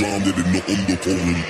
drowned in the undercurrent.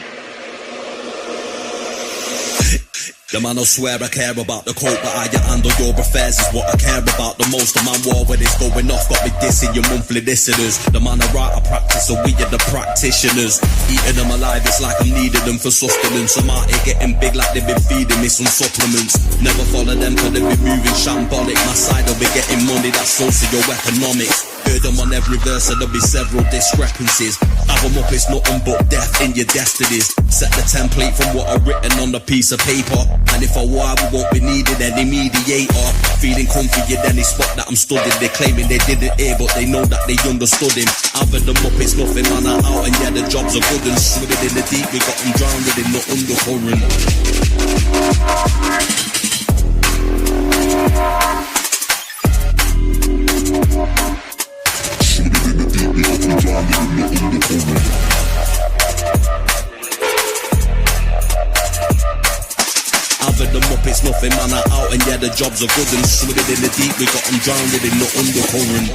The man I swear I care about the coat, but how you handle your affairs is what I care about the most. The man war when it's going off got me dissing your monthly listeners. The man I write I practice, so we are the practitioners. Eating them alive, it's like I'm needing them for sustenance. I'm out here getting big like they've been feeding me some supplements. Never follow them cause they be moving shambolic. My side will be getting money, that's socio-economics. Heard them on every verse and there'll be several discrepancies. Have them up, it's nothing but death in your destinies. Set the template from what I've written on a piece of paper. And if I war, we won't be needing any mediator. Feeling comfy in any spot that I'm stood in. They claiming they didn't hear, but they know that they understood him. Having them up, it's nothing, man, I'm out. And yeah, the jobs are good and swimming in the deep. We got them drowned in the undercurrent. Having them up, it's nothing, man, I'm out. And yeah, the jobs are good and swimming in the deep. We got them drowned in the undercurrent.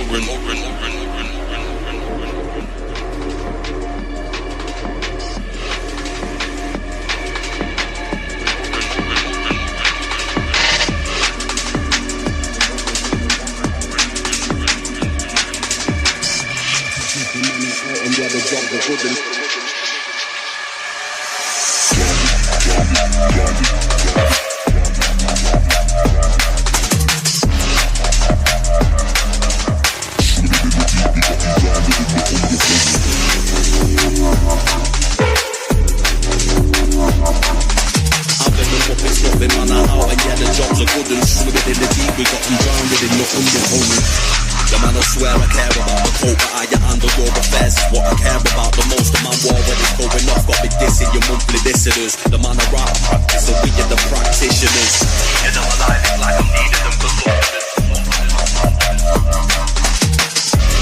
The man I rap practice, so we are the practitioners. You know I like it like I'm needing them for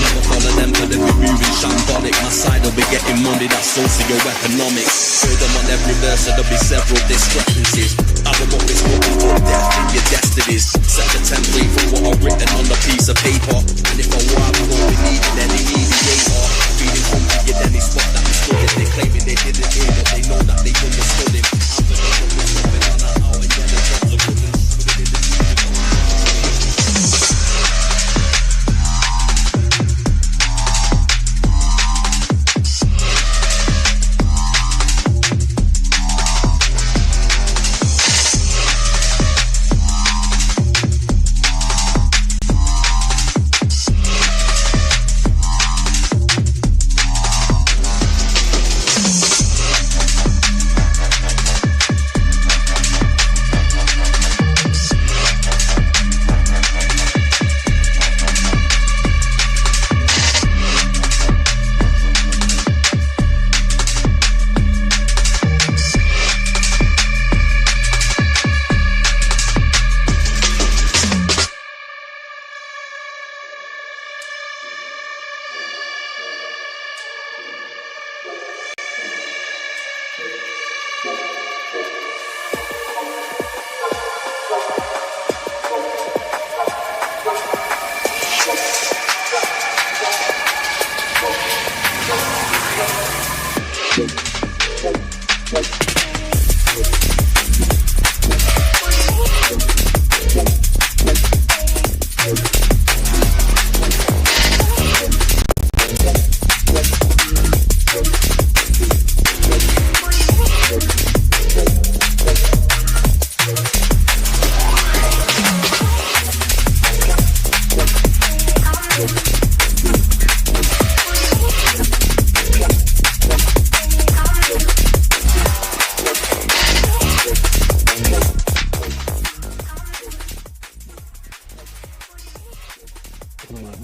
never follow them cause they be moving shambolic. My side will be getting money, that's socio-economics. Heard them on every verse so there'll be several discrepancies. Have them up, it's nothing but death in your destinies. Set the template from what I've written on a piece of paper. And if I war, we won't be needing any mediator. Feeling comfy in any spot that we stood in. They claiming they didn't hear, but they know that they understood him. After the book was nothing on that out, and yeah, the jobs are good and swimming in the deep.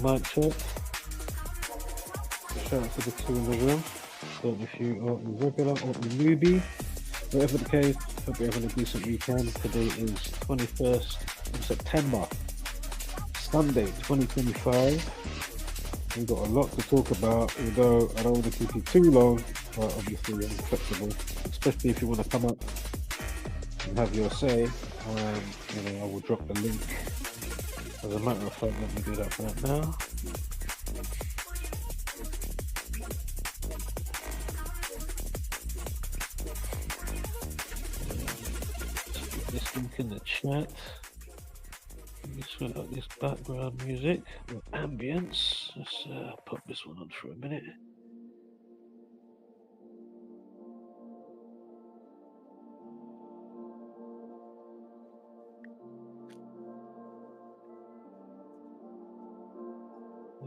Mic check. Shout out to the two in the room. Don't know if you are a regular or a newbie. Whatever the case, hope you're having a decent weekend. Today is 21st of September, Sunday 2025. We've got a lot to talk about, although I don't want to keep you too long, but obviously I'm flexible, especially if you want to come up and have your say. I will drop the link. As a matter of fact, let me do that right now. this link in the chat. Let me sort out this background music or ambience. Let's pop this one on for a minute.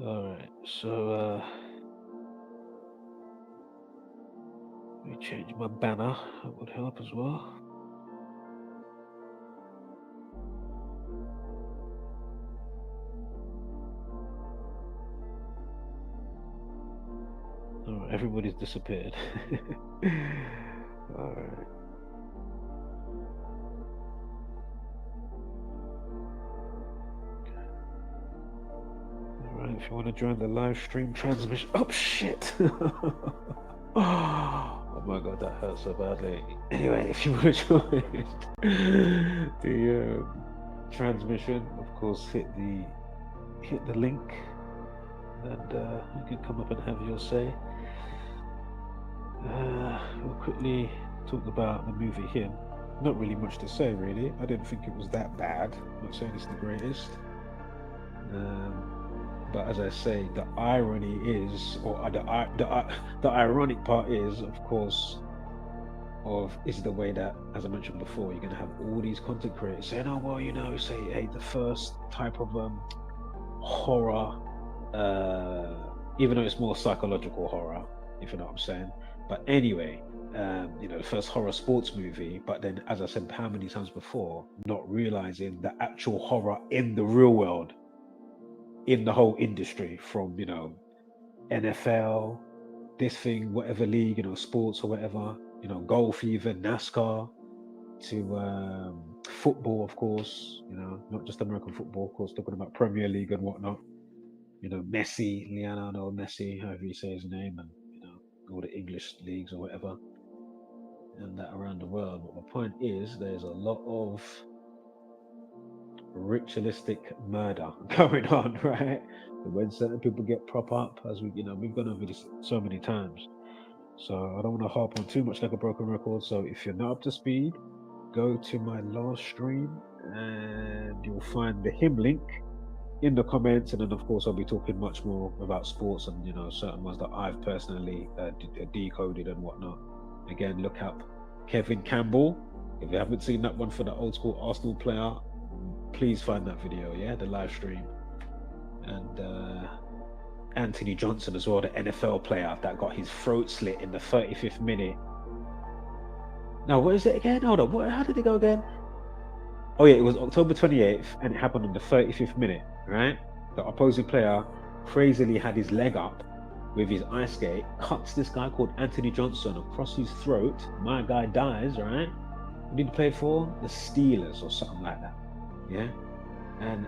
Alright, so let me change my banner, that would help as well. Alright, everybody's disappeared. Alright. If you want to join the live stream transmission, oh shit! Oh my god, that hurt so badly. Anyway, if you want to join the transmission, of course, hit the link, and you can come up and have your say. We'll quickly talk about the movie here. Not really much to say, really. I didn't think it was that bad. I'm not saying it's the greatest. But as I say, the irony is, or the ironic part is, of course, is the way that, as I mentioned before, you're going to have all these content creators saying, oh, well, you know, say, hey, the first type of horror, even though it's more psychological horror, if you know what I'm saying. But anyway, you know, the first horror sports movie, but then, as I said how many times before, not realizing the actual horror in the real world, in the whole industry, from, you know, NFL, this thing, whatever league, you know, sports or whatever, you know, golf, even NASCAR, to football, of course, you know, not just American football, of course, talking about Premier League and whatnot, you know, Messi, Lionel Messi, however you say his name, and, you know, all the English leagues or whatever, and that around the world. But my point is, there's a lot of ritualistic murder going on, right? And when certain people get prop up, as we, you know, we've gone over this so many times, so I don't want to harp on too much like a broken record. So if you're not up to speed, go to my last stream and you'll find the hymn link in the comments, and then of course I'll be talking much more about sports and, you know, certain ones that I've personally decoded and whatnot. Again, look up Kevin Campbell. If you haven't seen that one for the old school Arsenal player, please find that video, yeah, the live stream. And Anthony Johnson as well, the NFL player that got his throat slit in the 35th minute. Now, what is it again? Hold on, how did it go again? Oh yeah, it was October 28th, and it happened in the 35th minute, right? The opposing player crazily had his leg up with his ice skate, cuts this guy called Anthony Johnson across his throat. My guy dies, right? Who did he play for? The Steelers or something like that. Yeah, and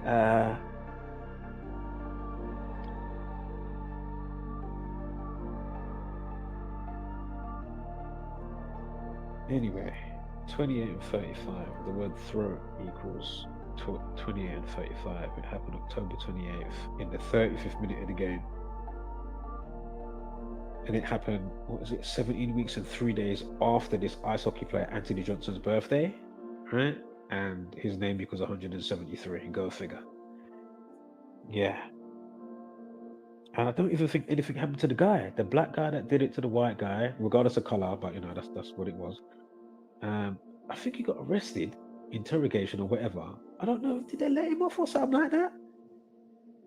anyway, 28 and 35. The word throat equals 28 and 35. It happened October 28th in the 35th minute of the game, and it happened, what was it, 17 weeks and 3 days after this ice hockey player Anthony Johnson's birthday, right? And his name equals 173. Go figure. Yeah. And I don't even think anything happened to the guy, the black guy that did it to the white guy, regardless of color. But you know, that's what it was. I think he got arrested, interrogation or whatever. I don't know. Did they let him off or something like that?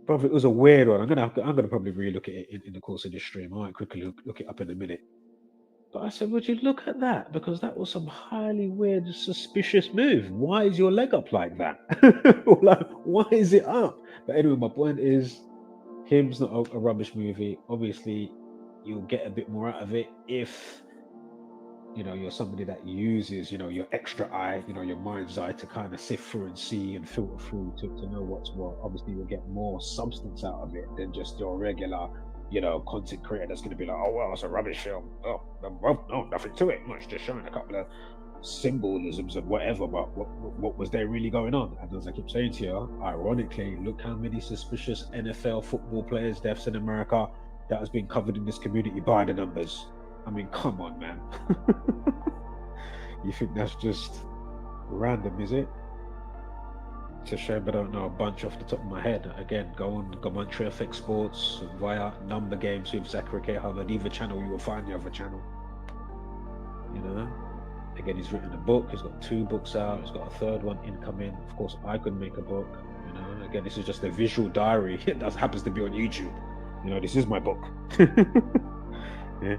Brother, it was a weird one. I'm gonna probably re-look at it in the course of this stream. I might quickly look it up in a minute. But I said, would you look at that? Because that was some highly weird, suspicious move. Why is your leg up like that? Like, why is it up? But anyway, my point is, Him's not a rubbish movie. Obviously, you'll get a bit more out of it if, you know, you're somebody that uses, you know, your extra eye, you know, your mind's eye to kind of sift through and see and filter through to know what's what. Obviously, you'll get more substance out of it than just your regular, you know, content creator that's going to be like, oh, well, it's a rubbish film. Oh, well, no, nothing to it. It's just showing a couple of symbolisms and whatever, but what was there really going on? And as I keep saying to you, ironically, look how many suspicious NFL football players' deaths in America that has been covered in this community by the numbers. I mean, come on, man. You think that's just random, is it? It's a shame I don't know a bunch off the top of my head. Again, go on Commentary FX Sports via Number Games with Zachary K. Hubbard. Either channel, you will find the other channel. You know? Again, he's written a book. He's got 2 books out. He's got a 3rd one incoming. Of course, I could make a book. You know? Again, this is just a visual diary that happens to be on YouTube. You know, this is my book. Yeah.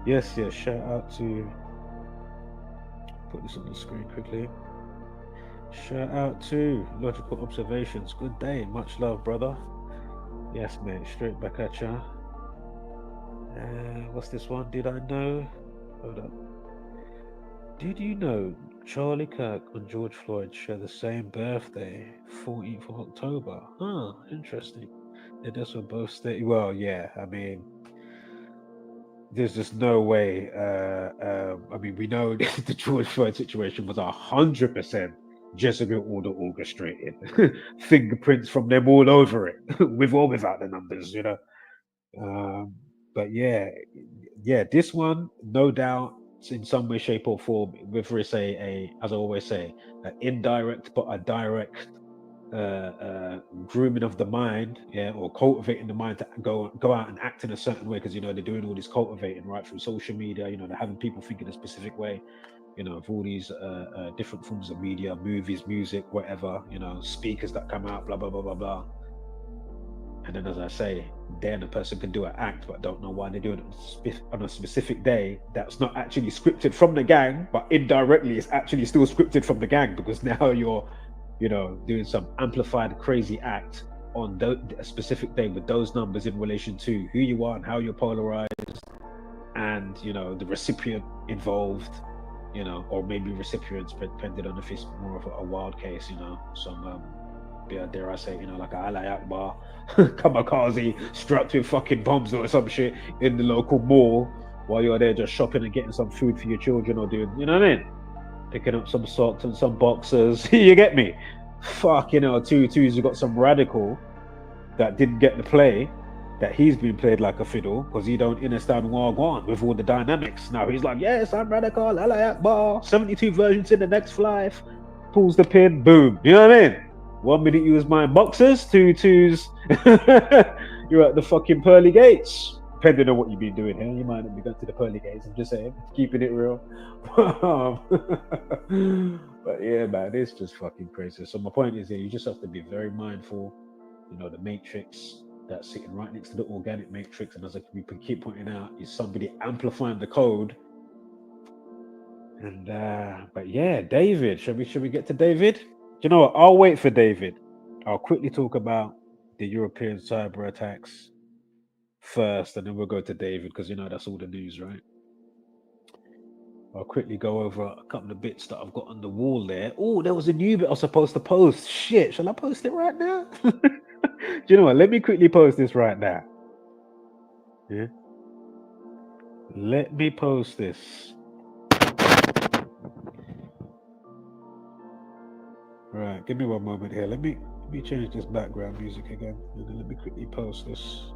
Yes, shout out to... Put this on the screen quickly. Shout out to Logical Observations. Good day. Much love, brother. Yes, mate. Straight back at ya. What's this one? Did I know? Hold up. Did you know Charlie Kirk and George Floyd share the same birthday, 14th of October? Huh, interesting. They just were both well, yeah, I mean, there's just no way. I mean, we know the George Floyd situation was 100% Jezebel order orchestrated. Fingerprints from them all over it, with or without the numbers, you know. But yeah, this one, no doubt, in some way, shape, or form, whether it's as I always say, an indirect but a direct grooming of the mind, or cultivating the mind to go out and act in a certain way, because you know they're doing all this cultivating right through social media. You know, they're having people think in a specific way. You know, of all these different forms of media, movies, music, whatever. You know, speakers that come out, blah blah blah blah blah. And then, as I say, then a person can do an act, but don't know why they do it on a specific day that's not actually scripted from the gang, but indirectly it's actually still scripted from the gang, because now you're, you know, doing some amplified crazy act on a specific day with those numbers in relation to who you are and how you're polarized, and, you know, the recipient involved, you know, or maybe recipients, depending on if it's more of a wild case, you know, some dare I say, you know, like a Allah Akbar kamikaze strapped with fucking bombs or some shit in the local mall while you're there just shopping and getting some food for your children, or doing, you know what I mean, picking up some socks and some boxers. You get me? Fuck, you know, twos, you got some radical that didn't get the play, that he's been played like a fiddle because he don't understand Wagwan with all the dynamics. Now he's like, yes, I'm radical, Allah Akbar, 72 versions in the next life, pulls the pin, boom, you know what I mean? 1 minute you was my boxers, 2 twos, you're at the fucking pearly gates. Depending on what you've been doing here, you might not be going to the pearly gates. I'm just saying, keeping it real. But yeah, man, it's just fucking crazy. So my point is here, you just have to be very mindful. You know, the matrix that's sitting right next to the organic matrix, and as we keep pointing out, is somebody amplifying the code. And but yeah, David, should we get to David? You know what? I'll wait for David. I'll quickly talk about the European cyber attacks first, and then we'll go to David, because you know that's all the news, right? I'll quickly go over a couple of bits that I've got on the wall there. Oh, there was a new bit I was supposed to post. Shit, shall I post it right now? Do you know what? Let me quickly post this right now. Yeah. Let me post this. Right, give me one moment here. Let me change this background music again, and then let me quickly post this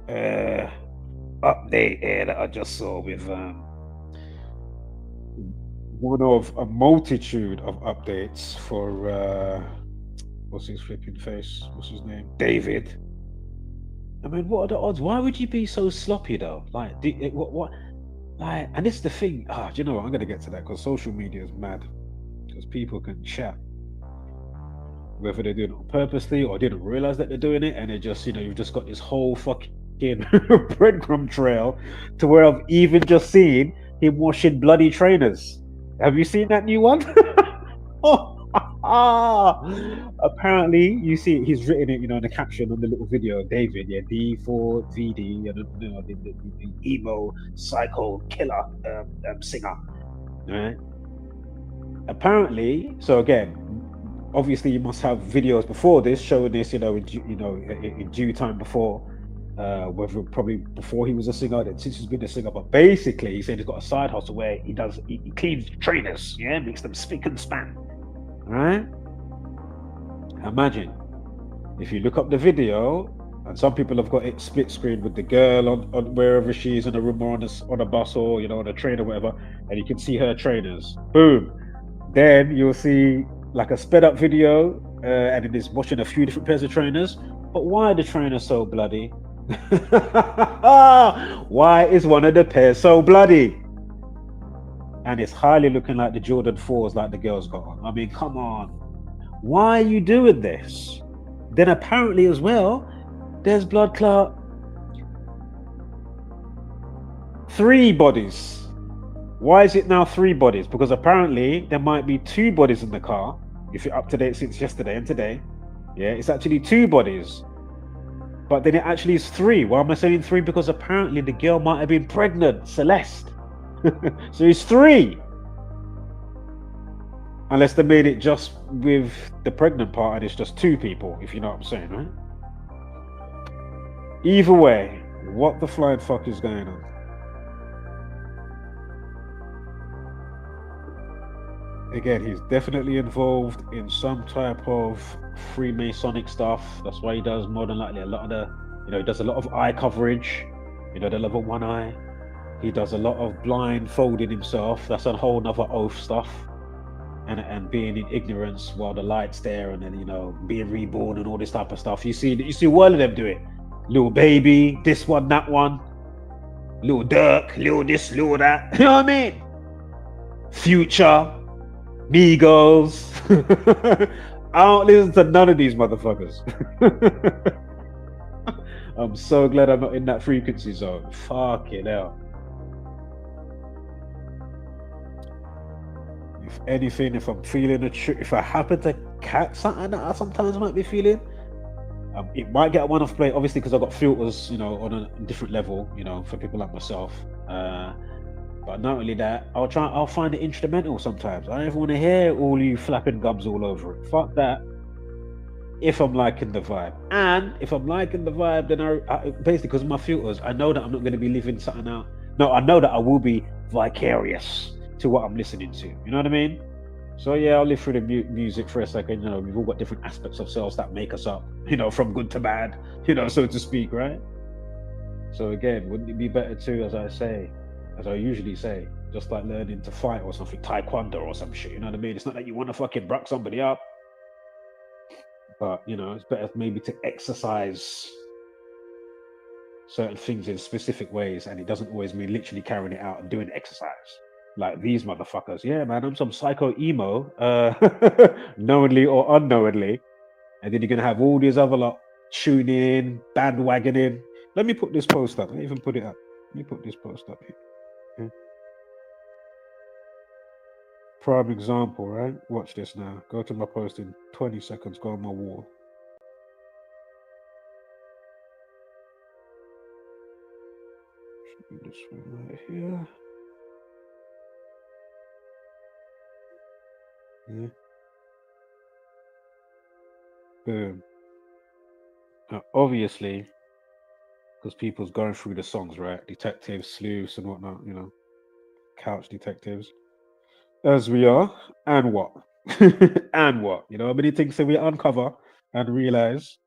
update here that I just saw with one of a multitude of updates for what's his flipping face? What's his name? David. I mean, what are the odds? Why would you be so sloppy though? Like, what? Like, and it's the thing. Do you know what? I'm gonna get to that, because social media is mad. Because people can chat, whether they're doing it purposely or didn't realize that they're doing it, and it just, you know, you've just got this whole fucking breadcrumb trail to where I've even just seen him washing bloody trainers. Have you seen that new one? Apparently, you see, he's written it, you know, in the caption on the little video, David, yeah, D4VD, you know, the emo psycho killer singer, right? Apparently, so again, obviously you must have videos before this showing this, you know, in due time before, whether probably before he was a singer, then since he's been a singer. But basically, he said he's got a side hustle where he cleans trainers, yeah, makes them spick and span. Right? Imagine if you look up the video, and some people have got it split screen with the girl on wherever she is in a room or on a bus, or, you know, on a train or whatever, and you can see her trainers. Boom. Then you'll see like a sped up video, and it is watching a few different pairs of trainers. But why are the trainers so bloody? Why is one of the pairs so bloody? And it's highly looking like the Jordan 4s like the girls got on. I mean, come on. Why are you doing this? Then apparently as well, there's blood clot. 3 bodies. Why is it now 3 bodies? Because apparently there might be 2 bodies in the car. If you're up to date since yesterday and today. Yeah, it's actually 2 bodies. But then it actually is 3. Why am I saying 3? Because apparently the girl might have been pregnant, Celeste. So it's 3. Unless they made it just with the pregnant part and it's just 2 people, if you know what I'm saying, right? Either way, what the flying fuck is going on? Again, he's definitely involved in some type of Freemasonic stuff. That's why he does more than likely a lot of the, he does a lot of eye coverage. The level 1 eye. He does a lot of blindfolding himself. That's a whole nother oath stuff. And being in ignorance while the light's there, and then being reborn and all this type of stuff. You see all of them do it. Little baby, this one, that one. Little Dirk, little this, little that. You know what I mean? Future. Migos. I don't listen to none of these motherfuckers. I'm so glad I'm not in that frequency zone. Fucking hell. If anything, if I'm feeling if I happen to catch something that I sometimes might be feeling, it might get a one-off play, obviously, because I've got filters, on a different level, for people like myself. But not only that, I'll find it instrumental sometimes. I don't even want to hear all you flapping gums all over it. Fuck that. If I'm liking the vibe. And if I'm liking the vibe, then I basically, because of my filters, I know that I'm not going to be leaving something out. No, I know that I will be vicarious to what I'm listening to. You know what I mean? So yeah, I'll live through the music for a second. We've all got different aspects of selves that make us up, from good to bad, so to speak, right? So again, wouldn't it be better to, as I usually say, just like learning to fight or something, taekwondo or some shit, you know what I mean? It's not that you want to fucking bruck somebody up, but it's better maybe to exercise certain things in specific ways, and it doesn't always mean literally carrying it out and doing exercise like these motherfuckers. Yeah, man, I'm some psycho emo, knowingly or unknowingly, and then you're gonna have all these other lot tune in, bandwagoning. Let me put this post up. Let me even put it up. Let me put this post up here. Okay. Prime example, right? Watch this now. Go to my post in 20 seconds. Go on my wall. Should be this one right here. Yeah. Boom. Now, obviously, because people's going through the songs, right? Detectives, sleuths, and whatnot, couch detectives, as we are, and what? And what? How many things that we uncover and realize?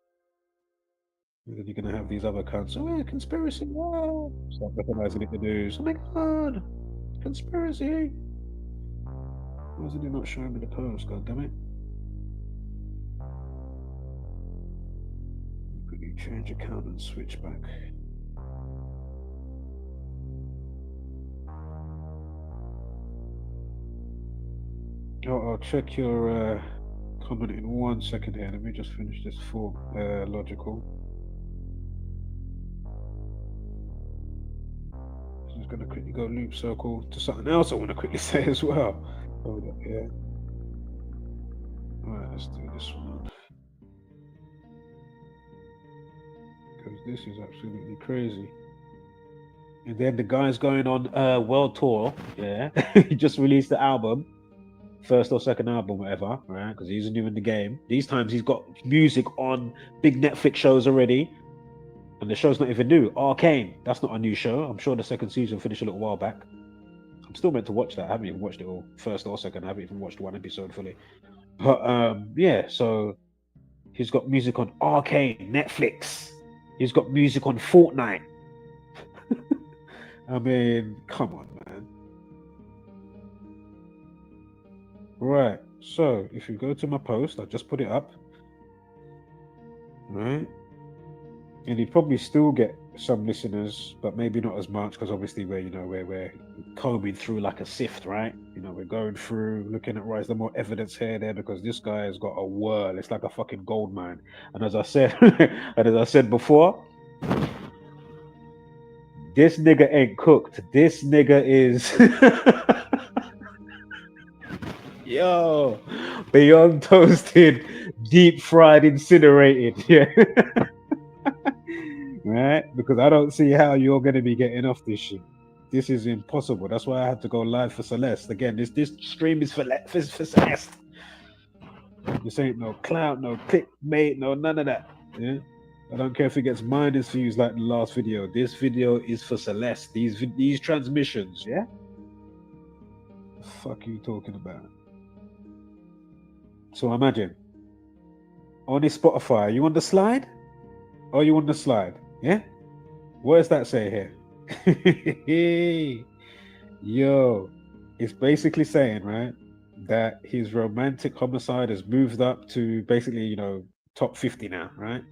And then you're gonna have these other cunts. Oh yeah, conspiracy! Wow! Start recognizing it in the news. Oh my god! Conspiracy! Why isn't it not showing me the post? God damn it! Quickly change account and switch back. I'll check your comment in 1 second here. Let me just finish this full logical. I'm just going to quickly go loop circle to something else I want to quickly say as well. Hold up here. Alright, let's do this one. Because this is absolutely crazy. And then the guy's going on world tour. Yeah, he just released the album. First or second album, whatever, right? Because he's new in the game. These times he's got music on big Netflix shows already, and the show's not even new. Arcane, that's not a new show. I'm sure the second season finished a little while back. I'm still meant to watch that. I haven't even watched it all, first or second. I haven't even watched one episode fully. But yeah, so he's got music on Arcane, Netflix. He's got music on Fortnite. I mean, come on, man. Right. So if you go to my post, I just put it up. Right. And you'd probably still get some listeners, but maybe not as much because obviously we're combing through like a sift, right? We're going through looking at right, is there more evidence here there because this guy has got a whirl. It's like a fucking gold mine. And as I said, before, this nigga ain't cooked. This nigga is yo beyond toasted, deep fried, incinerated. Yeah. Right? Because I don't see how you're going to be getting off this shit. This is impossible. That's why I had to go live for Celeste. Again, this stream is for Celeste. This ain't no clout, no clickbait, no none of that. Yeah? I don't care if it gets minus views like the last video. This video is for Celeste. These transmissions, yeah? The fuck are you talking about? So imagine, on this Spotify, you on the slide? Oh, you on the slide? Yeah? What does that say here? Yo, it's basically saying, right, that his romantic homicide has moved up to basically, top 50 now, right?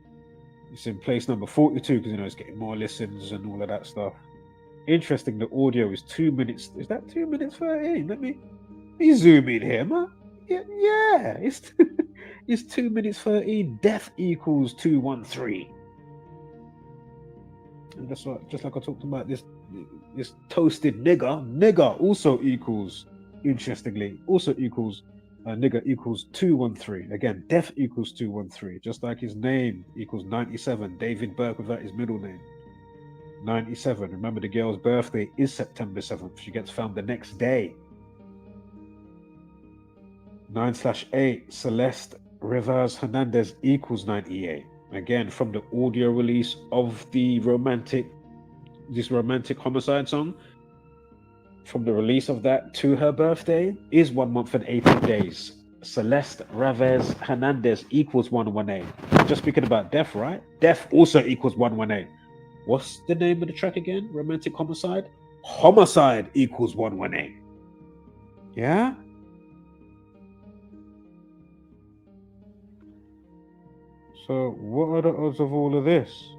It's in place number 42 because, it's getting more listens and all of that stuff. Interesting, the audio is 2 minutes. Is that 2 minutes 13? Let me zoom in here, man. Yeah, it's it's 2 minutes 13. Death equals 213. And that's what, just like I talked about, this toasted nigger also equals, interestingly, nigger equals 213. Again, death equals 213, just like his name equals 97. David Burke without his middle name. 97. Remember, the girl's birthday is September 7th. She gets found the next day. 9/8, Celeste Rivas Hernandez equals 98. Again, from the audio release of the romantic homicide song, from the release of that to her birthday is 1 month and 18 days. Celeste Rivas Hernandez equals 118. Just speaking about death, right? Death also equals 118. What's the name of the track again? Romantic homicide? Homicide equals 118. Yeah? So what are the odds of all of this?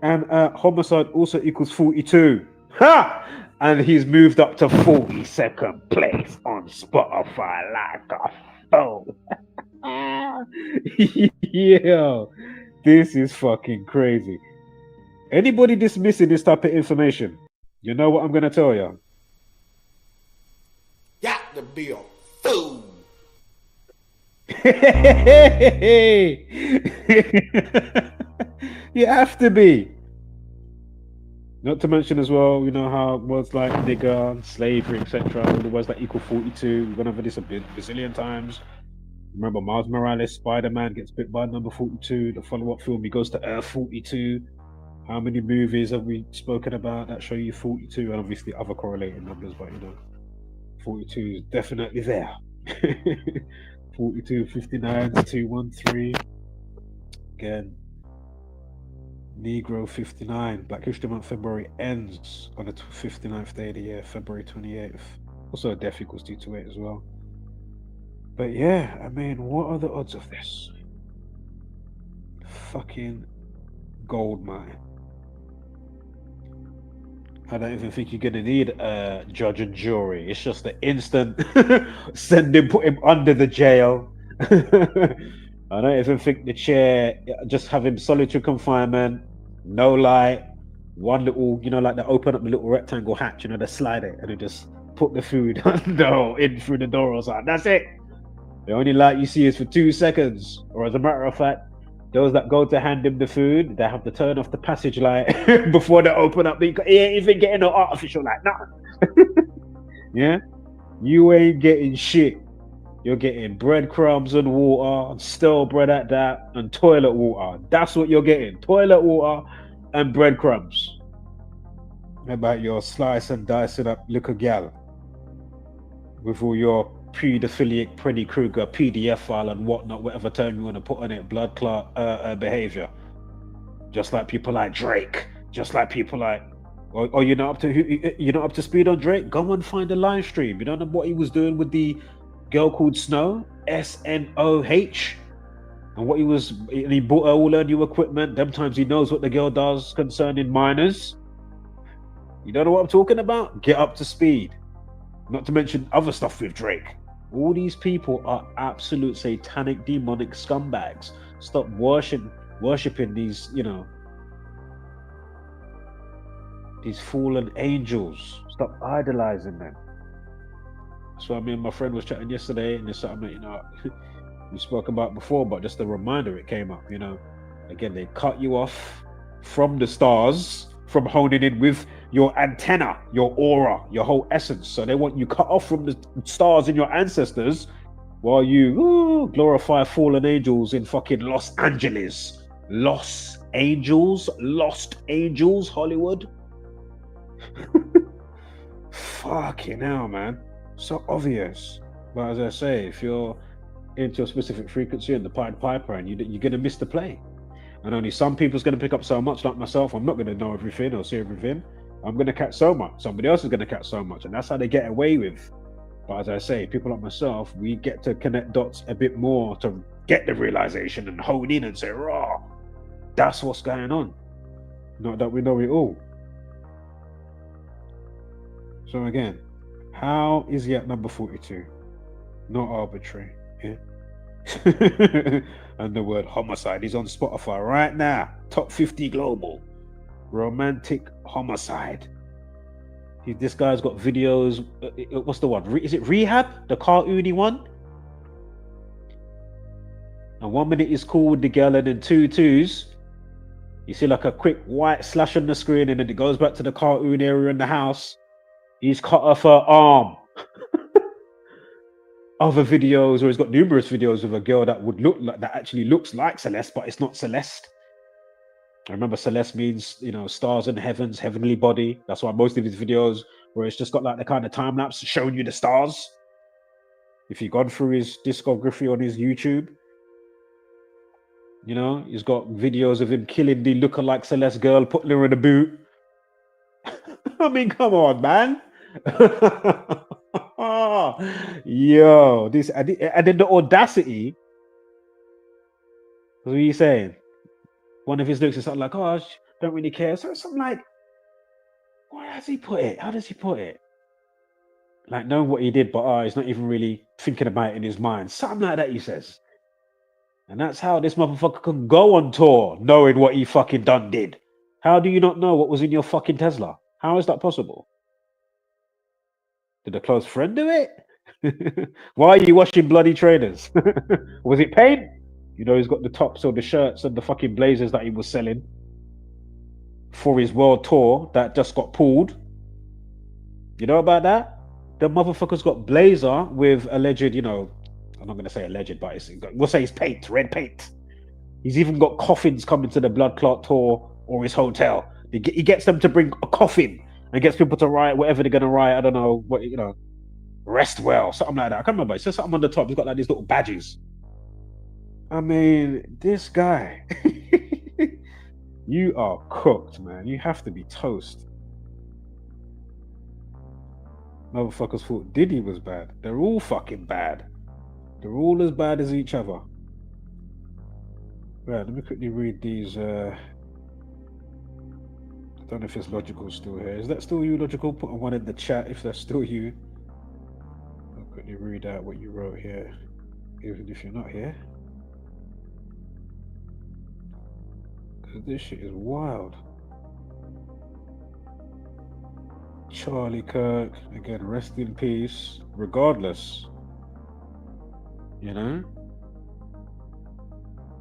And homicide also equals 42. Ha! And he's moved up to 42nd place on Spotify like a fool. Yeah, this is fucking crazy. Anybody dismissing this type of information, you know what I'm going to tell you? Got to be a fool. You have to be. Not to mention as well, how words like nigger, slavery, etc. All the words that equal 42. We've gone over this a bazillion times. Remember, Miles Morales, Spider-Man gets bit by number 42. The follow-up film, he goes to Earth 42. How many movies have we spoken about that show you 42? And obviously other correlating numbers, but 42 is definitely there. 42, 59, 213. Again, Negro 59. Black History Month February ends on the 59th day of the year, February 28th. Also, death equals 228 as well. But yeah, I mean, what are the odds of this? Fucking gold mine. I don't even think you're gonna need a judge and jury. It's just an instant put him under the jail. I don't even think the chair, just have him solitary confinement, no light, one little, like they open up the little rectangle hatch, they slide it and they just put the food in through the door or something. That's it. The only light you see is for 2 seconds. Or as a matter of fact, those that go to hand him the food, they have to turn off the passage light before they open up. He ain't even getting no artificial light, nothing. Yeah? You ain't getting shit. You're getting breadcrumbs and water, and stale bread at that, and toilet water. That's what you're getting. Toilet water and breadcrumbs. How about your slice and dice it up liquor gal with all your pedophilic Freddy Krueger PDF file and whatnot, whatever term you want to put on it, blood clot behavior. Just like people like Drake, just like people like Or you're not up to you're not up to speed on Drake? Go and find a live stream. You don't know what he was doing with the girl called Snow, SNOH, and what he bought her all her new equipment. Them times he knows what the girl does concerning minors. You don't know what I'm talking about? Get up to speed. Not to mention other stuff with Drake. All these people are absolute satanic, demonic scumbags. Stop worshipping these, these fallen angels. Stop idolizing them. So me and my friend was chatting yesterday, and there's something that we spoke about before, but just a reminder, it came up. Again, they cut you off from the stars, from honing in with your antenna, your aura, your whole essence. So they want you cut off from the stars and your ancestors, while you glorify fallen angels in fucking Los Angeles. Lost Angels, Hollywood. Fucking hell, man. So obvious. But as I say, if you're into a specific frequency and the Pied Piper, and you're going to miss the play. And only some people's going to pick up so much, like myself. I'm not going to know everything or see everything. I'm going to catch so much. Somebody else is going to catch so much. And that's how they get away with. But as I say, people like myself, we get to connect dots a bit more to get the realization and hone in and say, raw, that's what's going on. Not that we know it all. So again, how is he at number 42? Not arbitrary. Yeah. And the word homicide is on Spotify right now. Top 50 global. Romantic homicide. This guy's got videos. What's the one? Is it Rehab? The cartoony one? And 1 minute is cool with the girl, and then twos. You see like a quick white slash on the screen, and then it goes back to the cartoon area in the house. He's cut off her arm. Other videos, or he's got numerous videos of a girl that would look like, that actually looks like Celeste, but it's not Celeste. I remember Celeste means, stars in the heavens, heavenly body. That's why most of his videos, where it's just got like the kind of time lapse showing you the stars. If you've gone through his discography on his YouTube, he's got videos of him killing the lookalike Celeste girl, putting her in a boot. I mean, come on, man. Yo, this and then the audacity. What are you saying? One of his looks is something like, I don't really care. So something like, where does he put it? How does he put it? Like knowing what he did, but he's not even really thinking about it in his mind. Something like that, he says. And that's how this motherfucker can go on tour, knowing what he fucking done did. How do you not know what was in your fucking Tesla? How is that possible? Did a close friend do it? Why are you washing bloody trainers? Was it paint? He's got the tops or the shirts and the fucking blazers that he was selling for his world tour that just got pulled. You know about that? The motherfucker's got blazer with alleged, I'm not going to say alleged, but we'll say it's paint, red paint. He's even got coffins coming to the Blood Clot tour or his hotel. He gets them to bring a coffin and gets people to write whatever they're going to write. I don't know what, rest well, something like that. I can't remember. It says something on the top. He's got like these little badges. I mean, this guy, you are cooked, man. You have to be toast. Motherfuckers thought Diddy was bad. They're all fucking bad. They're all as bad as each other. Right, let me quickly read these. I don't know if it's Logical still here. Is that still you, Logical? Put one in the chat if that's still you. I'll quickly read out what you wrote here, even if you're not here. Because this shit is wild. Charlie Kirk, again, rest in peace, regardless.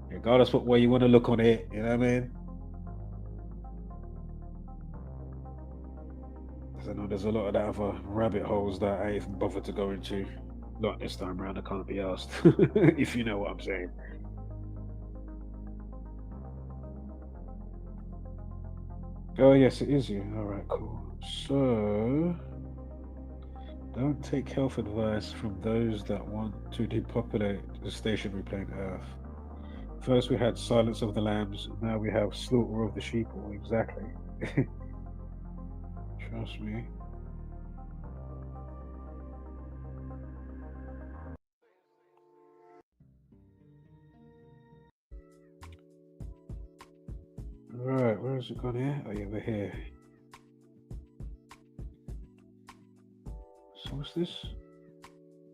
Regardless what way you want to look on it, you know what I mean? I know there's a lot of that other rabbit holes that I ain't bothered to go into. Not this time around, I can't be asked. If you know what I'm saying. Oh yes, it is you. Alright, cool. So, don't take health advice from those that want to depopulate the stationary planet Earth. First we had Silence of the Lambs, now we have Slaughter of the Sheeple. Exactly. Trust me. Right, where is it gone here? Oh, yeah, we're here. So what's this?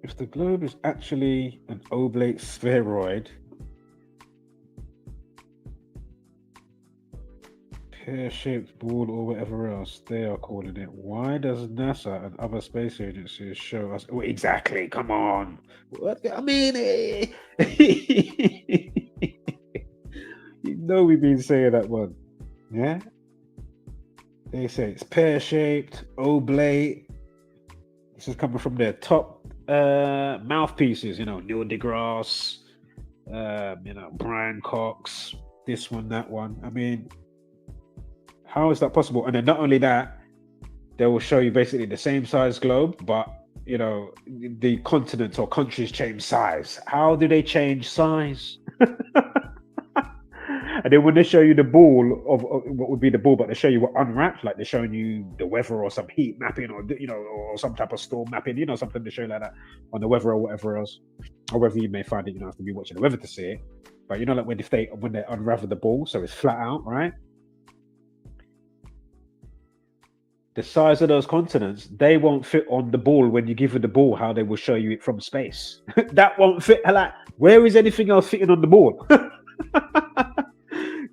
If the globe is actually an oblate spheroid, pear-shaped ball or whatever else they are calling it, why does NASA and other space agencies show us? Well, exactly, come on. What? I mean, you know we've been saying that one. Yeah? They say it's pear-shaped, oblate. This is coming from their top mouthpieces, you know, Neil deGrasse, you know, Brian Cox, this one, that one. I mean, how is that possible? And then not only that, they will show you basically the same size globe, but you know, the continents or countries change size. How do they change size? And then when they show you the ball of what would be the ball, but they show you what unwrapped, like they're showing you the weather or some heat mapping or, you know, or some type of storm mapping, you know, something to show you like that on the weather or whatever else, or whether you may find it, you don't have to be watching the weather to see it. But you know, like when they unravel the ball, so it's flat out, right? The size of those continents, they won't fit on the ball when you give it the ball, how they will show you it from space. That won't fit. Like, where is anything else fitting on the ball?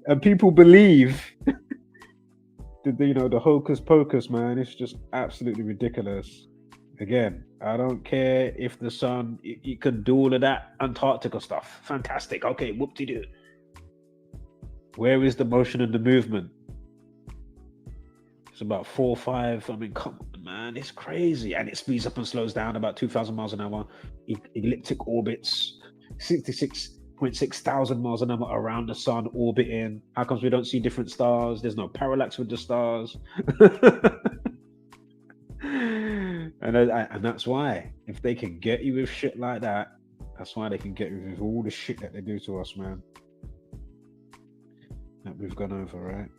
And people believe that, you know, the hocus pocus, man, it's just absolutely ridiculous. Again, I don't care if the sun, you can do all of that Antarctica stuff. Fantastic. Okay, whoop-de-doo. Where is the motion and the movement? It's about 4 or 5. I mean, come on, man, it's crazy. And it speeds up and slows down about 2,000 miles an hour. Elliptic orbits, 66.6 thousand miles an hour around the sun, orbiting. How comes we don't see different stars? There's no parallax with the stars. And that's why, if they can get you with shit like that, that's why they can get you with all the shit that they do to us, man. That we've gone over, right?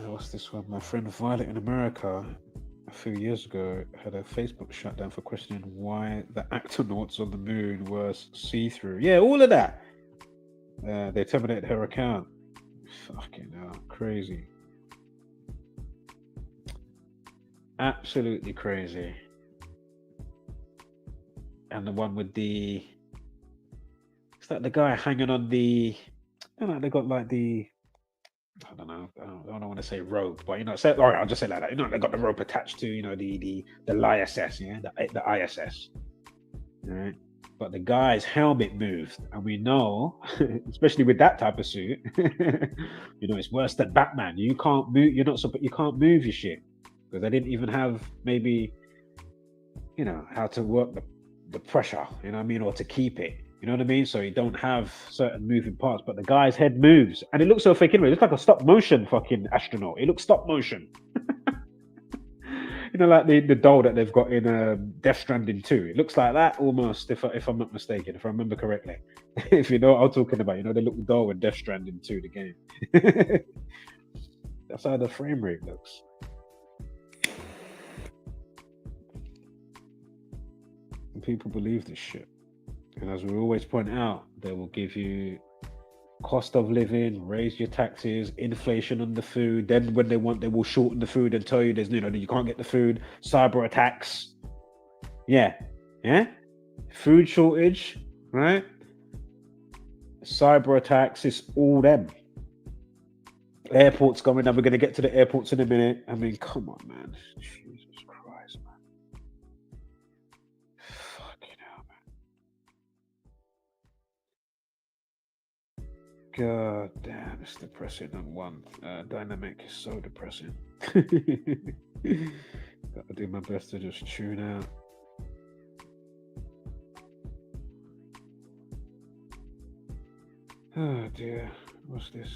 What's this one? My friend Violet in America a few years ago had a Facebook shutdown for questioning why the astronauts on the moon were see-through. Yeah, all of that. They terminated her account. Fucking hell, crazy. Absolutely crazy. And the one with the, it's like the guy hanging on the, I don't know, they got like the, I don't know, I don't want to say rope, but you know, all right, I'll just say like that. You know, they got the rope attached to, you know, the ISS, yeah, the ISS, right? But the guy's helmet moved, and we know, especially with that type of suit, you know, it's worse than Batman. You can't move. You can't move your shit because they didn't even have maybe, you know, how to work the pressure. You know what I mean, or to keep it. You know what I mean? So you don't have certain moving parts, but the guy's head moves, and it looks so fake anyway. It looks like a stop motion fucking astronaut. It looks stop motion. You know, like the doll that they've got in Death Stranding 2. It looks like that almost, if I'm not mistaken, if I remember correctly. If you know what I'm talking about, you know, the little doll in Death Stranding 2, the game. That's how the frame rate looks. And people believe this shit. And as we always point out, they will give you cost of living, raise your taxes, inflation on the food. Then when they want, they will shorten the food and tell you there's, you know, you can't get the food. Cyber attacks. Yeah. Food shortage, right? Cyber attacks, it's all them. Airports going down. We're going to get to the airports in a minute. I mean, come on, man. Jesus Christ, man. Fucking hell, man. God damn, it's depressing. And one dynamic is so depressing. Gotta do my best to just tune out. Oh dear, what's this?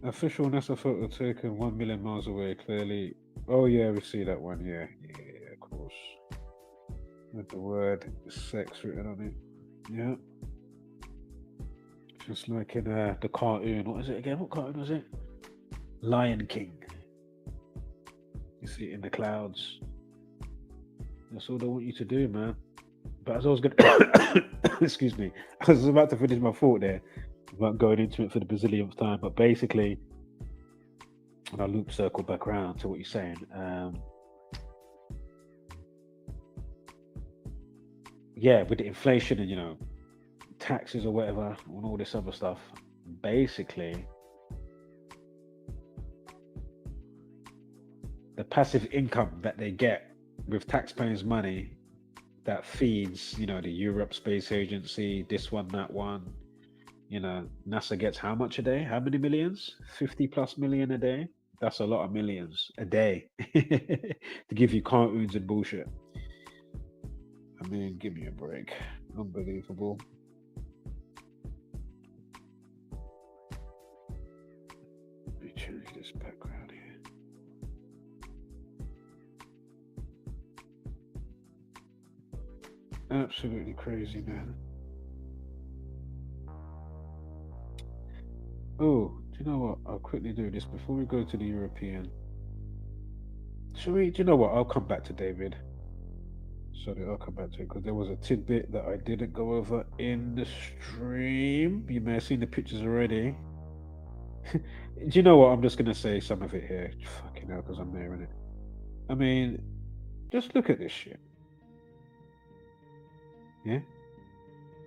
Official NASA photo taken 1 million miles away, clearly. Oh yeah, we see that one, yeah, of course. With the word sex written on it. Yeah. Just like in the cartoon. What is it again? What cartoon was it? Lion King. You see it in the clouds. That's all they want you to do, man. But as I was going to... Excuse me. I was about to finish my thought there about going into it for the bazillionth time. But basically, and I'll loop circle back around to what you're saying. Yeah, with the inflation and, you know, taxes or whatever, and all this other stuff, basically, the passive income that they get with taxpayers' money that feeds, you know, the Europe Space Agency, this one, that one, you know, NASA gets how much a day? How many millions? 50 plus million a day? That's a lot of millions a day to give you cartoons and bullshit. I mean, give me a break. Unbelievable. Let me change this background here. Absolutely crazy, man. Oh, do you know what? I'll quickly do this before we go to the European. Should we? Do you know what? I'll come back to David. Sorry, I'll come back to it because there was a tidbit that I didn't go over in the stream. You may have seen the pictures already. Do you know what? I'm just going to say some of it here. Fucking hell, because I'm there, innit? I mean, just look at this shit. Yeah?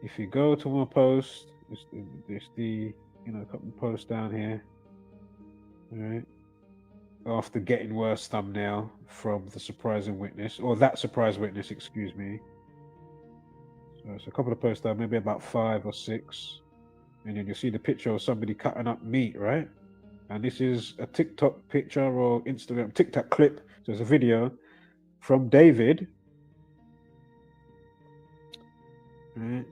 If you go to my post, there's the, you know, a couple of posts down here. All right. After getting worse thumbnail from the surprising witness, or that surprise witness, excuse me. So it's a couple of posts down, maybe about 5 or 6. And then you see the picture of somebody cutting up meat, right? And this is a TikTok picture or Instagram TikTok clip. So it's a video from David. Right?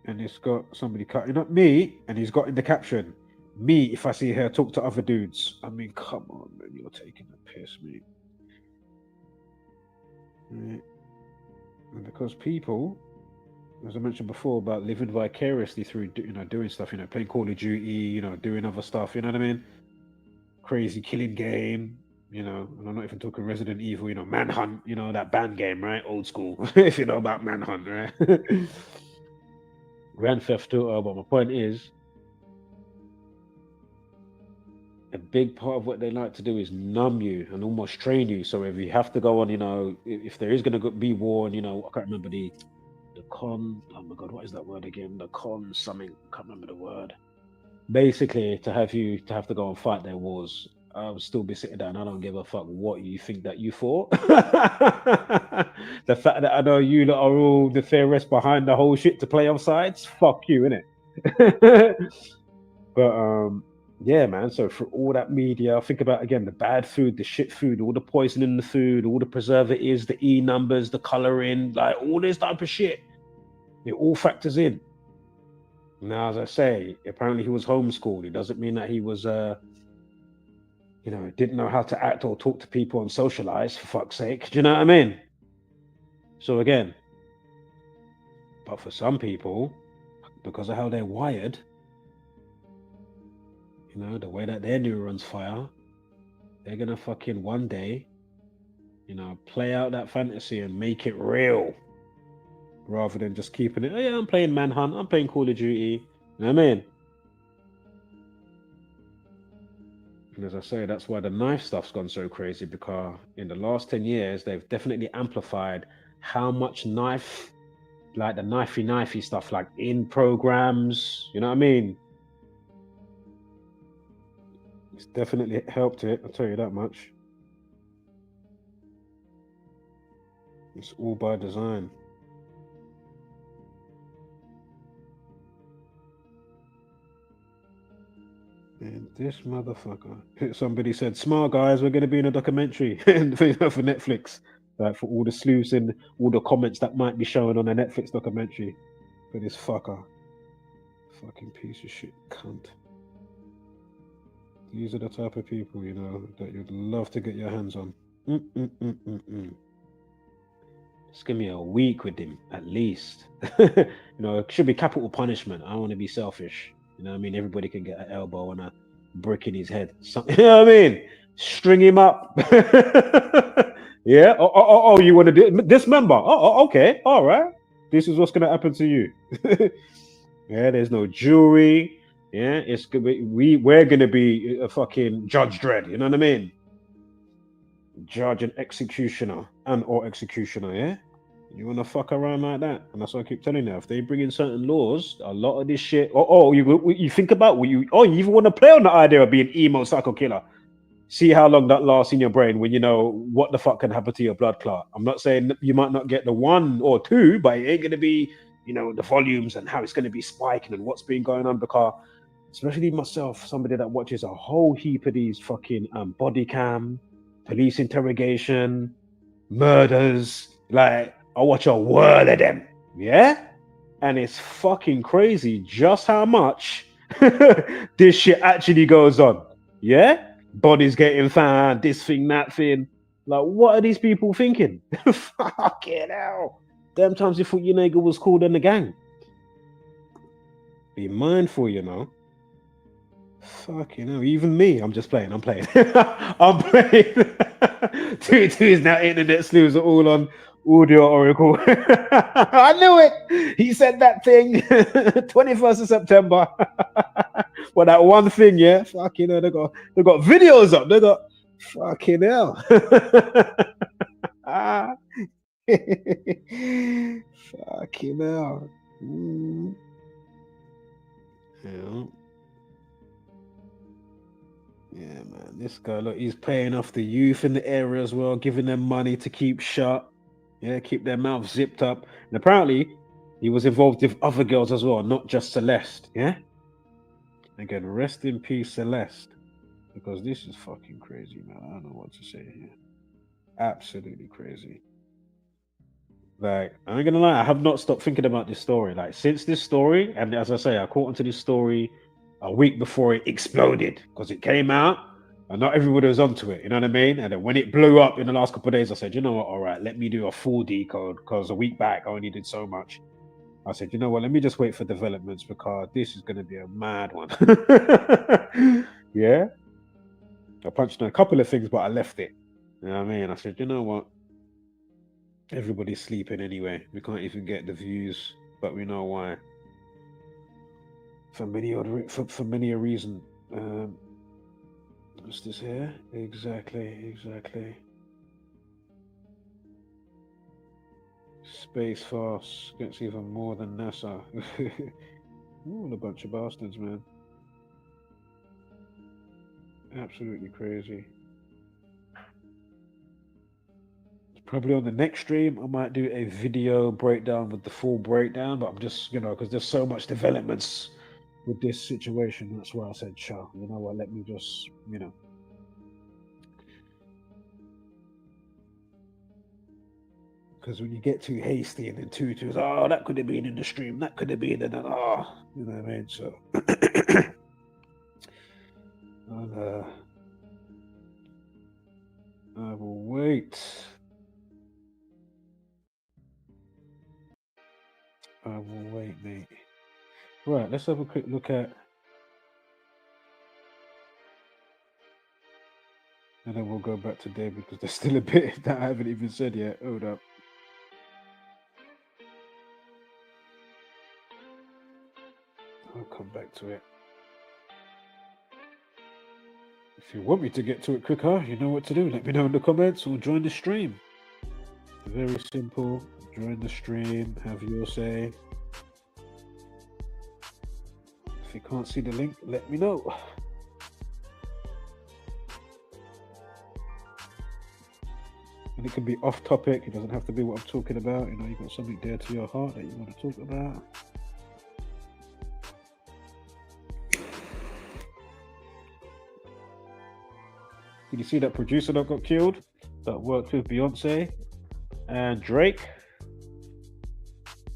And it's got somebody cutting up meat, and he's got in the caption, "Me, if I see her talk to other dudes." I mean, come on, man, you're taking the piss, mate. Right? And because people, as I mentioned before, about living vicariously through, you know, doing stuff, you know, playing Call of Duty, you know, doing other stuff, you know what I mean? Crazy killing game, you know, and I'm not even talking Resident Evil, you know, Manhunt, you know, that band game, right? Old school, if you know about Manhunt, right? Grand Theft Auto, but my point is, a big part of what they like to do is numb you and almost train you. So if you have to go on, you know, if there is going to be war, and, you know, I can't remember the con, oh my God, what is that word again? The con something, can't remember the word. Basically, to have to go and fight their wars, I'll still be sitting down. I don't give a fuck what you think that you fought. The fact that I know you lot are all the theorists behind the whole shit to play off sides, fuck you, innit? But yeah, man. So for all that media, think about again the bad food, the shit food, all the poison in the food, all the preservatives, the E numbers, the coloring, like all this type of shit. It all factors in. Now, as I say, apparently he was homeschooled. It doesn't mean that he was, you know, didn't know how to act or talk to people and socialize. For fuck's sake, do you know what I mean? So again, but for some people, because of how they're wired, you know, the way that their neurons fire, they're gonna fucking one day, you know, play out that fantasy and make it real, rather than just keeping it. Oh yeah, I'm playing Manhunt, I'm playing Call of Duty. You know what I mean? And as I say, that's why the knife stuff's gone so crazy, because in the last 10 years, they've definitely amplified how much knife, like the knifey stuff, like in programs, you know what I mean? It's definitely helped it, I'll tell you that much. It's all by design. And this motherfucker, somebody said, "Smart guys, we're going to be in a documentary for Netflix, like for all the sleuths and all the comments that might be shown on a Netflix documentary for this fucker, fucking piece of shit cunt." These are the type of people, you know, that you'd love to get your hands on. Just give me a week with him at least. You know, it should be capital punishment. I don't want to be selfish. You know what I mean? Everybody can get an elbow and a brick in his head. You know what I mean? String him up. Yeah. Oh, you want to dismember? Oh, okay. All right. This is what's going to happen to you. Yeah, there's no jury. Yeah, it's gonna be, we're going to be a fucking Judge Dredd. You know what I mean? Judge and executioner or executioner. Yeah. You want to fuck around like that, and that's what I keep telling you. If they bring in certain laws, a lot of this shit. You think about you even want to play on the idea of being emo psycho killer. See how long that lasts in your brain when you know what the fuck can happen to your blood clot. I'm not saying you might not get the 1 or 2, but it ain't gonna be, you know, the volumes and how it's gonna be spiking and what's been going on. Because especially myself, somebody that watches a whole heap of these fucking body cam, police interrogation, murders, like. I watch a world of them, yeah? And it's fucking crazy just how much this shit actually goes on, yeah? Bodies getting found, this thing, that thing. Like, what are these people thinking? Fucking hell. Damn times you thought your nigga was called in the gang. Be mindful, you know. Fucking hell. Even me, I'm playing. I'm playing. 2 is now internet sleuths are all on Audio Oracle. I knew it. He said that thing. 21st of September. Well, that one thing, yeah. Fucking hell. They got videos up. They got fucking hell. Fucking hell. Yeah, man. This guy, look, he's paying off the youth in the area as well, giving them money to keep shut. Yeah, keep their mouths zipped up. And apparently, he was involved with other girls as well, not just Celeste. Yeah? Again, rest in peace, Celeste. Because this is fucking crazy, man. I don't know what to say here. Absolutely crazy. Like, I ain't gonna lie, I have not stopped thinking about this story. Like, since this story, and as I say, I caught onto this story a week before it exploded. Because it came out, and not everybody was onto it, you know what I mean? And then when it blew up in the last couple of days, I said, you know what, all right, let me do a full decode, because a week back, I only did so much. I said, you know what, let me just wait for developments, because this is going to be a mad one. Yeah? I punched on a couple of things, but I left it. You know what I mean? I said, you know what? Everybody's sleeping anyway. We can't even get the views, but we know why. For many a reason. What's this here? Exactly. Space Force gets even more than NASA. All a bunch of bastards, man. Absolutely crazy. Probably on the next stream, I might do a video breakdown with the full breakdown, but I'm just, you know, because there's so much developments with this situation. That's why I said, sure, you know what, let me just, you know. Because when you get too hasty and then too, oh, that could have been in the stream, that could have been, and then, oh, you know what I mean? So, I will wait. I will wait, mate. Right, let's have a quick look at, and then we'll go back to Dave because there's still a bit that I haven't even said yet. Hold up. I'll come back to it. If you want me to get to it quicker, you know what to do. Let me know in the comments or join the stream. Very simple. Join the stream, have your say. If you can't see the link, let me know. And it can be off topic, it doesn't have to be what I'm talking about. You know, you've got something dear to your heart that you want to talk about. Did you see that producer that got killed? That worked with Beyonce and Drake?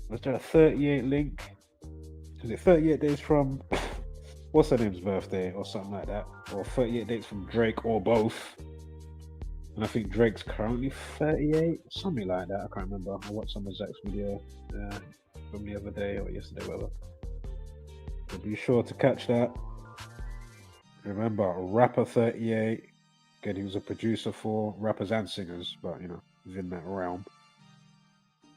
Was there a 38 link? Is it 38 days from what's her name's birthday or something like that? Or 38 dates from Drake or both? And I think Drake's currently 38, something like that. I can't remember. I watched some of Zach's video from the other day or yesterday, whatever. So be sure to catch that. Remember, rapper 38. Again, he was a producer for rappers and singers, but you know, within that realm.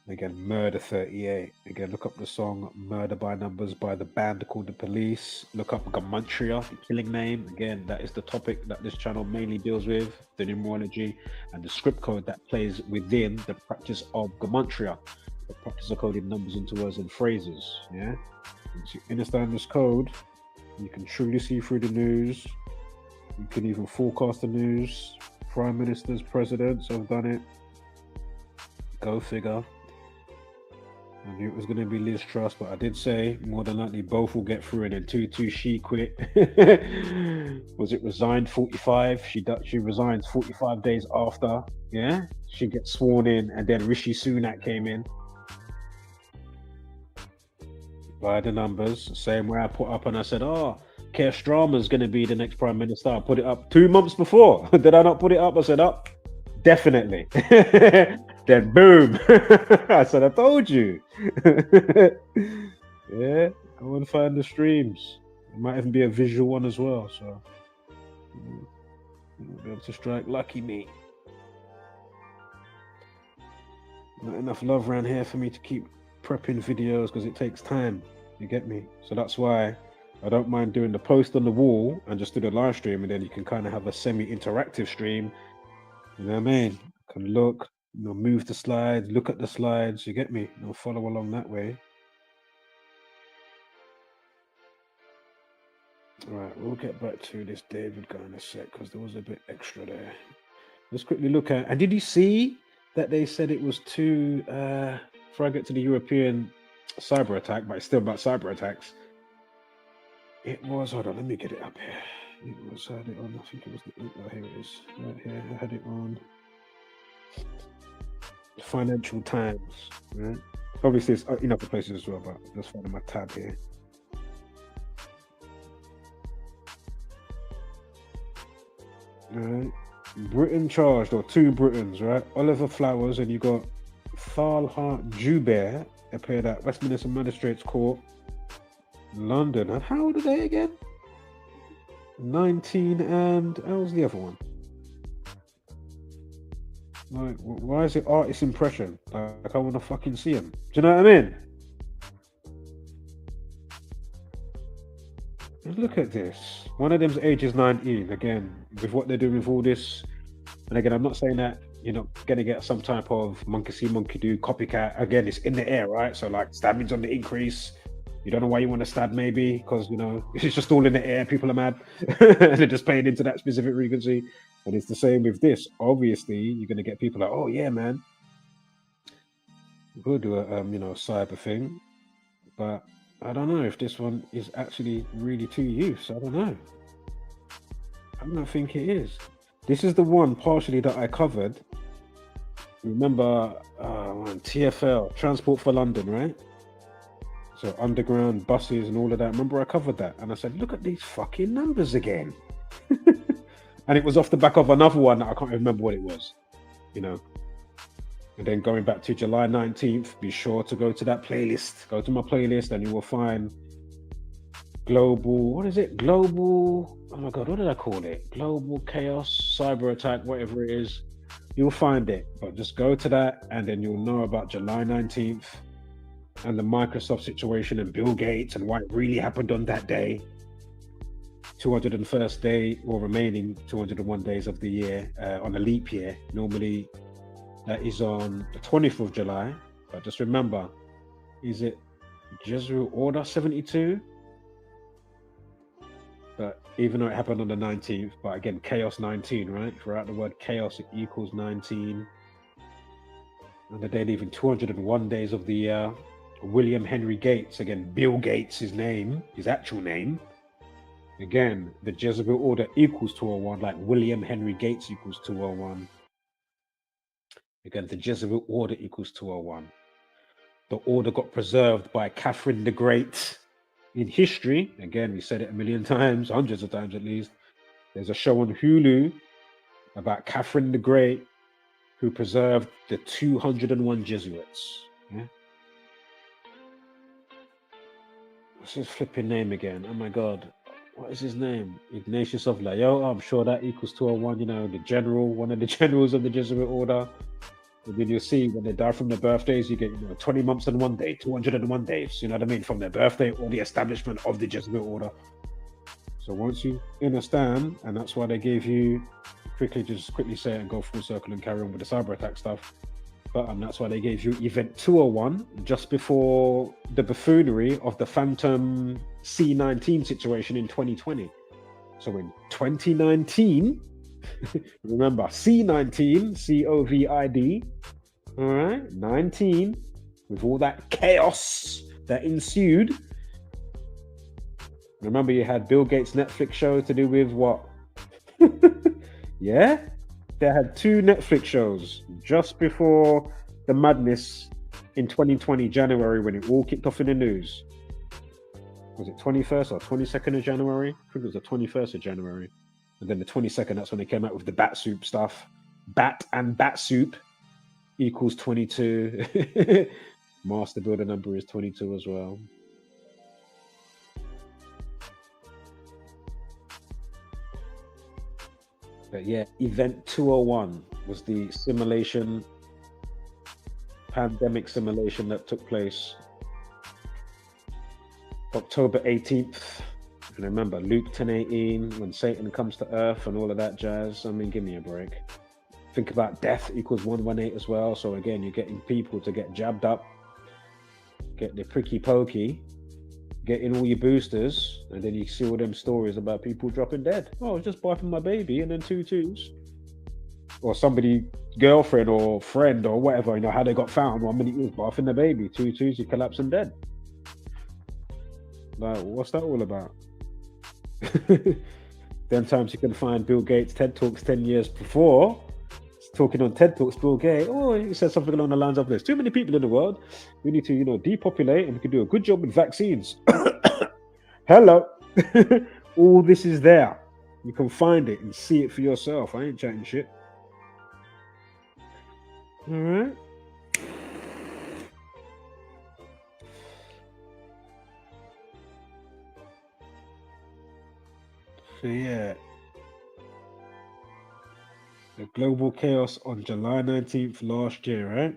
Again, Murder 38. Again, look up the song Murder by Numbers by the band called The Police. Look up Gematria, the killing name. Again, that is the topic that this channel mainly deals with, the numerology and the script code that plays within the practice of Gematria, the practice of coding numbers into words and phrases. Yeah? Once you understand this code, you can truly see through the news. You can even forecast the news. Prime ministers, presidents have done it. Go figure. I knew it was going to be Liz Truss, but I did say more than likely both will get through, and then 2-2 she quit. Was it resigned 45? She resigns 45 days after. Yeah, she gets sworn in, and then Rishi Sunak came in. By the numbers, same way I put up and I said, oh, Keir Starmer's going to be the next prime minister. I put it up 2 months before. Did I not put it up? I said, up. Definitely. Then boom. I said, I told you. Yeah, I want to find the streams. It might even be a visual one as well. So you'll be able to strike lucky me. Not enough love around here for me to keep prepping videos because it takes time. You get me? So that's why I don't mind doing the post on the wall and just do the live stream, and then you can kind of have a semi-interactive stream. You know what I mean? Can look, you know, move the slides, look at the slides. You get me? You know, follow along that way. All right, we'll get back to this David guy in a sec because there was a bit extra there. Let's quickly look at. And did you see that they said it was too? Before I get to the European cyber attack, but it's still about cyber attacks. It was. Hold on, let me get it up here. It was. I had it on. I think it was. Oh, here it is. Right here. I had it on. Financial Times. Right. Obviously, it's in other places as well, but just finding my tab here. All right. Britain charged, or 2 Britons, right? Oliver Flowers, and you got Thalha Jubair appeared at Westminster Magistrates Court, London. And how old are they again? 19 and how was the other one? Like, why is it artist impression? Like, I want to fucking see him. Do you know what I mean? Look at this. One of them's age is 19. Again, with what they're doing with all this. And again, I'm not saying that you're not going to get some type of monkey see, monkey do copycat. Again, it's in the air, right? So, like, stabbing's on the increase. You don't know why you want to stab, maybe, because, you know, it's just all in the air. People are mad. And they're just paying into that specific frequency. And it's the same with this. Obviously, you're going to get people like, oh, yeah, man. We'll do a, you know, cyber thing. But I don't know if this one is actually really to use. I don't know. I don't think it is. This is the one partially that I covered. Remember, TfL, Transport for London, right? So underground buses and all of that. Remember I covered that? And I said, look at these fucking numbers again. And it was off the back of another one that I can't remember what it was, you know. And then going back to July 19th, be sure to go to that playlist. Go to my playlist and you will find global, what is it? Global, oh my God, what did I call it? Global chaos, cyber attack, whatever it is. You'll find it. But just go to that and then you'll know about July 19th and the Microsoft situation and Bill Gates and why it really happened on that day. 201st day or remaining 201 days of the year on a leap year. Normally that is on the 20th of July. But just remember, is it Jesuit Order 72? But even though it happened on the 19th, but again, chaos 19, right? Throughout the word chaos, it equals 19. And the day leaving 201 days of the year. William Henry Gates, again, Bill Gates, his name, his actual name. Again, the Jezebel order equals 201, like William Henry Gates equals 201. Again, the Jezebel order equals 201. The order got preserved by Catherine the Great in history. Again, we said it a million times, hundreds of times at least. There's a show on Hulu about Catherine the Great, who preserved the 201 Jesuits. Yeah? What's his flipping name again? Oh my God. What is his name? Ignatius of Loyola. I'm sure that equals 201, you know, the general, one of the generals of the Jesuit order. And then you'll see when they die from their birthdays, you get, 20 months and 1 day, 201 days, you know what I mean? From their birthday or the establishment of the Jesuit order. So once you understand, and that's why they gave you, quickly say it and go full circle and carry on with the cyber attack stuff. But that's why they gave you Event 201 just before the buffoonery of the Phantom C-19 situation in 2020. So in 2019, remember C-19, COVID, all right, 19, with all that chaos that ensued. Remember, you had Bill Gates' Netflix show to do with what? Yeah? They had 2 Netflix shows just before the madness in 2020, January, when it all kicked off in the news. Was it 21st or 22nd of January? I think it was the 21st of January. And then the 22nd, that's when they came out with the bat soup stuff. Bat and bat soup equals 22. Master builder number is 22 as well. But yeah, Event 201 was the simulation, pandemic simulation that took place October 18th. And remember, Luke 10:18, when Satan comes to earth and all of that jazz. I mean, give me a break. Think about death equals 118 as well. So again, you're getting people to get jabbed up, get the pricky pokey, get in all your boosters, and then you see all them stories about people dropping dead. Oh, I was just barfing my baby, and then 2 twos. Or somebody, girlfriend or friend or whatever, how they got found. 1 minute you was barfing the baby, 2 twos, you collapse and dead. Like, what's that all about? Then times you can find Bill Gates' TED Talks 10 years before. He's talking on TED Talks, Bill Gates. Oh, he said something along the lines of, there's too many people in the world. We need to, depopulate, and we can do a good job with vaccines. Hello. All this is there. You can find it and see it for yourself. I ain't chatting shit. All right. So yeah, the global chaos on July 19th last year, right?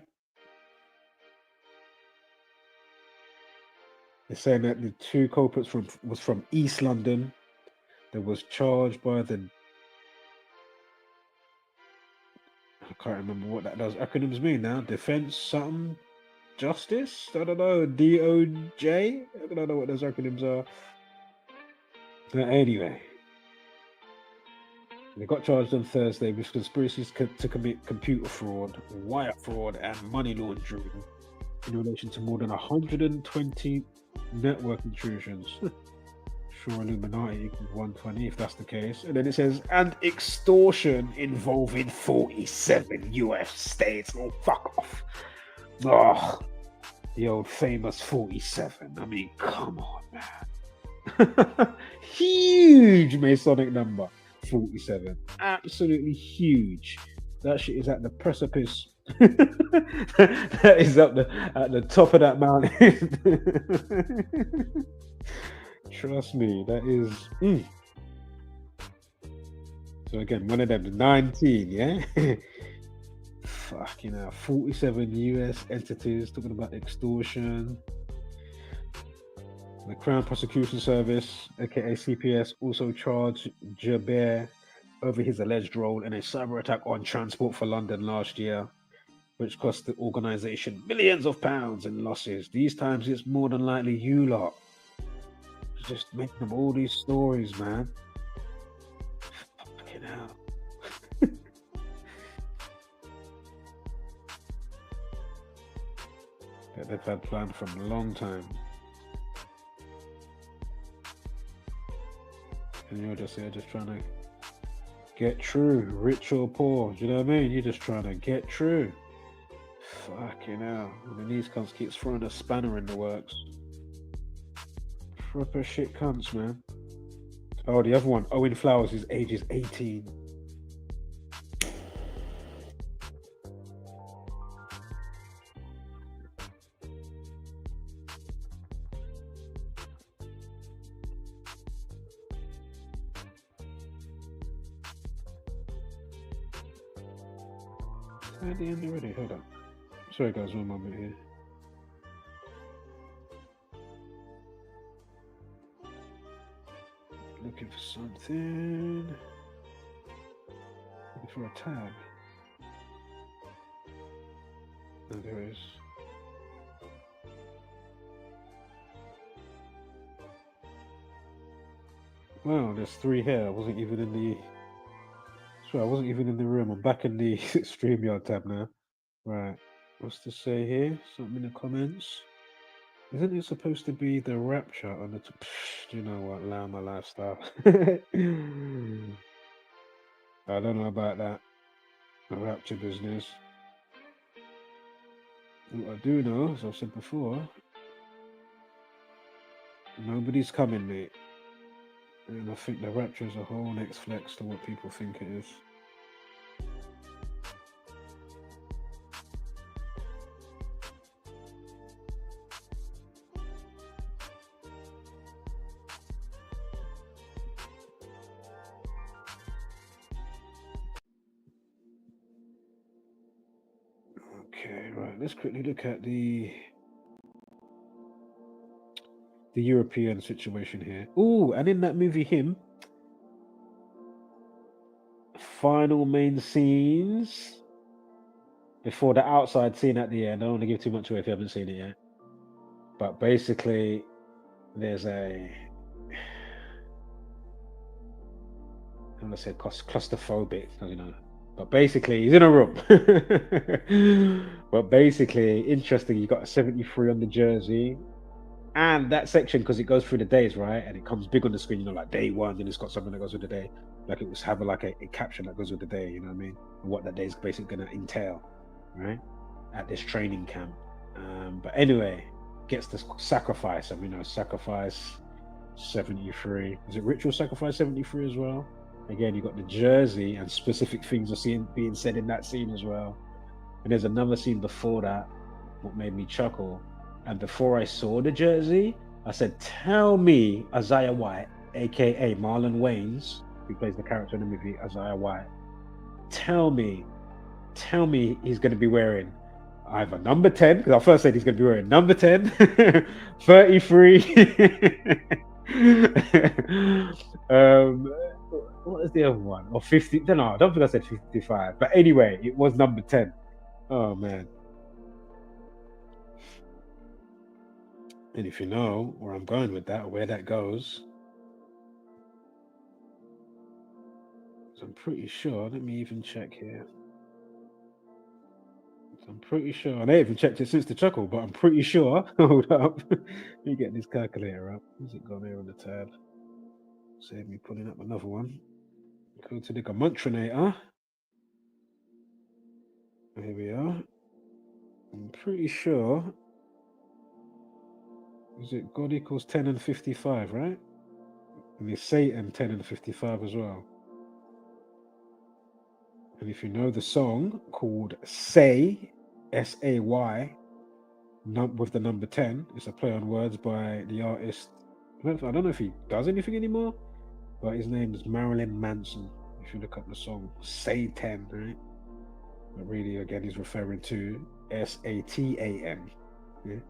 They're saying that the 2 culprits was from East London. That was charged by the, I can't remember what those acronyms mean now. Defense something justice? I don't know. DOJ? I don't know what those acronyms are. But anyway, they got charged on Thursday with conspiracies to commit computer fraud, wire fraud, and money laundering in relation to more than 120 network intrusions. Sure, Illuminati equals 120 if that's the case. And then it says, and extortion involving 47 US states. Oh, fuck off. Oh, the old famous 47. I mean, come on, man. Huge Masonic number. 47, absolutely huge. That shit is at the precipice. That is at the top of that mountain. Trust me, that is. So again, one of them 19, yeah. Fucking hell, 47 US entities talking about extortion. The Crown Prosecution Service, aka CPS, also charged Jaber over his alleged role in a cyber attack on Transport for London last year, which cost the organisation millions of pounds in losses. These times it's more than likely you lot. Just making them all these stories, man. Fucking hell. That they've had planned from a long time. And you're just here just trying to get through, rich or poor. Do you know what I mean? You're just trying to get through. Fucking hell. And then these cunts keeps throwing a spanner in the works. Proper shit cunts, man. Oh, the other one, Owen Flowers, his age is 18. At the end already. Hold on. Sorry, guys. 1 moment here. Looking for something. Looking for a tab. Oh, there is. Wow, there's 3 here. I wasn't even in the. Sorry, I wasn't even in the room. I'm back in the StreamYard tab now. Right. What's to say here? Something in the comments. Isn't it supposed to be the rapture on the do you know what? Allow my lifestyle. I don't know about that. The rapture business. What I do know, as I've said before, nobody's coming, mate. And I think the rapture is a whole next flex to what people think it is. Okay, right. Let's quickly look at the European situation here. Oh, and in that movie, Him, final main scenes before the outside scene at the end. I don't want to give too much away if you haven't seen it yet. But basically, there's a, I'm gonna say claustrophobic, you know. But basically, he's in a room. But basically, interesting. You got a 73 on the jersey. And that section, because it goes through the days, right? And it comes big on the screen, you know, like day 1, and it's got something that goes with the day. Like it was having like a caption that goes with the day, you know what I mean? And what that day is basically going to entail, right? At this training camp. But anyway, gets the sacrifice. And we know sacrifice 73. Is it ritual sacrifice 73 as well? Again, you got the jersey and specific things are being said in that scene as well. And there's another scene before that, what made me chuckle. And before I saw the jersey, I said, tell me Isaiah White, aka Marlon Wayans, who plays the character in the movie, Isaiah White, tell me he's going to be wearing either number 10, because I first said he's going to be wearing number 10, 33. What is the other one? Or 50? No, I don't think I said 55. But anyway, it was number 10. Oh, man. And if you know where I'm going with that, or where that goes, I'm pretty sure, let me even check here. I'm pretty sure, and I haven't checked it since the chuckle, but I'm pretty sure, hold up, let me get this calculator up. Where's it gone here on the tab? Save me pulling up another one. Go to the Gamuntrinator. Here we are. I'm pretty sure, is it God equals 10 and 55, right? And it's Satan 10 and 55 as well. And if you know the song called Say, S-A-Y, with the number 10, it's a play on words by the artist. I don't know if he does anything anymore, but his name is Marilyn Manson. If you look up the song Say 10, right? But really, again, he's referring to S-A-T-A-N. Yeah?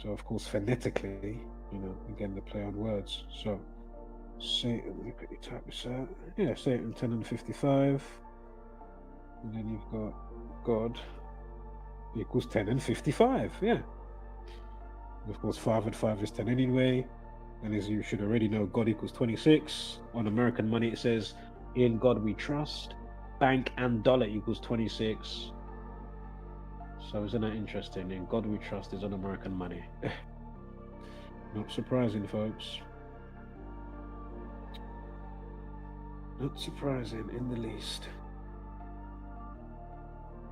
So, of course, phonetically, you know, again, the play on words. So, Satan, let me quickly type this out. Yeah, Satan 10 and 55. And then you've got God equals 10 and 55. Yeah. And of course, 5 and 5 is 10 anyway. And as you should already know, God equals 26. On American money, it says, in God we trust. Bank and dollar equals 26. So isn't that interesting? In God we trust is on American money. Not surprising, folks. Not surprising in the least.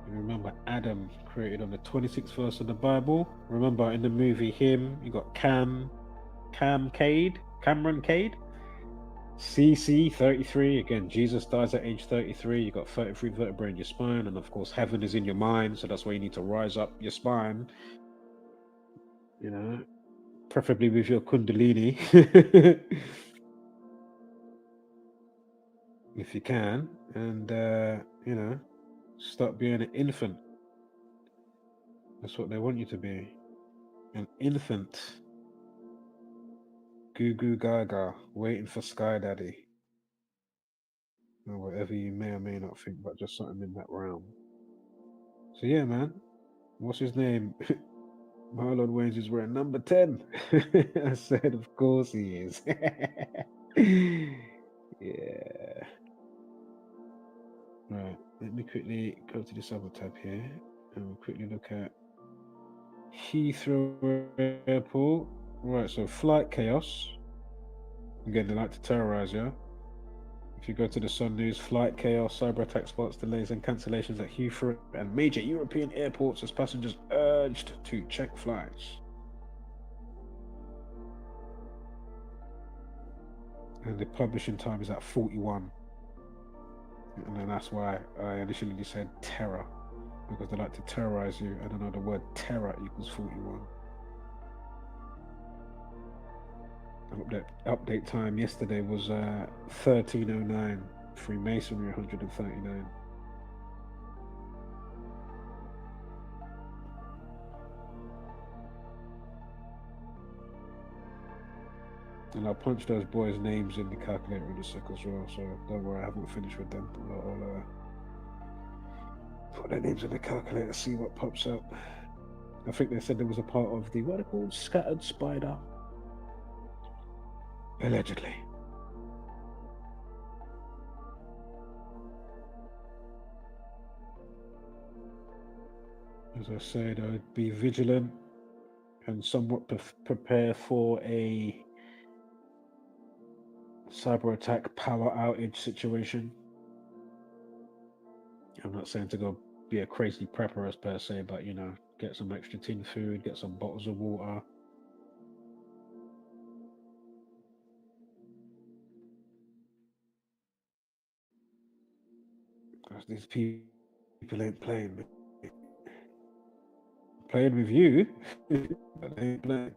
You remember Adam created on the 26th verse of the Bible. Remember in the movie Him, you got Cameron Cade, CC 33. Again, Jesus dies at age 33. You got 33 vertebrae in your spine, and of course heaven is in your mind, so that's why you need to rise up your spine. You know, preferably with your kundalini. If you can, and you know, stop being an infant. That's what they want you to be, an infant. Goo goo gaga, waiting for Sky Daddy, or whatever you may or may not think, but just something in that realm. So yeah, man, what's his name? Marlon Wayans is wearing number 10. I said, of course he is. Yeah. Right, let me quickly go to this other tab here and we'll quickly look at Heathrow Airport. Right, so flight chaos. Again, they like to terrorize you. If you go to the Sun News, flight chaos, cyber attack spots, delays and cancellations at Heathrow and major European airports as passengers urged to check flights. And the publishing time is at 41. And then that's why I initially said terror, because they like to terrorize you. I don't know, the word terror equals 41. Update time yesterday was 13:09. Freemasonry 139. And I'll punch those boys' names in the calculator in a sec as well, so don't worry, I haven't finished with them. I'll put their names in the calculator, see what pops up. I think they said there was a part of the, what are they called? Scattered spider. Allegedly. As I said, I'd be vigilant and somewhat prepare for a cyber attack power outage situation. I'm not saying to go be a crazy prepper as per se, but you know, get some extra tin food, get some bottles of water. Because these people ain't playing with me. Playing with you, but they ain't playing.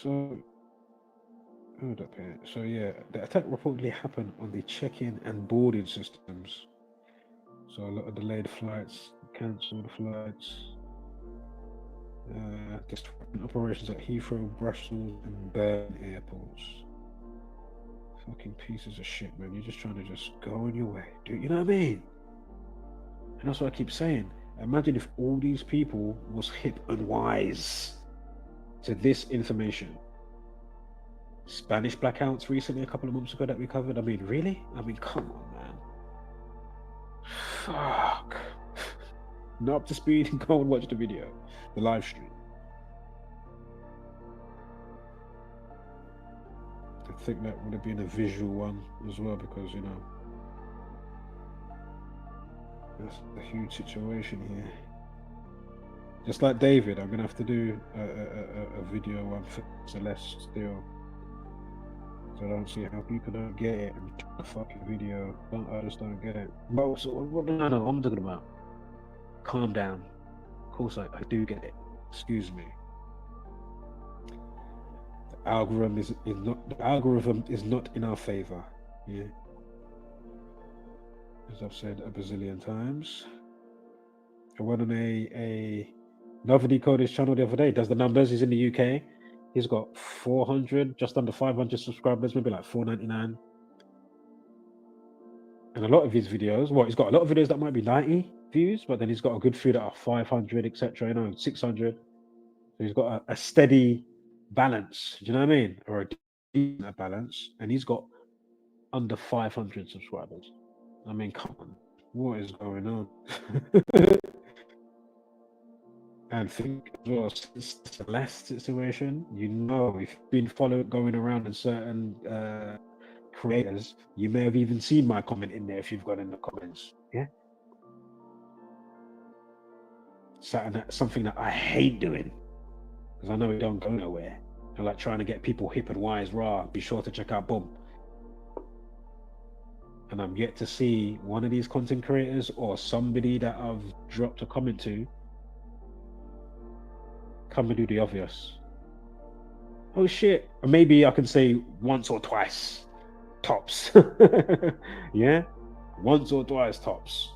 So, hold up here. So yeah, the attack reportedly happened on the check-in and boarding systems. So a lot of delayed flights, cancelled flights, disrupting operations at Heathrow, Brussels, and Bern airports. Fucking pieces of shit, man. You're just trying to just go on your way, dude. You know what I mean? And that's what I keep saying. Imagine if all these people was hip and wise to this information. Spanish blackouts recently, a couple of months ago that we covered. I mean, really? I mean, come on, man. Fuck. Not up to speed, go and watch the video, the live stream. I think that would have been a visual one as well, because, you know, that's a huge situation here. Just like David, I'm gonna have to do a video one for Celeste still. So I don't see how people don't get it and a fucking video. I just don't get it. Well, so what I'm talking about. Calm down. Of course I do get it. Excuse me. The algorithm is not in our favor. Yeah. As I've said a bazillion times. I went on another Decoded channel the other day. Does the numbers? He's in the UK. He's got 400, just under 500 subscribers, maybe like 499. And a lot of his videos, he's got a lot of videos that might be 90 views, but then he's got a good few that are 500, etc. You know, 600. So he's got a steady balance. Do you know what I mean? Or a decent balance. And he's got under 500 subscribers. I mean, come on, what is going on? And think as well, since the Celeste situation, you know, if you've been going around in certain creators, you may have even seen my comment in there if you've gone in the comments. Yeah. Something that I hate doing, because I know it don't go nowhere. I like trying to get people hip and wise, be sure to check out Boom. And I'm yet to see one of these content creators or somebody that I've dropped a comment to come and do the obvious. oh shit. Or maybe I can say once or twice, tops. Yeah, once or twice tops.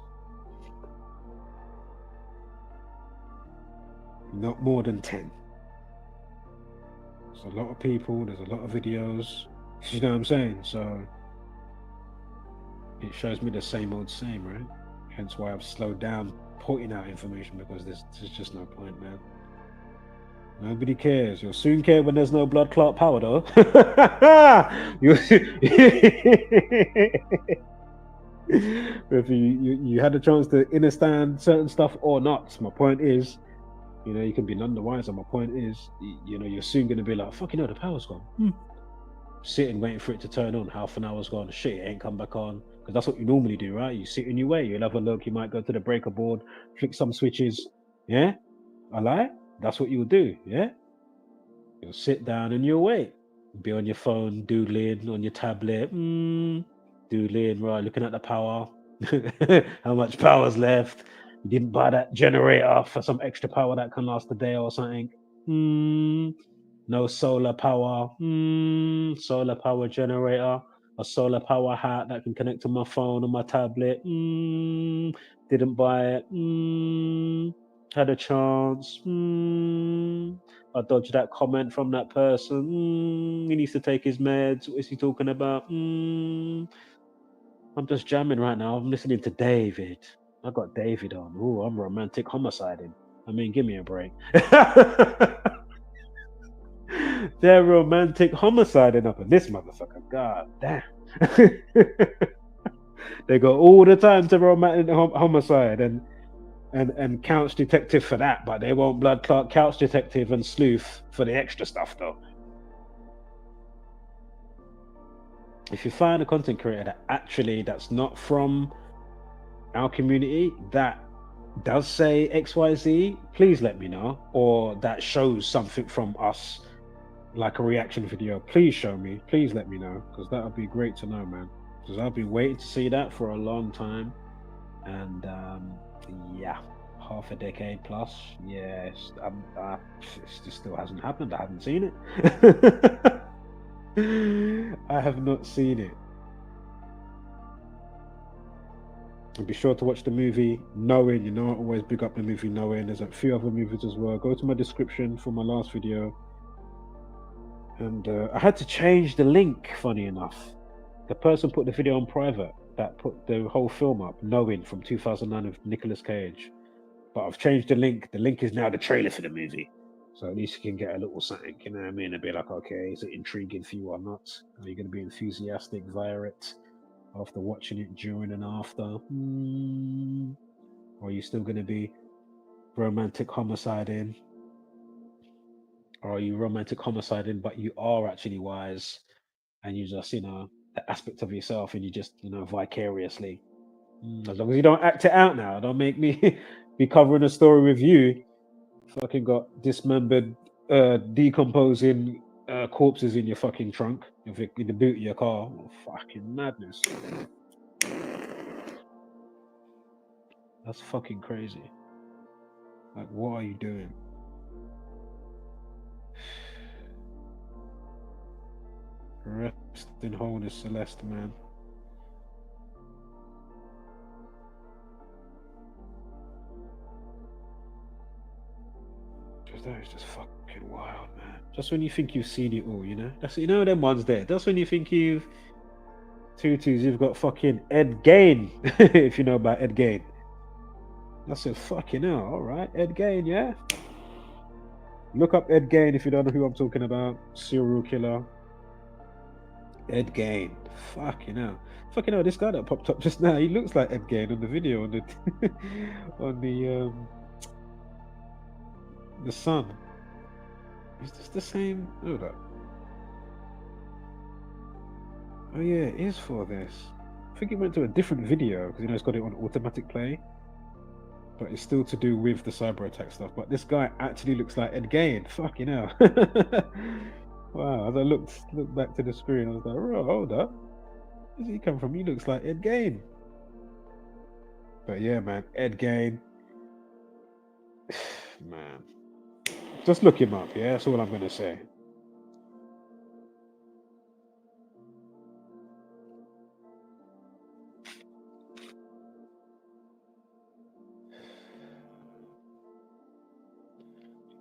Not more than 10. There's a lot of people, there's a lot of videos. You know what I'm saying? So it shows me the same old same, right? Hence why I've slowed down putting out information, because there's just no point, man. Nobody cares. You'll soon care when there's no blood clot power, though. You- if you had a chance to understand certain stuff or not, my point is, you can be none the wiser. My point is, you're soon going to be like, fucking hell, the power's gone. Sitting waiting for it to turn on. Half an hour's gone. Shit, it ain't come back on. Because that's what you normally do, right? You sit in your way. You'll have a look. You might go to the breaker board, flick some switches. Yeah, I lie. That's what you'll do. Yeah, you'll sit down and you'll wait. Be on your phone, doodling on your tablet, doodling, right? Looking at the power. How much power's left? You didn't buy that generator for some extra power that can last a day or something. No solar power. Solar power generator. A solar power hat that can connect to my phone or my tablet. Didn't buy it. Had a chance. I dodged that comment from that person. He needs to take his meds. What is he talking about? I'm just jamming right now. I'm listening to David. I got David on. Ooh, I'm romantic homiciding. I mean, give me a break. They're romantic homiciding up in this motherfucker. God damn. They got all the time to romantic homicide and couch detective for that, but they won't blood clot couch detective and sleuth for the extra stuff though. If you find a content creator that's not from our community, that does say XYZ, please let me know. Or that shows something from us, like a reaction video, please show me. Please let me know, because that would be great to know, man. Because I've been waiting to see that for a long time. And yeah, half a decade plus. Yes, it just still hasn't happened. I haven't seen it. I have not seen it. And be sure to watch the movie Knowing. I always big up the movie Knowing. There's a few other movies as well. Go to my description for my last video. And I had to change the link, funny enough. The person put the video on private that put the whole film up, Knowing, from 2009 with Nicolas Cage. But I've changed the link. The link is now the trailer for the movie. So at least you can get a little something, you know what I mean? And be like, okay, is it intriguing for you or not? Are you going to be enthusiastic via it after watching it during and after? Or are you still going to be romantic homiciding? Or are you romantic homiciding, but you are actually wise and you just, the aspect of yourself and you just, vicariously. As long as you don't act it out now, don't make me be covering a story with you. Fucking got dismembered, decomposing corpses in your fucking trunk, in the boot of your car. Oh, fucking madness. That's fucking crazy. Like, what are you doing? Rest in wholeness, Celeste, man. That is just fucking wild, man. Just when you think you've seen it all, that's them ones there. That's when you think you've you've got fucking Ed Gain, if you know about Ed Gain. That's a fucking hell. All right, Ed Gain, yeah. Look up Ed Gain if you don't know who I'm talking about. Serial killer. Ed Gain. Fucking hell. Fucking hell, this guy that popped up just now, he looks like Ed Gain on the video on the on the Sun. Is this the same? Hold up. Oh yeah, it is for this. I think it went to a different video because it's got it on automatic play. But it's still to do with the Cyberattack stuff. But this guy actually looks like Ed Gain. Fucking hell. Wow, as I looked back to the screen, I was like, oh, hold up. Where's he come from? He looks like Ed Gain. But yeah, man, Ed Gain. Man. Just look him up, yeah? That's all I'm going to say.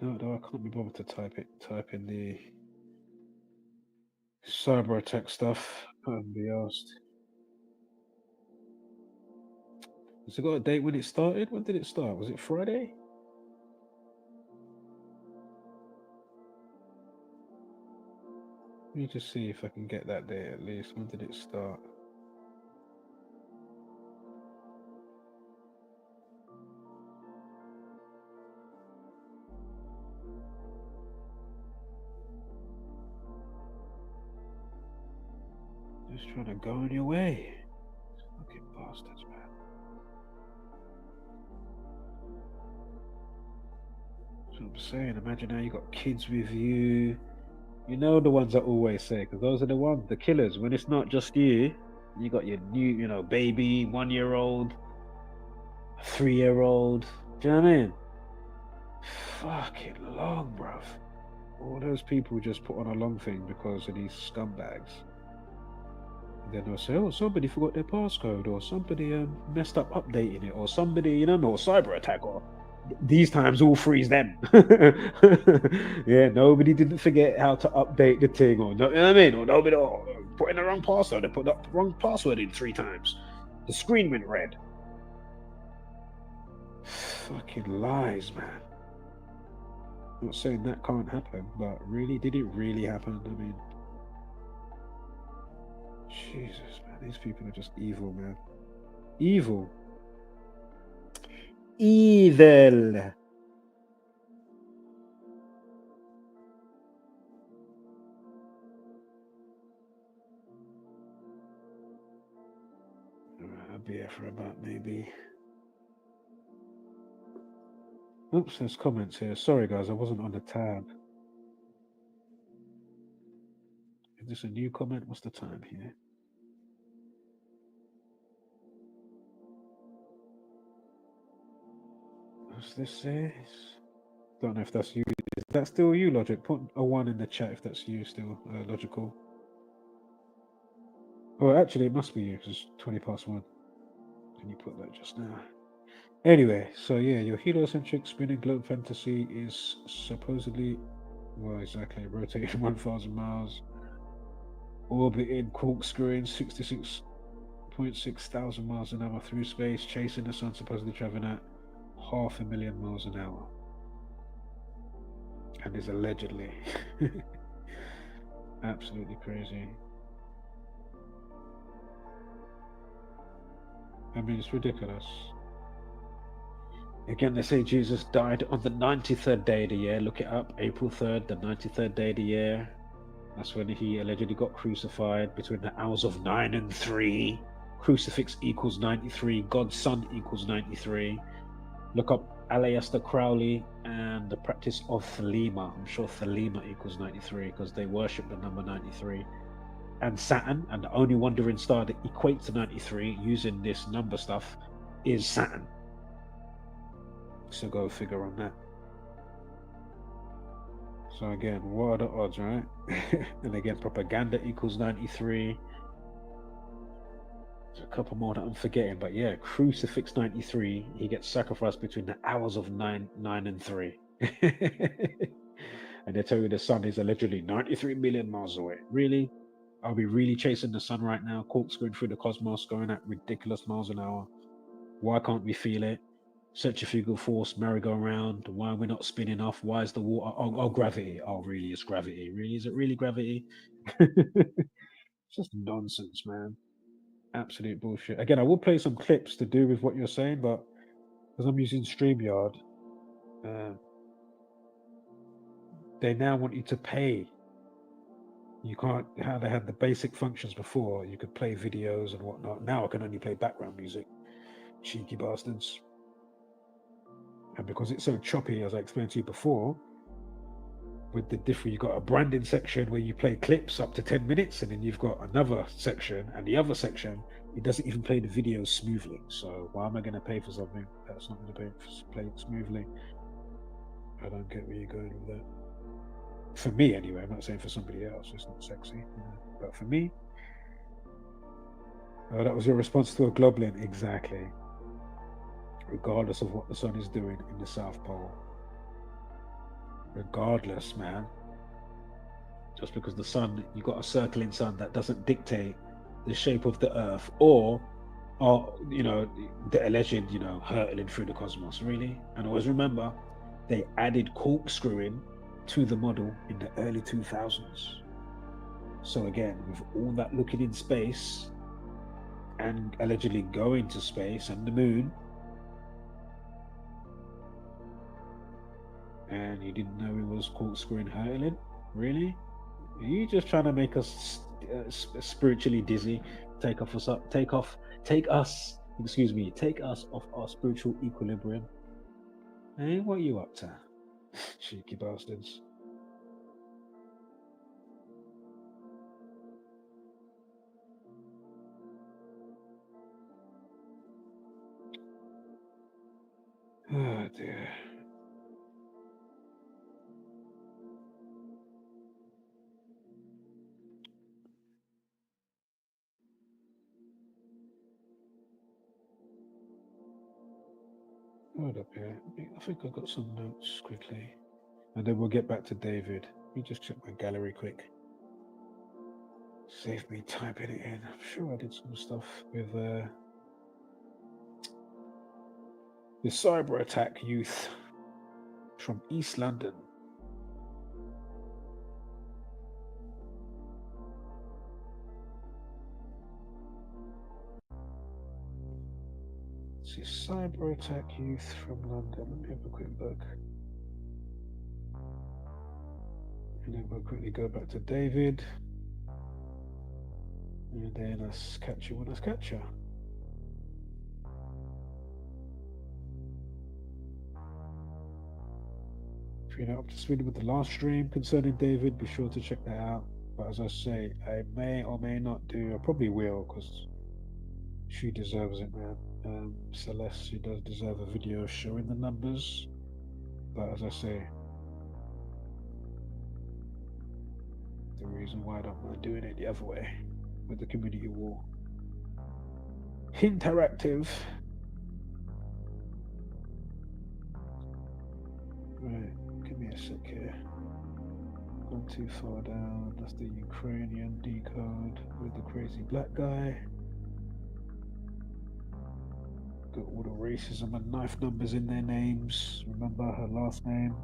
No, I can't be bothered to type in the cyber attack stuff. Can't be asked. Has it got a date when it started? When did it start? Was it Friday? Let me just see if I can get that date at least. When did it start? Just trying to go on your way. Fucking bastards, man. That's what I'm saying. Imagine how you got kids with you. You know the ones I always say, because those are the ones, the killers. When it's not just you, you got your new, baby, 1-year-old, 3-year-old. Do you know what I mean? Fucking long, bruv. All those people just put on a long thing because of these scumbags. And then they'll say, oh, somebody forgot their passcode, or somebody messed up updating it, or somebody, or cyber attack, or these times all freeze them. Yeah, nobody didn't forget how to update the thing, or you know what I mean? Or nobody put in the wrong password, they put the wrong password in 3 times. The screen went red. Fucking lies, man. I'm not saying that can't happen, but really, did it really happen? I mean, Jesus, man, these people are just evil, man. Evil. Evil. I'll be here for about maybe. Oops, there's comments here. Sorry, guys, I wasn't on the tab. Is this a new comment? What's the time here? What's this say? Don't know if that's you. Is that still you, Logic? Put a 1 in the chat if that's you still, Logical. Oh, actually, it must be you because it's 20 past 1. Can you put that just now? Anyway, so yeah, your heliocentric spinning globe fantasy is supposedly, well, exactly, rotating 1,000 miles, orbiting, corkscrewing 66.6 thousand miles an hour through space, chasing the sun, supposedly traveling at 500,000 miles an hour. And is allegedly absolutely crazy. I mean, it's ridiculous. Again, they say Jesus died on the 93rd day of the year. Look it up, April 3rd, the 93rd day of the year. That's when he allegedly got crucified between the hours of 9 and 3. Crucifix equals 93. God's Son equals 93. Look up Aleister Crowley and the practice of Thelema. I'm sure Thelema equals 93 because they worship the number 93. And Saturn, and the only wandering star that equates to 93 using this number stuff is Saturn. So go figure on that. So again, what are the odds, right? And again, propaganda equals 93. There's a couple more that I'm forgetting, but yeah, crucifix 93. He gets sacrificed between the hours of 9 and 3. And they tell you the sun is allegedly 93 million miles away. Really? Are we really chasing the sun right now? Corkscrewing through the cosmos, going at ridiculous miles an hour. Why can't we feel it? Centrifugal force, merry-go-round. Why are we not spinning off? Why is the water? Oh, gravity. Oh, really? It's gravity. Really? Is it really gravity? It's just nonsense, man. Absolute bullshit. Again, I will play some clips to do with what you're saying, but because I'm using StreamYard, they now want you to pay. You can't, how they had the basic functions before, you could play videos and whatnot. Now I can only play background music. Cheeky bastards. And because it's so choppy, as I explained to you before, with the different, you've got a branding section where you play clips up to 10 minutes, and then you've got another section, and the other section, it doesn't even play the videos smoothly. So why am I going to pay for something that's not going to play it smoothly? I don't get where you're going with that. For me, anyway. I'm not saying for somebody else. It's not sexy, but for me. Oh, that was your response to a globulin. Exactly. Regardless of what the sun is doing in the South Pole. regardless, man. Just because the sun, you got a circling sun that doesn't dictate the shape of the earth, or the alleged, hurtling through the cosmos, really. And always remember, they added corkscrewing to the model in the early 2000s. So again, with all that looking in space and allegedly going to space and the moon, and you didn't know he was corkscrewing hurtling, really? Are you just trying to make us spiritually dizzy? Take us off our spiritual equilibrium. Hey, what are you up to? Cheeky bastards. Oh dear. Hold up here. I think I've got some notes quickly. And then we'll get back to David. Let me just check my gallery quick. Save me typing it in. I'm sure I did some stuff with the cyber attack youth from East London. See, cyber attack youth from London. Let me have a quick look. And then we'll quickly go back to David. And then let's catch you when I catch you. If you're not up to speed with the last stream concerning David, be sure to check that out. But as I say, I may or may not do. I probably will, because she deserves it, man. Celeste, she does deserve a video showing the numbers. But as I say, the reason why I don't mind doing it the other way with the community war. Interactive. Right, give me a sec here. Gone too far down. That's the Ukrainian decode with the crazy black guy. Got all the racism and knife numbers in their names. Remember her last name?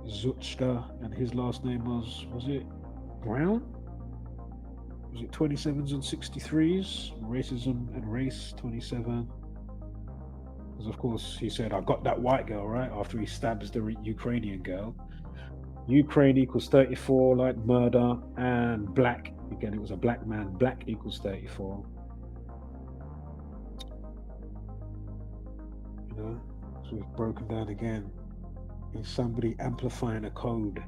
Zutchka, and his last name was it Brown? Was it 27s and 63s? Racism and race 27. Because of course he said, I got that white girl, right? After he stabs the Ukrainian girl. Ukraine equals 34, like murder, and black. Again, it was a black man. Black equals 34. So we've broken down again. Is somebody amplifying a code?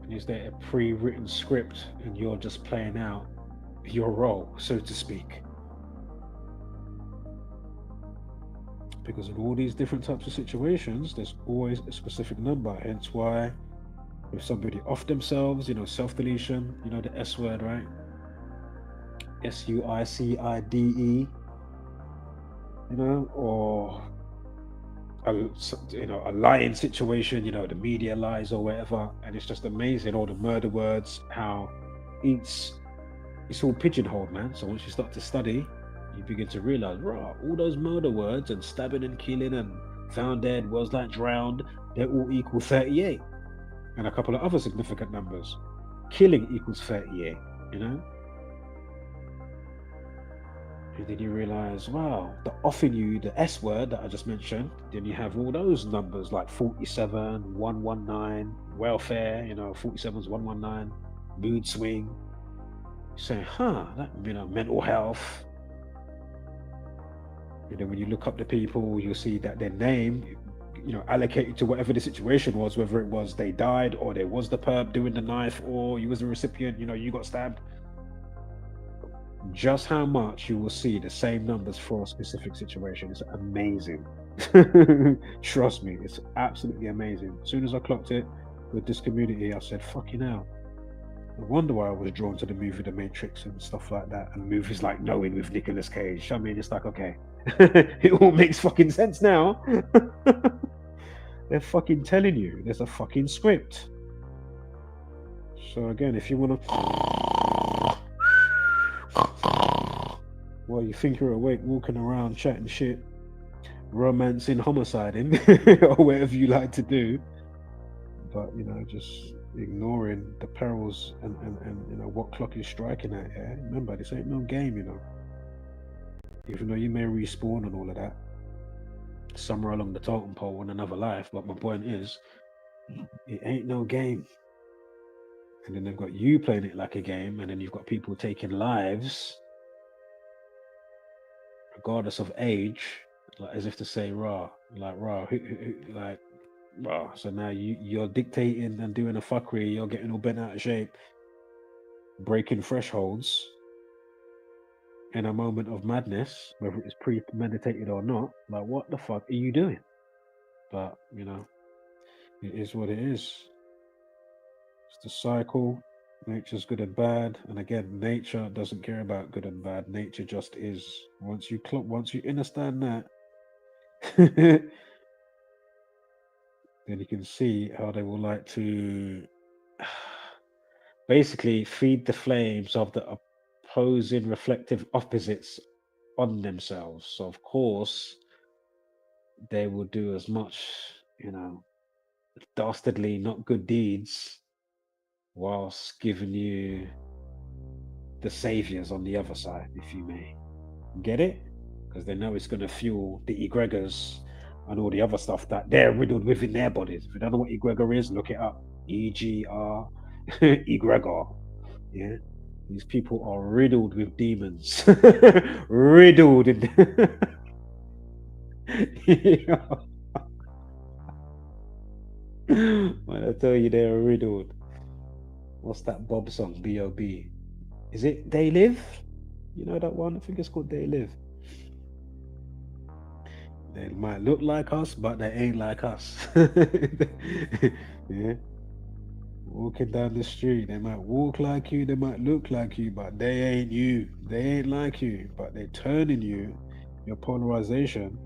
And is there a pre-written script and you're just playing out your role, so to speak? Because in all these different types of situations, there's always a specific number. Hence why if somebody off themselves, self-deletion, the S word, right? SUICIDE, or a lying situation, the media lies or whatever, and it's just amazing, all the murder words, how it's all pigeonholed, man. So once you start to study, you begin to realize, right, all those murder words and stabbing and killing and found dead, was like drowned, they all equal 38, and a couple of other significant numbers. Killing equals 38, And then you realize, wow, the offing you the S word that I just mentioned, then you have all those numbers like 47, 119, welfare, 47's 119, mood swing. You say, that, mental health. And then when you look up the people, you'll see that their name, allocated to whatever the situation was, whether it was they died or there was the perp doing the knife or you was a recipient, you got stabbed. Just how much you will see the same numbers for a specific situation is amazing. Trust me, it's absolutely amazing. As soon as I clocked it with this community, I said, fucking hell. No wonder why I was drawn to the movie The Matrix and stuff like that, and movies like Knowing with Nicolas Cage. I mean, it's like, okay, it all makes fucking sense now. They're fucking telling you there's a fucking script. So again, if you want to, well, you think you're awake, walking around chatting shit, romancing, homiciding, or whatever you like to do, but you know, just ignoring the perils and you know what clock is striking at. Yeah, remember, this ain't no game, you know. Even though you may respawn and all of that somewhere along the totem pole in another life, but my point is, it ain't no game. And then they've got you playing it like a game, and then you've got people taking lives, regardless of age, like as if to say, "Rah, like rah, like rah." So now you're dictating and doing a fuckery. You're getting all bent out of shape, breaking thresholds in a moment of madness, whether it's premeditated or not. Like, what the fuck are you doing? But you know, it is what it is. It's the cycle. Nature's good and bad, and again, nature doesn't care about good and bad. Nature just is. Once you understand that, then you can see how they will like to basically feed the flames of the opposing reflective opposites on themselves. So of course, they will do as much, you know, dastardly, not good deeds, whilst giving you the saviors on the other side, if you may. Get it? Because they know it's going to fuel the egregors and all the other stuff that they're riddled with in their bodies. If you don't know what egregor is, look it up. EGR, egregor. Yeah, these people are riddled with demons. Riddled in when I tell you they're riddled. What's that Bob song? B.O.B. Is it They Live? You know that one? I think it's called They Live. They might look like us, but they ain't like us. Yeah. Walking down the street, they might walk like you, they might look like you, but they ain't you. They ain't like you, but they turning you, your polarization,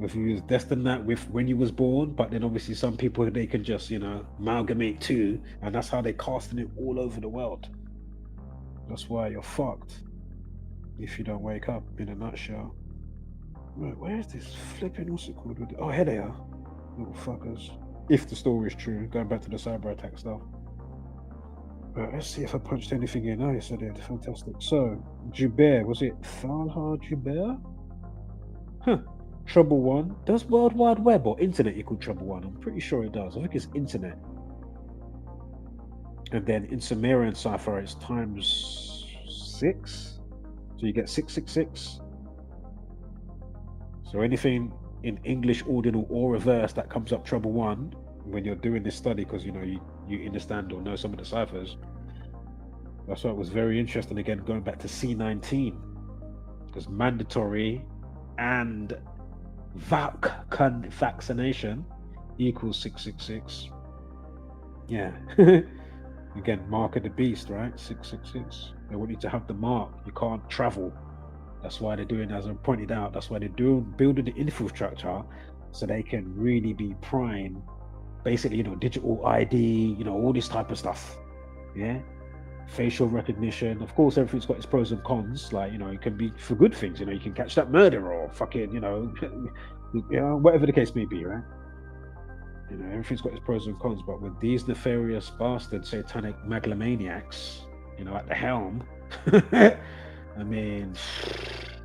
if you was destined that with when you was born, but then obviously some people, they can just, you know, amalgamate too, and that's how they casting it all over the world. That's why you're fucked if you don't wake up, in a nutshell. Right, where's this flipping, what's it called? Oh, here they are, little fuckers. If the story is true, going back to the Cyberattack stuff. Right, let's see if I punched anything in. Oh, yes, I did. Fantastic. So, Joubert, was it Falhar Joubert? Huh. Trouble One. Does World Wide Web or Internet equal Trouble One? I'm pretty sure it does. I think it's Internet. And then in Sumerian cipher, it's times 6. So you get 666. So anything in English ordinal or reverse that comes up Trouble One when you're doing this study, because you know you understand or know some of the ciphers. That's why it was very interesting, again, going back to C19, because mandatory and vaccination equals 666. Yeah. Again, mark of the beast, right? 666. They want you to have the mark. You can't travel. That's why they're doing, as I pointed out, that's why they're building the infrastructure, so they can really be prime, basically, you know, digital ID, you know, all this type of stuff. Yeah. Facial recognition. Of course, everything's got its pros and cons. Like, you know, it can be for good things. You know, you can catch that murderer or fucking, you know, whatever the case may be, right? You know, everything's got its pros and cons. But with these nefarious bastard satanic megalomaniacs, you know, at the helm, I mean,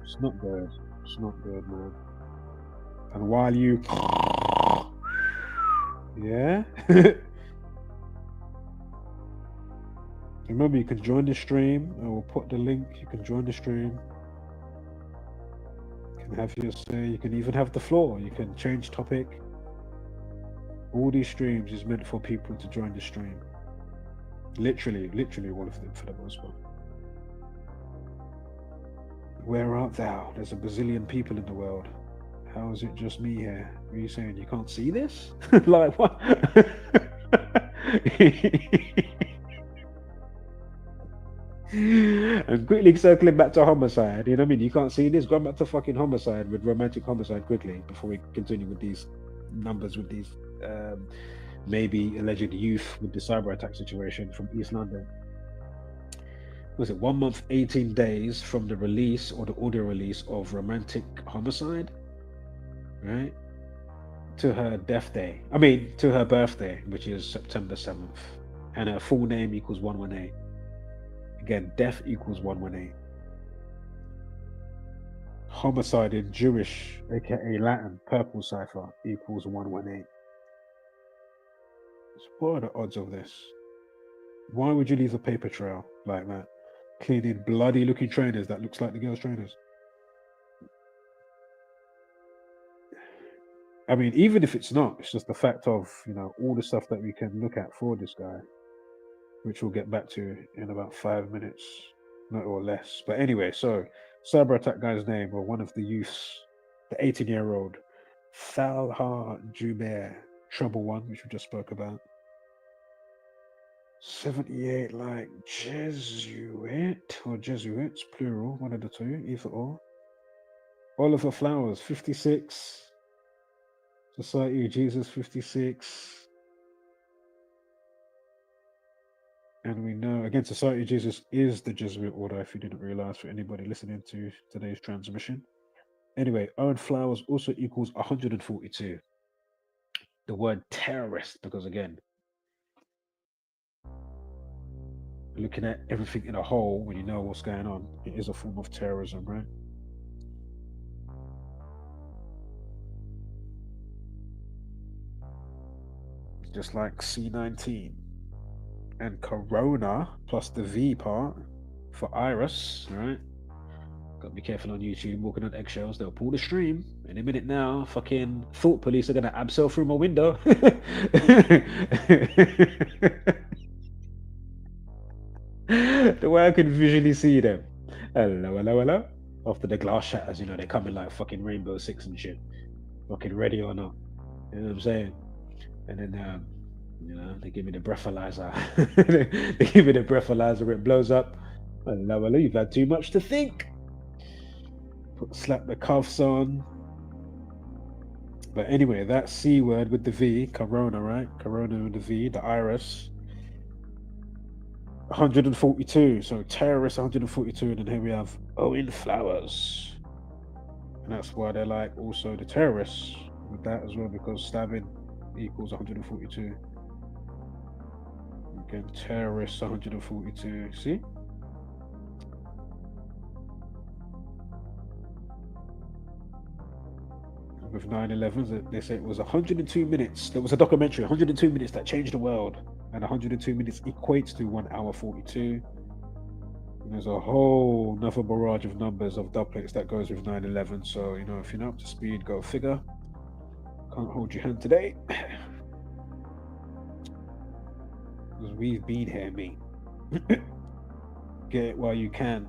it's not good. It's not good, man. And while you, yeah. Remember, you can join the stream. I will put the link. You can join the stream. You can have your say. You can even have the floor. You can change topic. All these streams is meant for people to join the stream. Literally all of them for the most part. Where art thou? There's a bazillion people in the world. How is it just me here? Are you saying you can't see this? Like what? And quickly circling back to homicide, you know what I mean? You can't see this. Going back to fucking homicide with romantic homicide quickly before we continue with these numbers with these maybe alleged youth with the cyber attack situation from East London. Was it 1 month, 18 days from the release or the audio release of Romantic Homicide, right? To her death day. I mean, to her birthday, which is September 7th. And her full name equals 118. Again, death equals 118. Homicide in Jewish, aka Latin, purple cipher equals 118. So what are the odds of this? Why would you leave a paper trail like that? Cleaning bloody looking trainers that looks like the girls' trainers. I mean, even if it's not, it's just the fact of, you know, all the stuff that we can look at for this guy, which we'll get back to in about 5 minutes, not or less. But anyway, so cyber attack guy's name, or one of the youths, the 18-year-old Falha Jubair, Trouble One, which we just spoke about. 78, like Jesuit or Jesuits, plural, one of the two, either or. Oliver Flowers, 56. Society of Jesus, 56. And we know, again, Society of Jesus is the Jesuit order, if you didn't realize, for anybody listening to today's transmission. Anyway, Owen Flowers also equals 142. The word terrorist, because again, looking at everything in a whole, when you know what's going on, it is a form of terrorism, right? Just like C19 and Corona plus the V part for Iris, right? Gotta be careful on YouTube, walking on eggshells, they'll pull the stream. In a minute now, fucking thought police are gonna abseil through my window. The way I can visually see them. Hello, hello, hello. After the glass shatters, you know, they come in like fucking Rainbow Six and shit. Fucking ready or not. You know what I'm saying? And then, you know, they give me the breathalyzer. They give me the breathalyzer, it blows up. Hello, hello, you've had too much to think. Slap the cuffs on. But anyway, that C word with the V, Corona, right? Corona with the V, the Iris. 142, so terrorist 142, and then here we have Owen Flowers, and that's why they're like also the terrorists with that as well, because stabbing equals 142. Again, terrorists 142. See, with 9/11, they say it was 102 minutes. There was a documentary, 102 minutes that changed the world, and 102 minutes equates to 1 hour 42. And there's a whole another barrage of numbers of doublets that goes with 9/11. So, you know, if you're not up to speed, go figure. Can't hold your hand today. Because we've been here, mate. Get it while you can.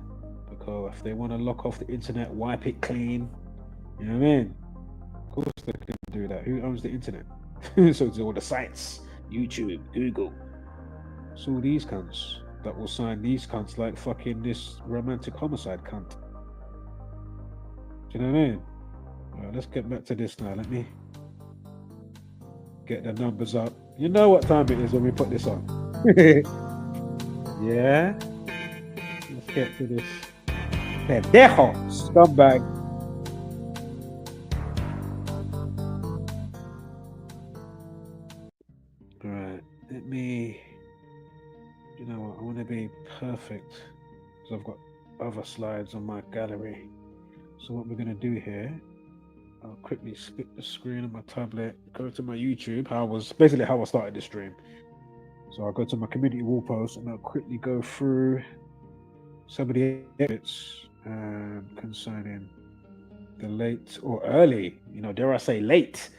Because if they want to lock off the internet, wipe it clean. You know what I mean? Of course they can do that. Who owns the internet? So it's all the sites, YouTube, Google. It's all these cunts that will sign these cunts like fucking this romantic homicide cunt. Do you know what I mean? Alright, let's get back to this now. Let me get the numbers up. You know what time it is when we put this on. Yeah? Let's get to this. Pendejo! Scumbag. Alright, let me... You know what, I want to be perfect because I've got other slides on my gallery. So what we're going to do here, I'll quickly split the screen on my tablet, go to my YouTube, how I started this stream. So I'll go to my community wall post and I'll quickly go through some of the edits concerning the late or early, you know, dare I say late,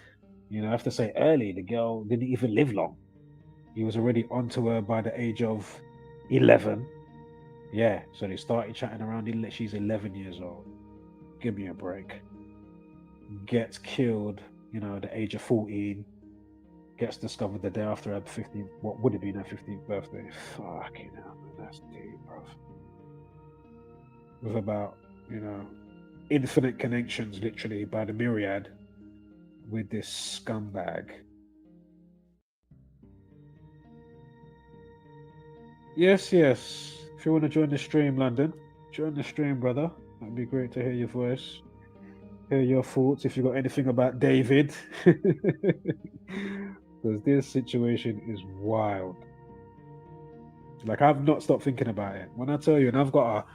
you know, I have to say early. The girl didn't even live long. He was already onto her by the age of 11. Yeah, so they started chatting around. She's 11 years old. Give me a break. Gets killed, you know, at the age of 14. Gets discovered the day after her 15th, what would have been her 15th birthday. Fucking hell, man, that's deep, bro. with about, infinite connections, literally by the myriad, with this scumbag. Yes, yes. If you want to join the stream, London, join the stream, brother. That'd be great to hear your voice, hear your thoughts. If you got anything about David, because this situation is wild. Like, I've not stopped thinking about it. When I tell you, and I've got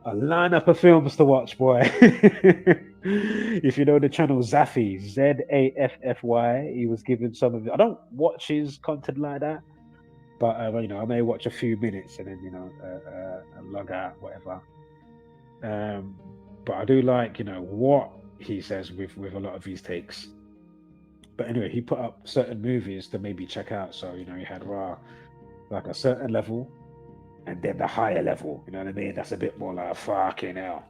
a lineup of films to watch, boy. If you know the channel Zaffy, Zaffy, he was given some of it. I don't watch his content like that, but I may watch a few minutes and then log out, whatever. But I do like what he says with a lot of these takes. But anyway, he put up certain movies to maybe check out. So he had like a certain level, and then the higher level. You know what I mean? That's a bit more like fucking hell.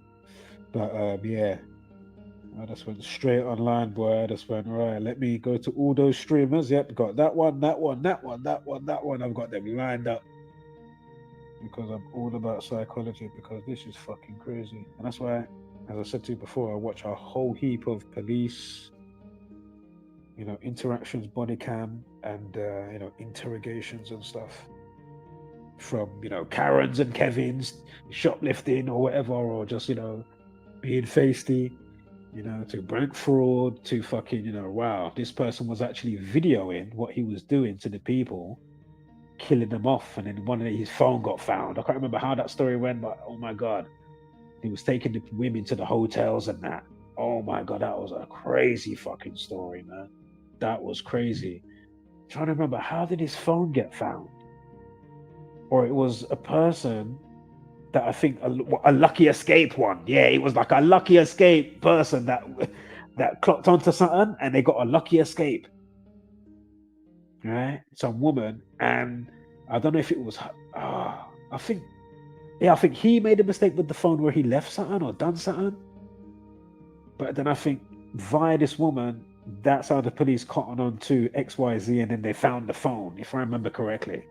But yeah, I just went straight online, boy. I just went, right, let me go to all those streamers. Yep, got that one, that one, that one, that one, that one. I've got them lined up because I'm all about psychology, because this is fucking crazy. And that's why, as I said to you before, I watch a whole heap of police, interactions, body cam, and interrogations and stuff. From Karens and Kevins, shoplifting or whatever, or just being feisty, to bank fraud, to fucking wow, this person was actually videoing what he was doing to the people, killing them off, and then his phone got found. I can't remember how that story went, but oh my god, he was taking the women to the hotels and that. Oh my god, that was a crazy fucking story, man. That was crazy. I'm trying to remember, how did his phone get found? Or it was a person that I think a lucky escape one. Yeah, it was like a lucky escape person that clocked onto something and they got a lucky escape. Right? Some woman, and I don't know if it was I think he made a mistake with the phone where he left something or done something. But then I think via this woman, that's how the police caught on to XYZ, and then they found the phone, if I remember correctly.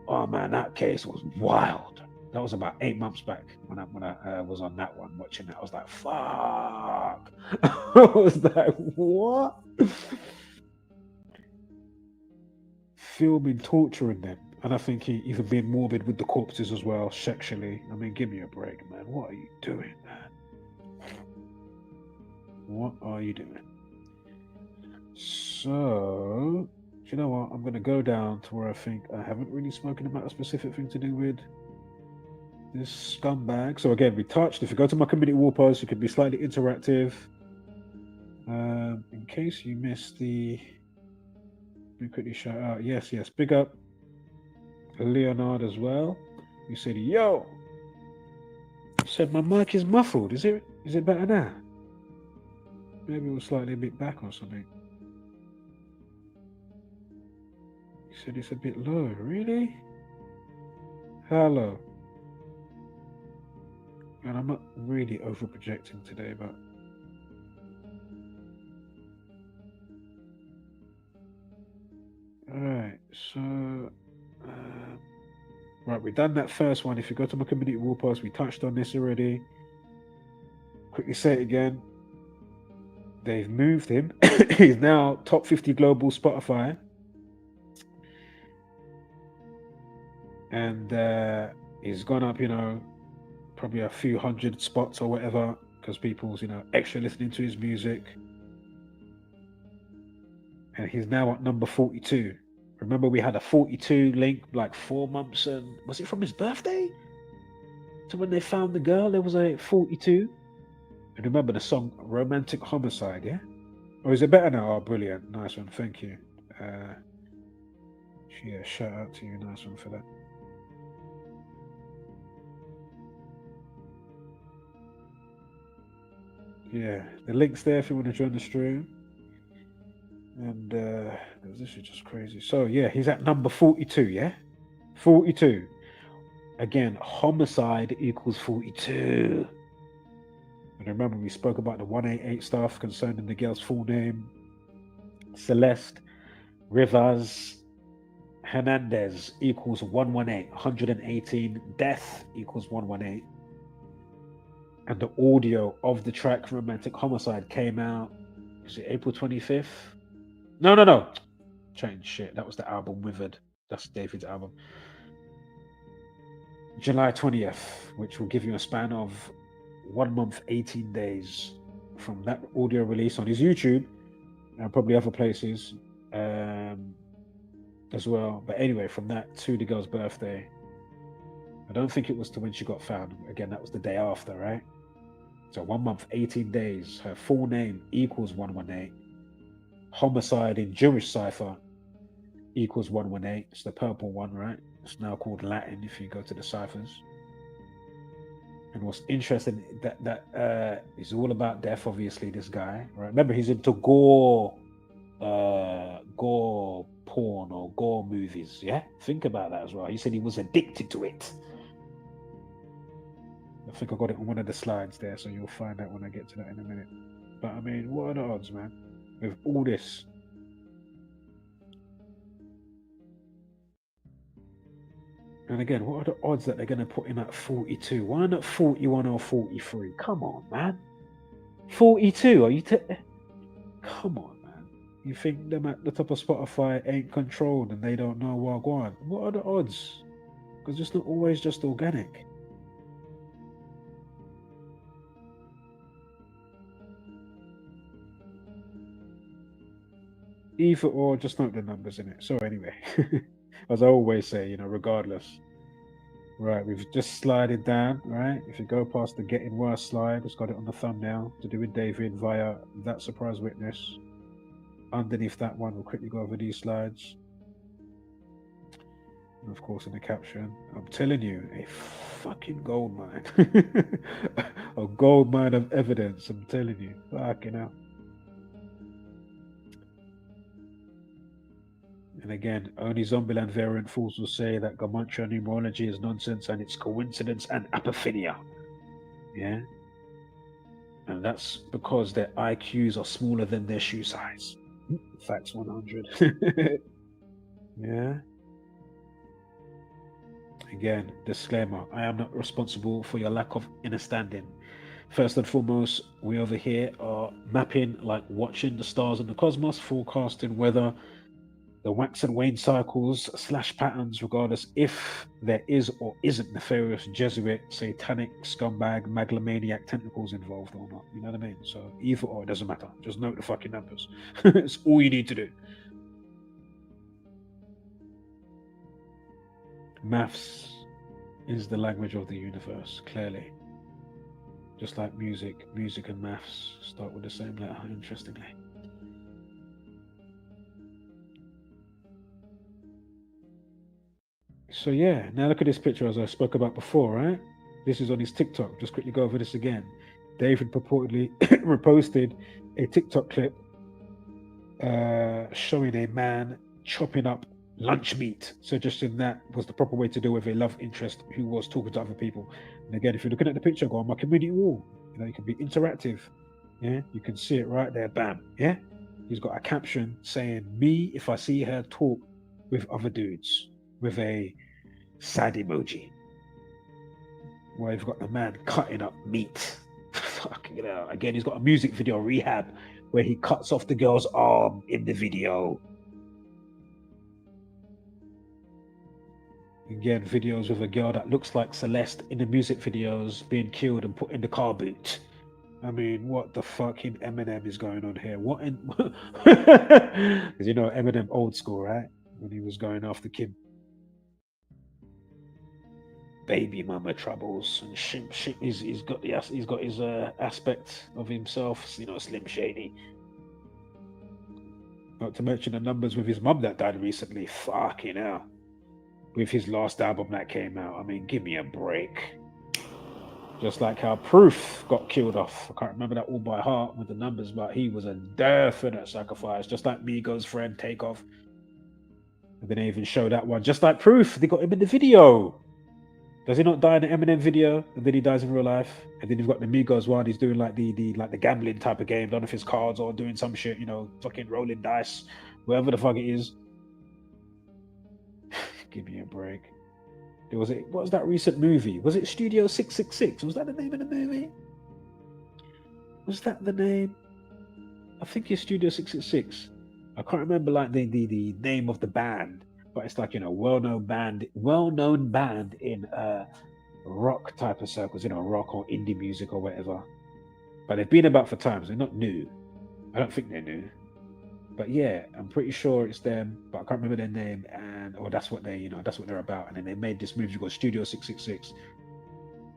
Oh man, that case was wild. That was about 8 months back when I was on that one watching it. I was like, fuck. I was like, what? Filming, torturing them. And I think he even being morbid with the corpses as well, sexually. I mean, give me a break, man. What are you doing, man? What are you doing? So, you know what? I'm going to go down to where I think I haven't really spoken about a specific thing to do with this scumbag. So again, we touched. If you go to my community wall post, it could be slightly interactive. In case you missed the... Let me quickly shout out. Yes. Big up Leonard as well. You said, yo. Said my mic is muffled. Is it better now? Maybe it was slightly a bit back or something. You said it's a bit low. Really? Hello. And I'm not really over projecting today, but alright, so right, we've done that first one. If you go to my community wall post, we touched on this already. Quickly say it again. They've moved him. He's now top 50 global Spotify. And he's gone up, probably a few hundred spots or whatever, because people's, extra listening to his music. And he's now at number 42. Remember, we had a 42 link like 4 months, and was it from his birthday? So when they found the girl, there was a 42. And remember the song Romantic Homicide, yeah? Or is it better now? Oh, brilliant. Nice one. Thank you. Yeah, shout out to you. Nice one for that. Yeah, the link's there if you want to join the stream. And this is just crazy. So yeah, he's at number 42, yeah? 42. Again, homicide equals 42. And remember, we spoke about the 188 stuff concerning the girl's full name. Celeste Rivas Hernandez equals 118. 118. Death equals 118. and the audio of the track Romantic Homicide came out, was it April 25th? No. Change shit. That was the album Withered. That's David's album. July 20th, which will give you a span of 1 month, 18 days from that audio release on his YouTube and probably other places as well. But anyway, from that to the girl's birthday, I don't think it was to when she got found. Again, that was the day after, right? So 1 month, 18 days. Her full name equals 118. Homicide in Jewish cipher equals 118. It's the purple one, right? It's now called Latin if you go to the ciphers. And what's interesting that is all about death. Obviously, this guy, right? Remember, he's into gore porn or gore movies. Yeah, think about that as well. He said he was addicted to it. I think I got it on one of the slides there, so you'll find out when I get to that in a minute. But I mean, what are the odds, man? With all this. And again, what are the odds that they're going to put him at 42? Why not 41 or 43? Come on, man. 42? Are you... Come on, man. You think them at the top of Spotify ain't controlled and they don't know what go on? What are the odds? Because it's not always just organic. Either or, just note the numbers in it. So anyway, as I always say, you know, regardless. Right, we've just slided down, right? If you go past the getting worse slide, it's got it on the thumbnail to do with David via that surprise witness. Underneath that one, we'll quickly go over these slides. And of course, in the caption, I'm telling you, a fucking gold mine. A gold mine of evidence, I'm telling you. Fucking hell. And again, only Zombieland Variant fools will say that Gematria numerology is nonsense and it's coincidence and apophenia. Yeah? And that's because their IQs are smaller than their shoe size. Facts 100. Yeah? Again, disclaimer, I am not responsible for your lack of understanding. First and foremost, we over here are mapping, like watching the stars in the cosmos, forecasting weather, the wax and wane cycles / patterns, regardless if there is or isn't nefarious Jesuit, satanic, scumbag, megalomaniac tentacles involved or not. You know what I mean? So either or, it doesn't matter. Just note the fucking numbers. It's all you need to do. Maths is the language of the universe, clearly. Just like music and maths start with the same letter, interestingly. So yeah, now look at this picture as I spoke about before, right? This is on his TikTok. Just quickly go over this again. David purportedly reposted a TikTok clip showing a man chopping up lunch meat, suggesting that was the proper way to deal with a love interest who was talking to other people. And again, if you're looking at the picture, go on my community wall. You know, you can be interactive. Yeah, you can see it right there. Bam. Yeah, he's got a caption saying, "Me if I see her talk with other dudes," with a sad emoji. Where you've got the man cutting up meat. Fucking hell. Again, he's got a music video, Rehab, where he cuts off the girl's arm in the video. Again, videos with a girl that looks like Celeste in the music videos being killed and put in the car boot. I mean, what the fucking Eminem is going on here? What in... Because you know Eminem old school, right? When he was going after Kim. Baby mama troubles and shit. He's got his aspect of himself, you know, Slim Shady. Not to mention the numbers with his mum that died recently. Fucking hell. With his last album that came out, I mean, give me a break. Just like how Proof got killed off. I can't remember that all by heart with the numbers, but he was a definite sacrifice. Just like Migos' friend Takeoff. And then they even show that one. Just like Proof, they got him in the video. Does he not die in the Eminem video, and then he dies in real life? And then you've got the Migos one. He's doing like the gambling type of game, none of his cards, or doing some shit, you know, fucking rolling dice, whatever the fuck it is. Give me a break. What was that recent movie? Was it Studio 666? Was that the name of the movie? Was that the name? I think it's Studio 666. I can't remember like the name of the band, but it's like, you know, well-known band in rock type of circles, you know, rock or indie music or whatever. But they've been about for times. They're not new. I don't think they're new. But yeah, I'm pretty sure it's them, but I can't remember their name, or that's what that's what they're about. And then they made this movie called Studio 666.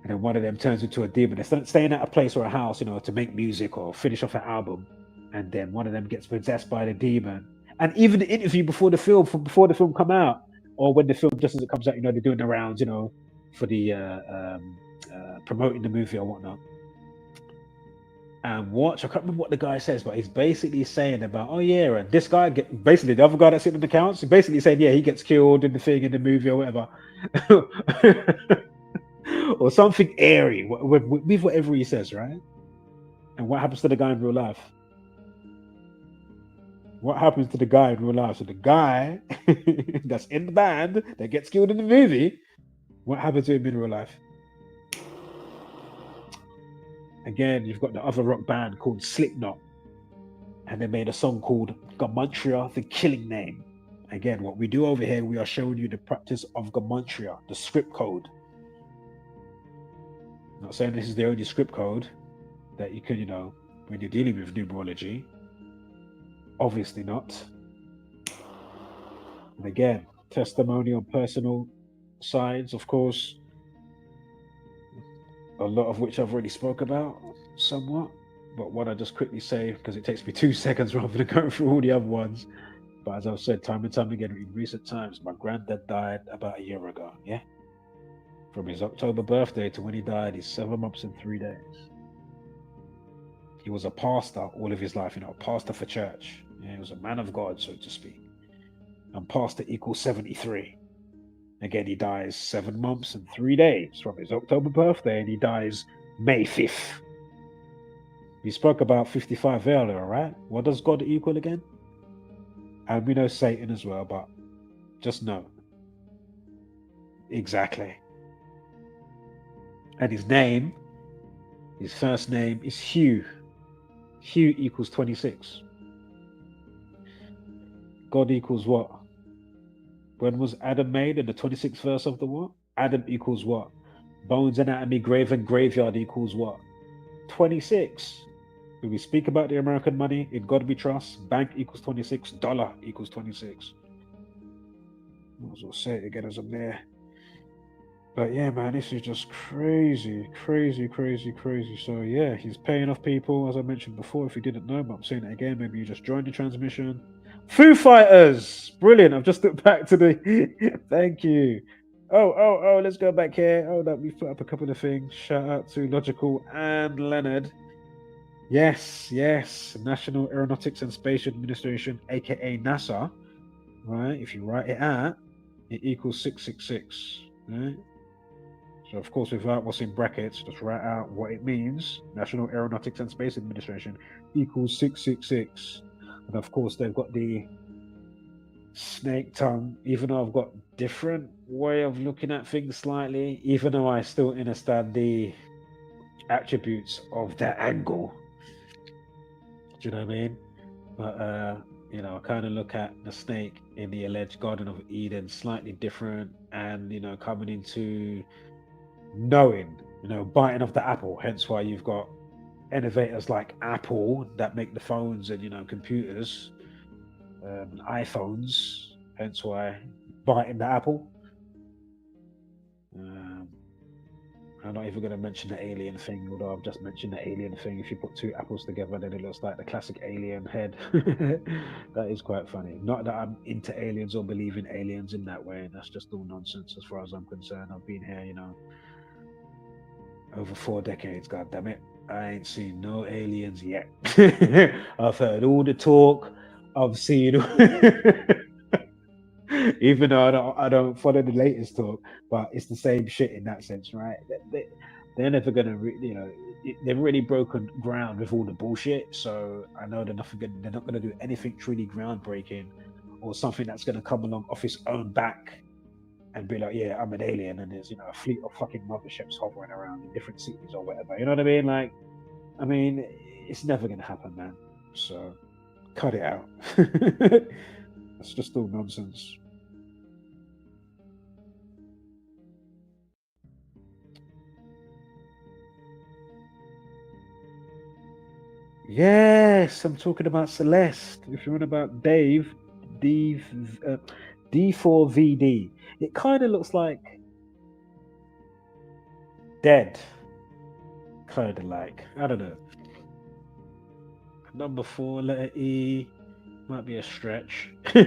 And then one of them turns into a demon. They're staying at a place or a house, you know, to make music or finish off an album. And then one of them gets possessed by the demon. And even the interview before the film come out, or when the film just as it comes out, you know, they're doing the rounds, you know, for the promoting the movie or whatnot. And I can't remember what the guy says, but he's basically saying about, oh yeah, and this guy basically the other guy that's sitting in the accounts, he's basically saying, yeah, he gets killed in the thing in the movie or whatever. Or something airy with whatever he says, right? And what happens to the guy in real life? What happens to the guy in real life? So the guy that's in the band that gets killed in the movie, what happens to him in real life? Again, you've got the other rock band called Slipknot, and they made a song called Gematria, the Killing Name. Again, what we do over here, we are showing you the practice of Gematria, the script code. I'm not saying this is the only script code that you can, you know, when you're dealing with numerology. Obviously not. And again, testimony on personal sides, of course, a lot of which I've already spoke about somewhat, but what I just quickly say, because it takes me 2 seconds rather than going through all the other ones. But as I've said time and time again in recent times, my granddad died about a year ago, yeah? From his October birthday to when he died is 7 months and 3 days. He was a pastor all of his life, you know, a pastor for church. Yeah, he was a man of God, so to speak. And pastor equals 73. Again, he dies 7 months and 3 days from his October birthday, and he dies May 5th. We spoke about 55 earlier, right? What does God equal again? And we know Satan as well, but just know. Exactly. And his name, his first name is Hugh. Hugh equals 26. God equals what? When was Adam made? In the 26th verse of the what? Adam equals what? Bones, anatomy, grave, and graveyard equals what? 26. When we speak about the American money, in God we trust, bank equals 26, dollar equals 26. Might as well say it again as I'm there. But yeah, man, this is just crazy. So yeah, he's paying off people, as I mentioned before, if you didn't know, but I'm saying it again, maybe you just joined the transmission. Foo Fighters! Brilliant, I've just looked back to the... Thank you. Oh, let's go back here. Oh, that we put up a couple of things. Shout out to Logical and Leonard. Yes, National Aeronautics and Space Administration, aka NASA, right? If you write it out, it equals 666, right? So of course, without what's in brackets, just write out what it means. National Aeronautics and Space Administration equals 666. And of course, they've got the snake tongue, even though I've got different way of looking at things slightly, even though I still understand the attributes of that angle. Do you know what I mean? But you know, I kind of look at the snake in the alleged Garden of Eden slightly different, and you know, coming into knowing, you know, biting off the apple. Hence why you've got innovators like Apple that make the phones and, you know, computers, iPhones. Hence why biting the apple. I'm not even going to mention the alien thing, although I've just mentioned the alien thing. If you put two apples together, then it looks like the classic alien head. That is quite funny. Not that I'm into aliens or believe in aliens in that way. That's just all nonsense as far as I'm concerned. I've been here, you know, over 4 decades, god damn it. I ain't seen no aliens yet. I've heard all the talk. I've seen even though I don't follow the latest talk, but it's the same shit in that sense, right? They're never gonna, you know, they've already broken ground with all the bullshit. So I know they're not gonna do anything truly groundbreaking or something that's gonna come along off its own back and be like, yeah, I'm an alien, and there's, you know, a fleet of fucking motherships hovering around in different cities or whatever. You know what I mean? Like, I mean, it's never going to happen, man. So cut it out. That's just all nonsense. Yes, I'm talking about Celeste. If you're on about Dave, D4VD. It kind of looks like Dead. Kind of like, I don't know. Number 4, letter E. Might be a stretch. But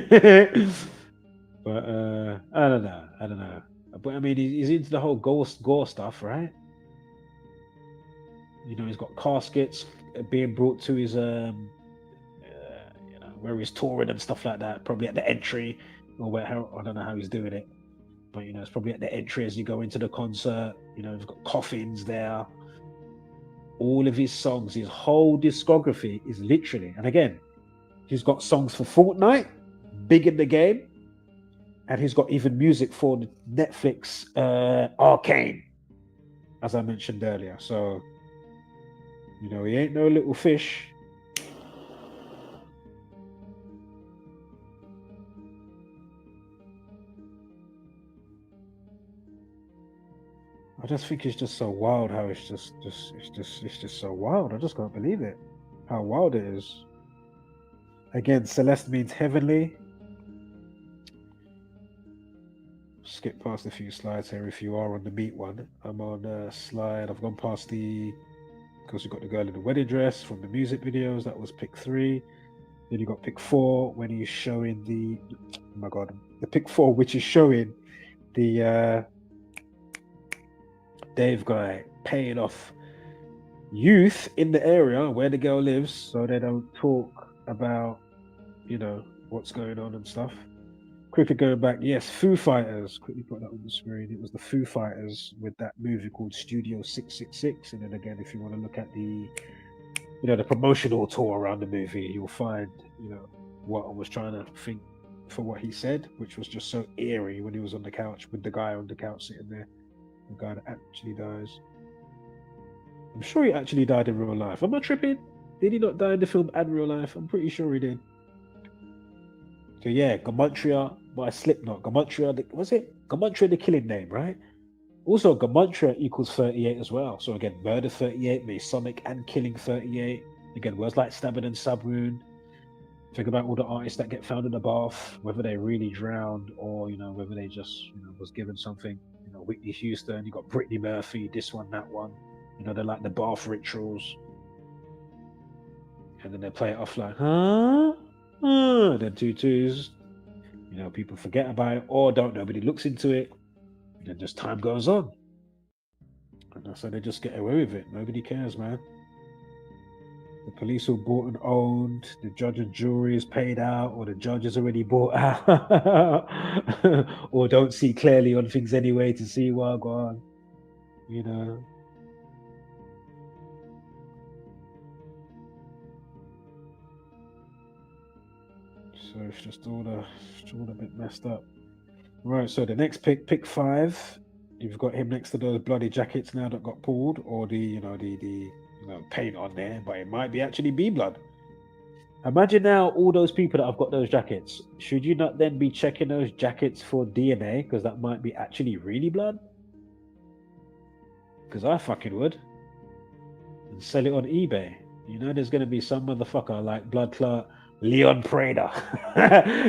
I don't know. But I mean, he's into the whole gore stuff, right? You know, he's got caskets being brought to his, you know, where he's touring and stuff like that. Probably at the entry, or where, I don't know how he's doing it. But, you know, it's probably at the entry as you go into the concert. You know, he's got coffins there. All of his songs, his whole discography is literally, and again, he's got songs for Fortnite, big in the game, and he's got even music for the Netflix Arcane, as I mentioned earlier. So, you know, he ain't no little fish. I just think it's just so wild how it's just so wild. I just can't believe it. How wild it is. Again, Celeste means heavenly. Skip past a few slides here if you are on the meat one. I'm on a slide. I've gone past the, of course, you got the girl in the wedding dress from the music videos. That was pick 3. Then you got pick 4 when he's showing the, oh my god, the pick 4 which is showing the Dave guy paying off youth in the area where the girl lives, so they don't talk about, you know, what's going on and stuff. Quickly going back, yes, Foo Fighters. Quickly put that on the screen. It was the Foo Fighters with that movie called Studio 666. And then again, if you want to look at the, you know, the promotional tour around the movie, you'll find, you know, what I was trying to think for what he said, which was just so eerie when he was on the couch with the guy on the couch sitting there. The guy that actually dies. I'm sure he actually died in real life. Am I tripping? Did he not die in the film and real life? I'm pretty sure he did. So yeah, Gematria by Slipknot. Gematria, was it? Gematria the killing name, right? Also, Gematria equals 38 as well. So again, murder 38, Masonic and killing 38. Again, words like stabbing and subwound. Think about all the artists that get found in the bath, whether they really drowned or, you know, whether they just, you know, was given something. You know, Whitney Houston, you got Brittany Murphy, this one, that one. You know, they're like the bath rituals. And then they play it off like, huh? Then 2-2s. You know, people forget about it or don't, nobody looks into it. And then just time goes on. And so they just get away with it. Nobody cares, man. The police all bought and owned, the judge and jury is paid out, or the judge is already bought out, or don't see clearly on things anyway to see what go on, you know. So it's just all a bit messed up. Right, so the next pick 5, you've got him next to those bloody jackets now that got pulled, or the, you know, the paint on there, but it might be actually be blood. Imagine now all those people that have got those jackets. Should you not then be checking those jackets for DNA? Because that might be actually really blood. Because I fucking would. And sell it on eBay. You know, there's going to be some motherfucker like Blood Clot Leon Prada.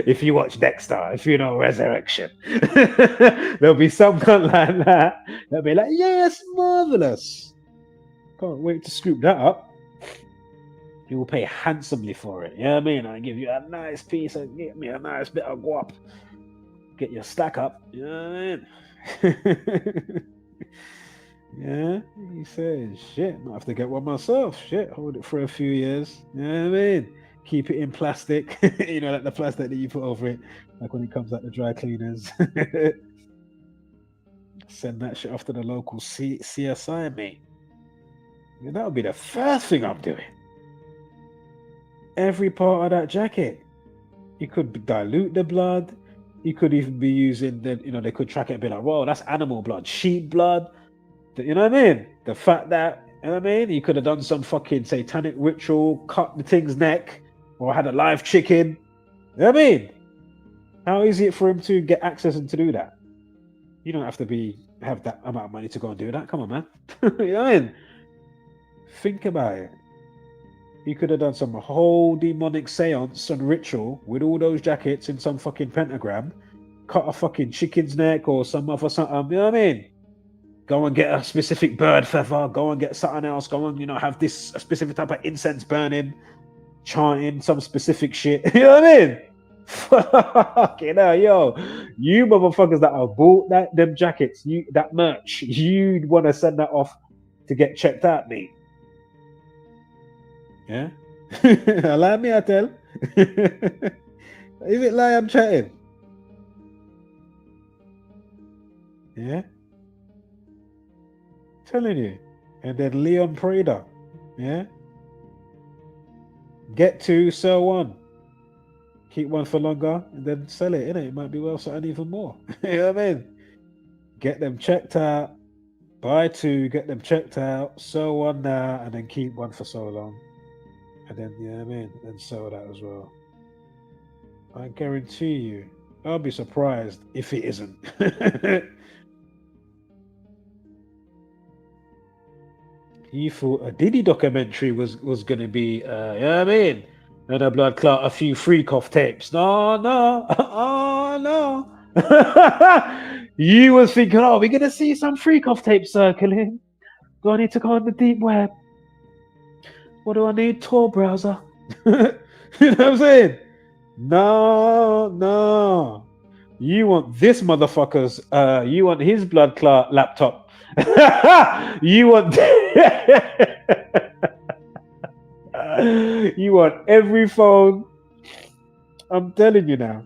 If you watch Dexter, if you know Resurrection. There'll be some cunt like that. They'll be like, yes, marvelous. Can't wait to scoop that up. You will pay handsomely for it. You know what I mean? I give you a nice piece and get me a nice bit of guap. Get your stack up. You know what I mean? Yeah, he says, shit, might have to get one myself. Shit, hold it for a few years. You know what I mean? Keep it in plastic. You know, like the plastic that you put over it, like when it comes out the dry cleaners. Send that shit off to the local CSI, mate. Yeah, that would be the first thing I'm doing. Every part of that jacket. You could dilute the blood. You could even be using the, you know, they could track it and be like, whoa, that's animal blood, sheep blood. You know what I mean? The fact that You know what I mean? He could have done some fucking satanic ritual, cut the thing's neck, or had a live chicken. You know what I mean? How easy it for him to get access and to do that? You don't have to have that amount of money to go and do that. Come on, man. You know what I mean? Think about it. He could have done some whole demonic seance and ritual with all those jackets in some fucking pentagram, cut a fucking chicken's neck or some other something. You know what I mean? Go and get a specific bird feather. Go and get something else. Go and, have this a specific type of incense burning, chanting some specific shit. You know what I mean? Fucking hell, yo. You motherfuckers that have bought them jackets, that merch, you'd want to send that off to get checked out, mate. Yeah? Allow me, I tell. Is it lie I'm chatting? Yeah? Telling you. And then Leon Prada. Yeah? Get 2, sell 1. Keep 1 for longer and then sell it, innit? It might be worth something even more. You know what I mean? Get them checked out. Buy 2, get them checked out. Sell 1 now and then keep 1 for so long. And then, you know what I mean? And sell that as well. I guarantee you, I'll be surprised if it isn't. You thought a Diddy documentary was going to be, you know what I mean? And a blood clot, a few freak off tapes. No. Oh, no. You was thinking, oh, we're going to see some freak off tapes circling. Do I need to go on the deep web? What do I need? Tor browser. You know what I'm saying? No. You want this motherfucker's, you want his blood clot laptop. You want you want every phone. I'm telling you now.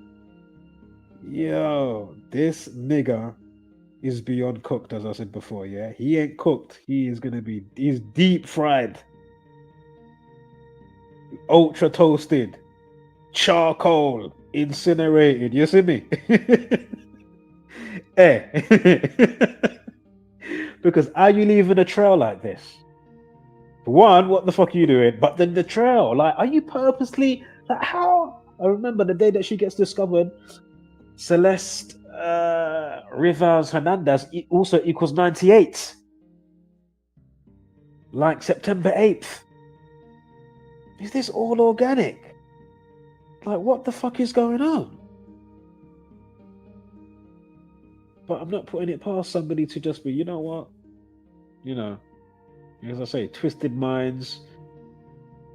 Yo, this nigga is beyond cooked, as I said before. Yeah, he ain't cooked. He's deep fried, ultra toasted, charcoal, incinerated. You see me? Because are you leaving a trail like this? One, what the fuck are you doing? But then the trail, like, are you purposely, like, how? I remember the day that she gets discovered, Celeste Rivas Hernandez also equals 98. Like September 8th. Is this all organic? Like, what the fuck is going on? But I'm not putting it past somebody to just be, you know what? As I say, twisted minds.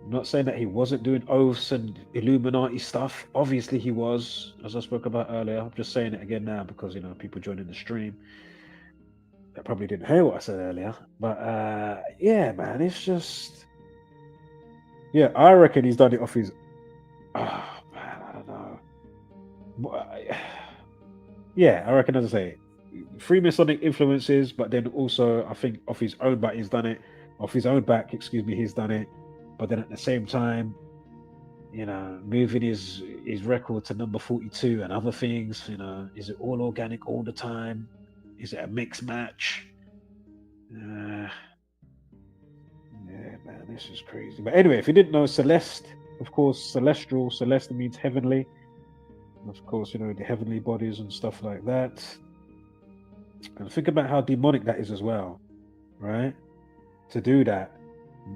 I'm not saying that he wasn't doing oaths and Illuminati stuff. Obviously he was, as I spoke about earlier. I'm just saying it again now because, people joining the stream that probably didn't hear what I said earlier. But yeah, man, it's just... Yeah, I reckon he's done it off his... Oh, man, I don't know. Yeah, I reckon, as I say, Freemasonic influences, but then also I think off his own back he's done it. Off his own back, he's done it. But then at the same time, moving his record to number 42 and other things, is it all organic all the time? Is it a mixed match? Yeah, man, this is crazy. But anyway, if you didn't know, Celeste, of course, celestial, Celeste means heavenly. Of course, the heavenly bodies and stuff like that. And think about how demonic that is as well, right? To do that,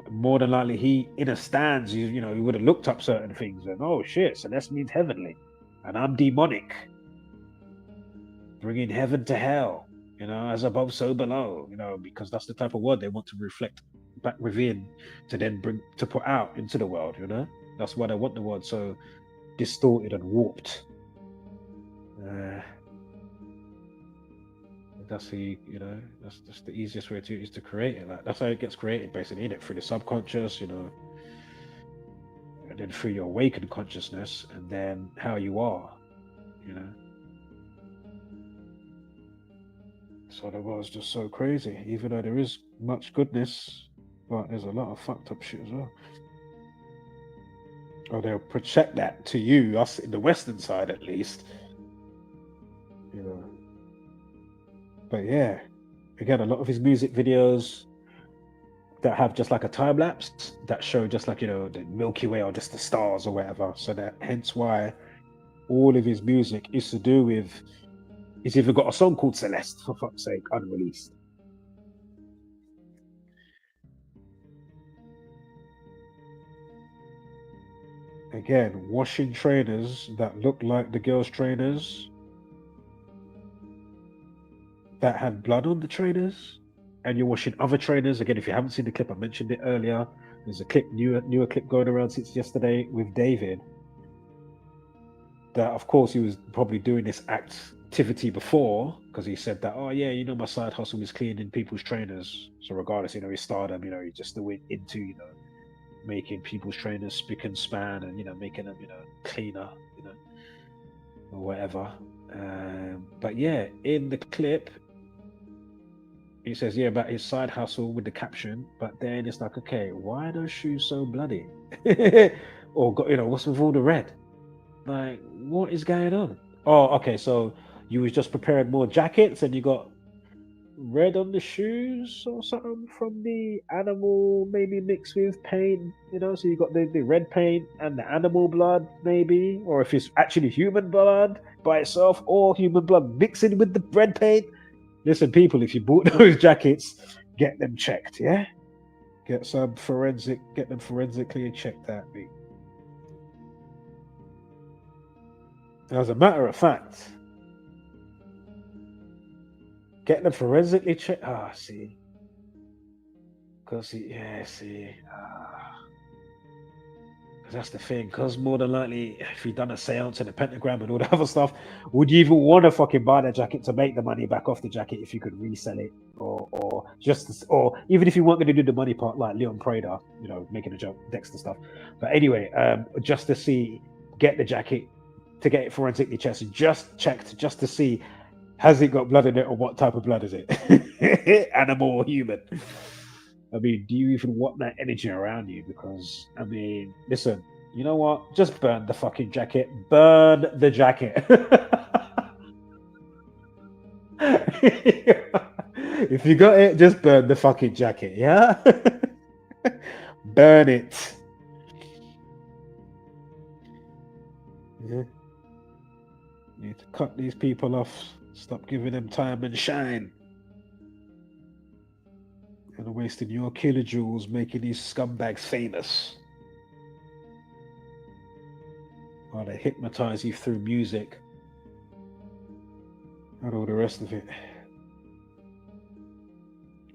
more than likely he, in a stance, he would have looked up certain things and, oh shit, Celeste means heavenly, and I'm demonic, bringing heaven to hell, as above, so below, because that's the type of word they want to reflect back within to then to put out into the world. That's why they want the word so distorted and warped. That's that's the easiest way is to create it. Like, that's how it gets created, basically, innit? Through the subconscious, and then through your awakened consciousness, and then how you are, So the world's just so crazy, even though there is much goodness, but there's a lot of fucked up shit as well. Or they'll project that to you, us in the Western side at least, But yeah, again, a lot of his music videos, that have just like a time lapse that show just like, you know, the Milky Way or just the stars or whatever. So that hence why all of his music is to do with, he's even got a song called Celeste, for fuck's sake, unreleased. Again, washing trainers that look like the girls' trainers that had blood on the trainers, and you're washing other trainers. Again, if you haven't seen the clip, I mentioned it earlier. There's a clip, newer clip going around since yesterday with David. That of course he was probably doing this activity before, because he said that, oh yeah, you know, my side hustle is cleaning people's trainers. So regardless, you know, his stardom, you know, he's just still into, you know, making people's trainers spick and span, and you know, making them, you know, cleaner, you know, or whatever. But yeah, in the clip, he says, yeah, about his side hustle with the caption, but then it's like, okay, why are those shoes so bloody? Or, you know, what's with all the red? Like, what is going on? Oh, okay, so you was just preparing more jackets and you got red on the shoes or something from the animal, maybe mixed with paint, you know, so you got the red paint and the animal blood, maybe, or if it's actually human blood by itself or human blood mixing with the red paint. Listen, people, if you bought those jackets, get them checked, yeah? Get them forensically checked out, mate. As a matter of fact, get them forensically checked. See. Because, yeah, see. Because that's the thing. Because more than likely, if you've done a seance and a pentagram and all the other stuff, would you even want to fucking buy that jacket to make the money back off the jacket if you could resell it? Or even if you weren't going to do the money part like Leon Prader, you know, making a joke, Dexter stuff. But anyway, just to see, get the jacket, to get it forensically checked, just to see, has it got blood in it or what type of blood is it? Animal or human? I mean, do you even want that energy around you? Because, I mean, listen, you know what? Just burn the fucking jacket. Burn the jacket. If you got it, just burn the fucking jacket, yeah? Burn it. Yeah. Need to cut these people off. Stop giving them time and shine. And wasting your kilojoules making these scumbags famous. While they hypnotize you through music. And all the rest of it.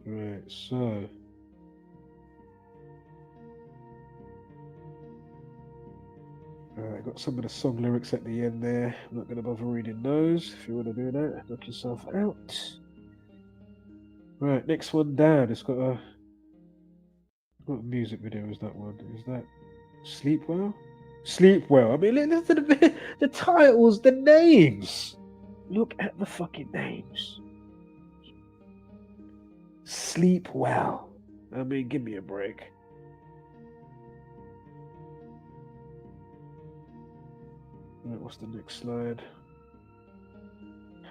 Right, so. Alright, got some of the song lyrics at the end there. I'm not going to bother reading those. If you want to do that, knock yourself out. Right, next one down. It's got a. What music video is that one? Is that Sleep Well? Sleep Well. I mean, listen to the titles, the names. Look at the fucking names. Sleep Well. I mean, give me a break. Right, what's the next slide?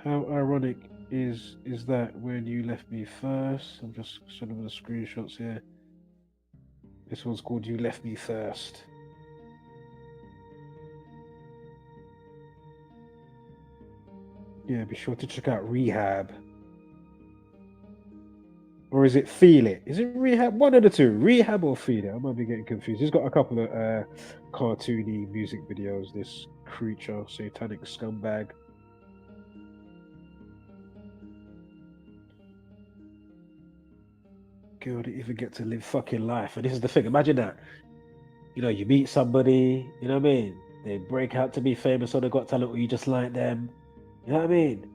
How ironic is that when you left me first? I'm just showing the screenshots here. This one's called You Left Me First. Yeah, be sure to check out Rehab. Or is it Feel It? Is it Rehab? One of the two. Rehab or Feel It? I might be getting confused. He's got a couple of cartoony music videos. This creature, satanic scumbag. Girl didn't even get to live fucking life. And this is the thing. Imagine that. You know, you meet somebody, you know what I mean? They break out to be famous or they got talent or you just like them. You know what I mean?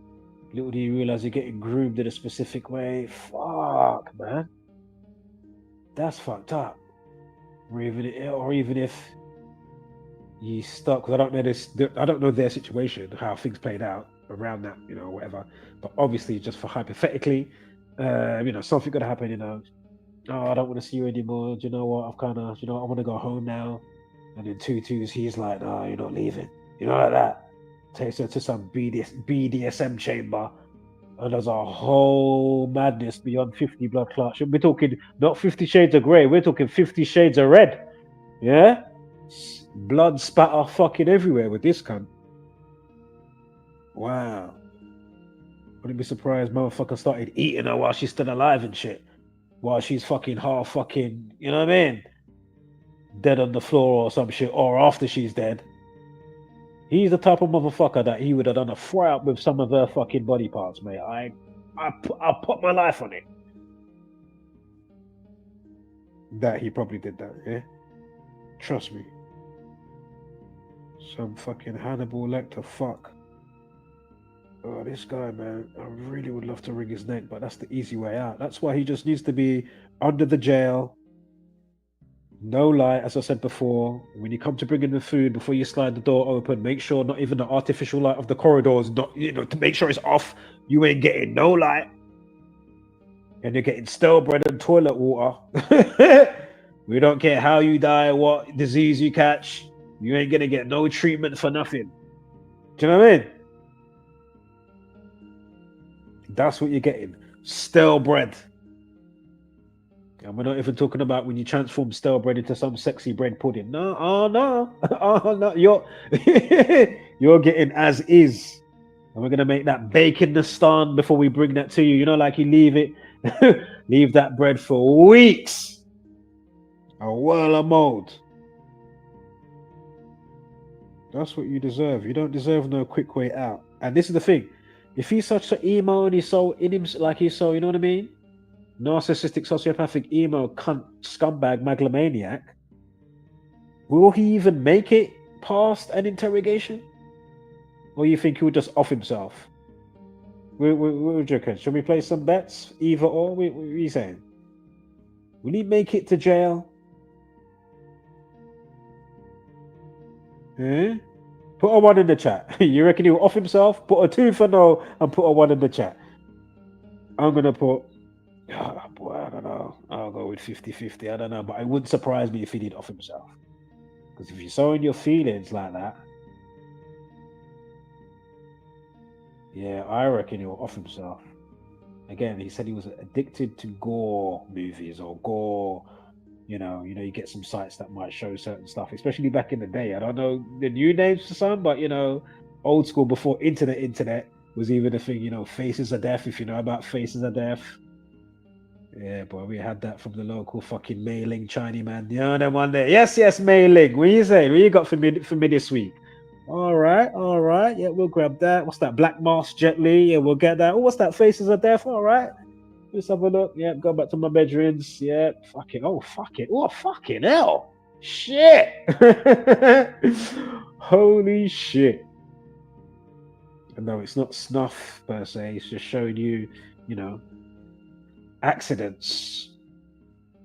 Little do you realize you're getting groomed in a specific way. Fuck, man. That's fucked up. Or even if you start, because I don't know their situation, how things played out around that, you know, whatever. But obviously, just for hypothetically, you know, something could happen, you know. Oh, I don't want to see you anymore. Do you know what? I want to go home now. And in 2-2s, he's like, no, you're not leaving. You know, like that. Takes her to some BDSM chamber. And there's a whole madness beyond 50 blood clots. We're talking not 50 shades of grey, we're talking 50 shades of red. Yeah? Blood spatter fucking everywhere with this cunt. Wow. Wouldn't be surprised motherfucker started eating her while she's still alive and shit. While she's fucking half fucking, you know what I mean? Dead on the floor or some shit, or after she's dead. He's the type of motherfucker that he would have done a fry up with some of her fucking body parts, mate. I'll put my life on it. That he probably did that, yeah? Trust me. Some fucking Hannibal Lecter fuck. Oh, this guy, man, I really would love to wring his neck, but that's the easy way out. That's why he just needs to be under the jail. No light, as I said before. When you come to bring in the food, before you slide the door open, make sure not even the artificial light of the corridor is not, to make sure it's off. You ain't getting no light. And you're getting stale bread and toilet water. We don't care how you die, what disease you catch. You ain't gonna get no treatment for nothing. Do you know what I mean? That's what you're getting. Stale bread. And we're not even talking about when you transform stale bread into some sexy bread pudding. No, oh no. Oh no. You're getting as is. And we're gonna make that bacon the stand before we bring that to you. You know, like you leave it, leave that bread for weeks. A whirl of mold. That's what you deserve. You don't deserve no quick way out. And this is the thing. If he's such an emo and he's so in him, like he's so, you know what I mean? Narcissistic, sociopathic, emo, cunt, scumbag, megalomaniac, will he even make it past an interrogation? Or you think he'll just off himself? What do you reckon? Should we play some bets? Either or? What are you saying? Will he make it to jail? Eh? Put a 1 in the chat. You reckon he'll off himself? Put a 2 for no and put a 1 in the chat. I'm going to put... Oh, boy, I don't know. I'll go with 50-50. I don't know. But it wouldn't surprise me if he did off himself. Because if you're sowing your feelings like that... Yeah, I reckon he'll off himself. Again, he said he was addicted to gore movies or gore... You know, you get some sites that might show certain stuff, especially back in the day. I don't know the new names for some, but, old school before internet was even a thing, Faces of Death, if you know about Faces of Death. Yeah, boy, we had that from the local fucking Mei Ling Chinese man. That one there. Yes, Mei Ling. What you say? What you got for me this week? All right. Yeah, we'll grab that. What's that? Black Mask Jet Li. Yeah, we'll get that. Oh, what's that? Faces of Death. All right. Let's have a look. Yeah, go back to my bedrooms. Yeah, fucking. Oh, fuck it. Oh, fucking hell. Shit. Holy shit. No, it's not snuff per se. It's just showing you, accidents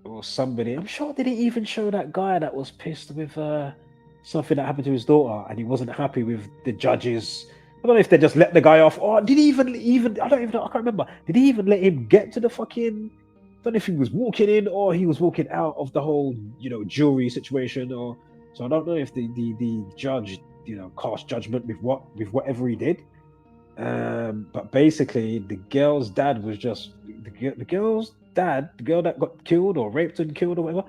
or somebody. I'm sure did it even show that guy that was pissed with something that happened to his daughter and he wasn't happy with the judges. I don't know if they just let the guy off, or did he even I don't even know, I can't remember. Did he even let him get to the fucking, I don't know if he was walking in or he was walking out of the whole, jury situation, or so I don't know if the judge, cast judgment with whatever he did. But basically the girl's dad was just the girl's dad, the girl that got killed or raped and killed or whatever,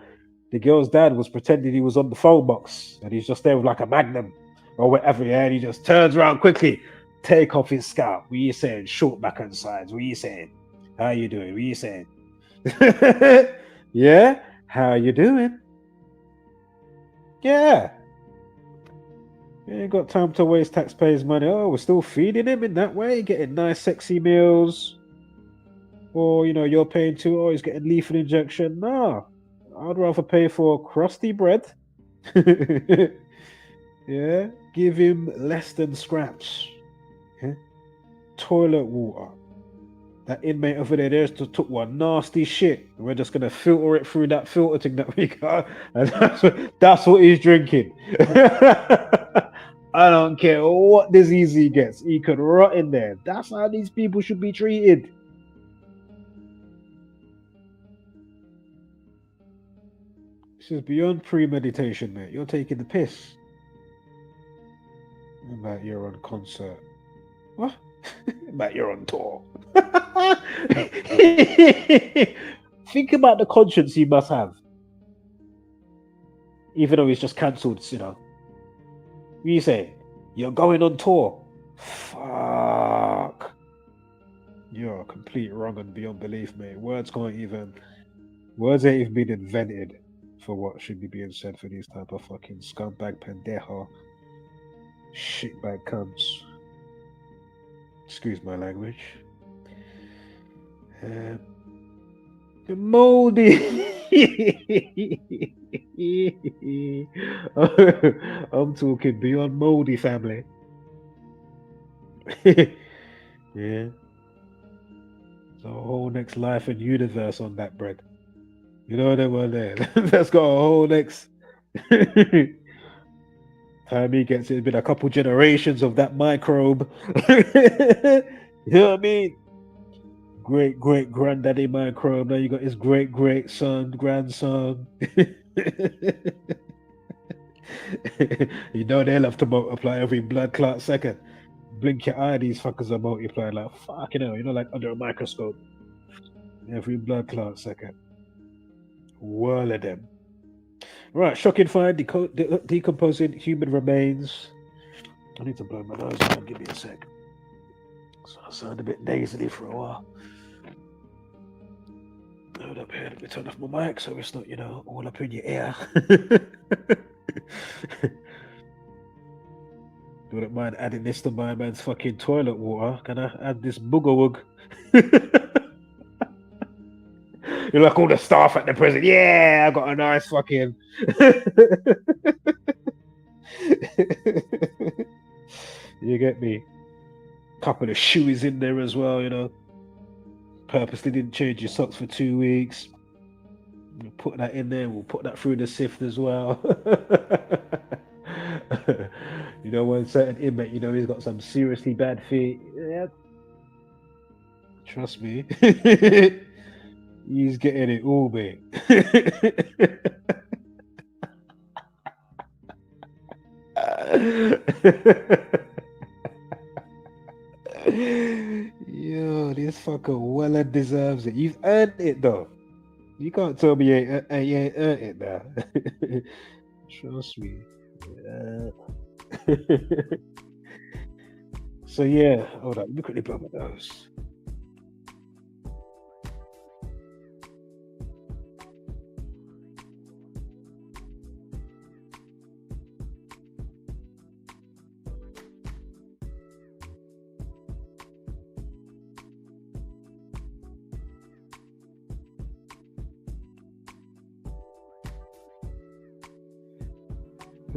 the girl's dad was pretending he was on the phone box and he's just there with like a magnum or whatever, yeah, and he just turns around quickly, take off his scalp. What are you saying? Short back and sides. What are you saying? How you doing? What are you saying? Yeah? How you doing? Yeah. You ain't got time to waste taxpayers' money. Oh, we're still feeding him in that way, getting nice, sexy meals. Or, you're paying too, oh, he's getting lethal injection. No. I'd rather pay for crusty bread. Yeah, give him less than scraps. Yeah? Toilet water. That inmate over there just took one nasty shit. And we're just gonna filter it through that filter thing that we got, and that's what he's drinking. I don't care what disease he gets. He could rot in there. That's how these people should be treated. This is beyond premeditation, mate. You're taking the piss. About you're on concert. What? About you're on tour. Think about the conscience he must have. Even though he's just cancelled, you know. What do you say? You're going on tour. Fuck. You're complete wrong and beyond belief, mate. Words ain't even been invented for what should be being said for these type of fucking scumbag pendejo shitbag cunts. Excuse my language. Moldy. I'm talking beyond moldy, family. Yeah. There's a whole next life and universe on that bread. You know that one there. That's got a whole next. Time he gets it, it's been a couple generations of that microbe. You know what I mean? Great granddaddy microbe. Now you got his great grandson. You know they love to multiply every blood clot second. Blink your eye, these fuckers are multiplying like fucking hell, you know, like under a microscope. Every blood clot second. Whirl of them. Right, shocking find, decomposing human remains. I need to blow my nose out, give me a sec. So I sound a bit nasally for a while. Hold up here, let me turn off my mic so it's not, you know, all up in your ear. Wouldn't mind adding this to my man's fucking toilet water. Can I add this booger wug? You're like all the staff at the prison. Yeah, I got a nice fucking. You get me? Couple of shoes in there as well, you know. Purposely didn't change your socks for 2 weeks. We'll put that in there. We'll put that through the sift as well. You know, when certain inmate, you know, he's got some seriously bad feet. Yeah. Trust me. He's getting it all, mate. Yo, this fucker well deserves it. You've earned it, though. You can't tell me you ain't earned it now. Trust me. So yeah, hold up. Let me quickly blow my nose.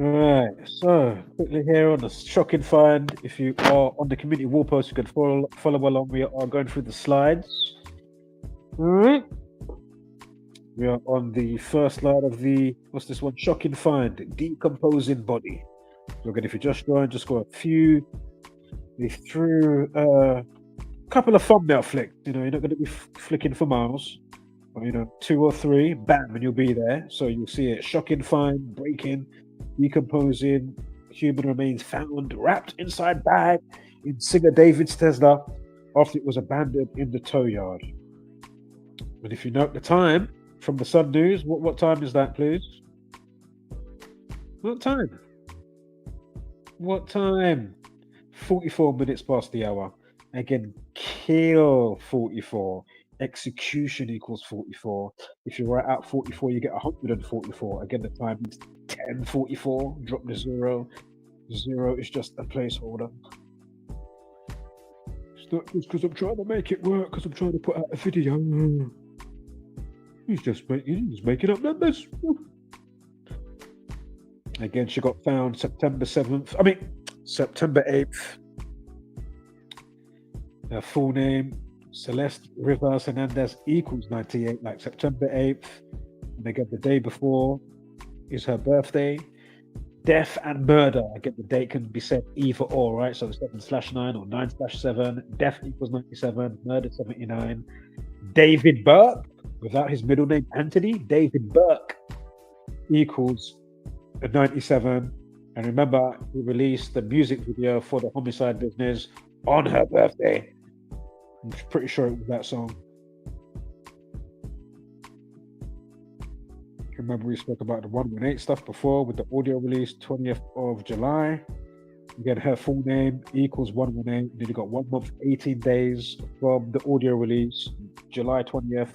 Right, so quickly here on the shocking find. If you are on the community wall post, you can follow along. We are going through the slides. All right, we are on the first slide of the what's this one? Shocking find, decomposing body. So again, if you just joined, just go through a couple of thumbnail flicks. You know, you're not going to be flicking for miles. But, you know, 2 or 3, bam, and you'll be there. So you'll see it. Shocking find, breaking. Decomposing human remains found wrapped inside bag in singer David's Tesla after it was abandoned in the tow yard. And if you note the time from the Sun News, what time is that, please? What time? 44 minutes past the hour. Again, kill 44. Execution equals 44. If you write out 44, you get 144. Again, the time is 10:44. Drop the 0. 0 is just a placeholder. It's not just because I'm trying to make it work, because I'm trying to put out a video. He's making up numbers. Again, she got found September 8th. Her full name, Celeste Rivas Hernandez equals 98, like September 8th. And again, the day before is her birthday. Death and murder. Again, the date can be set either or, right? So 7/9 or 9/7. Death equals 97, murder 79. David Burke, without his middle name Anthony, David Burke equals 97. And remember, he released the music video for the Homicide Business on her birthday. I'm pretty sure it was that song. Remember we spoke about the 118 stuff before with the audio release 20th of July. Again, her full name equals 118. Then you got 1 month, 18 days from the audio release, July 20th.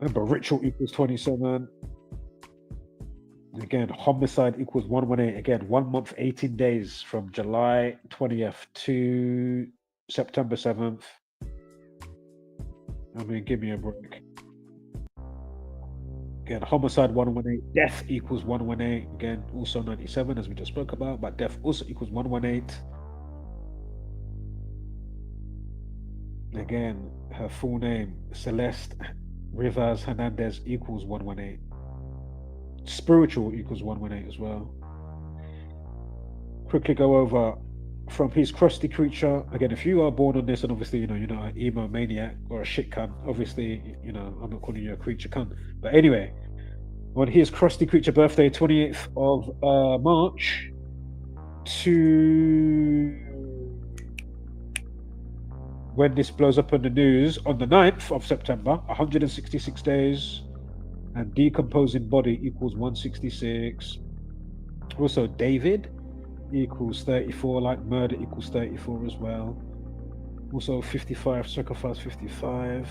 Remember, ritual equals 27. Again, homicide equals 118. Again, 1 month, 18 days from July 20th to September 7th. I mean, give me a break. Again, homicide 118, death equals 118. Again, also 97, as we just spoke about, but death also equals 118. Again, her full name, Celeste Rivas Hernandez, equals 118. Spiritual equals 118 as well. Quickly go over from his crusty creature. Again, if you are born on this, and obviously, you're not an emo maniac or a shit cunt, obviously, I'm not calling you a creature cunt. But anyway, on his crusty creature birthday, 28th of March to when this blows up in the news on the 9th of September, 166 days, and decomposing body equals 166. Also, David equals 34, like murder equals 34 as well. Also 55, sacrifice 55.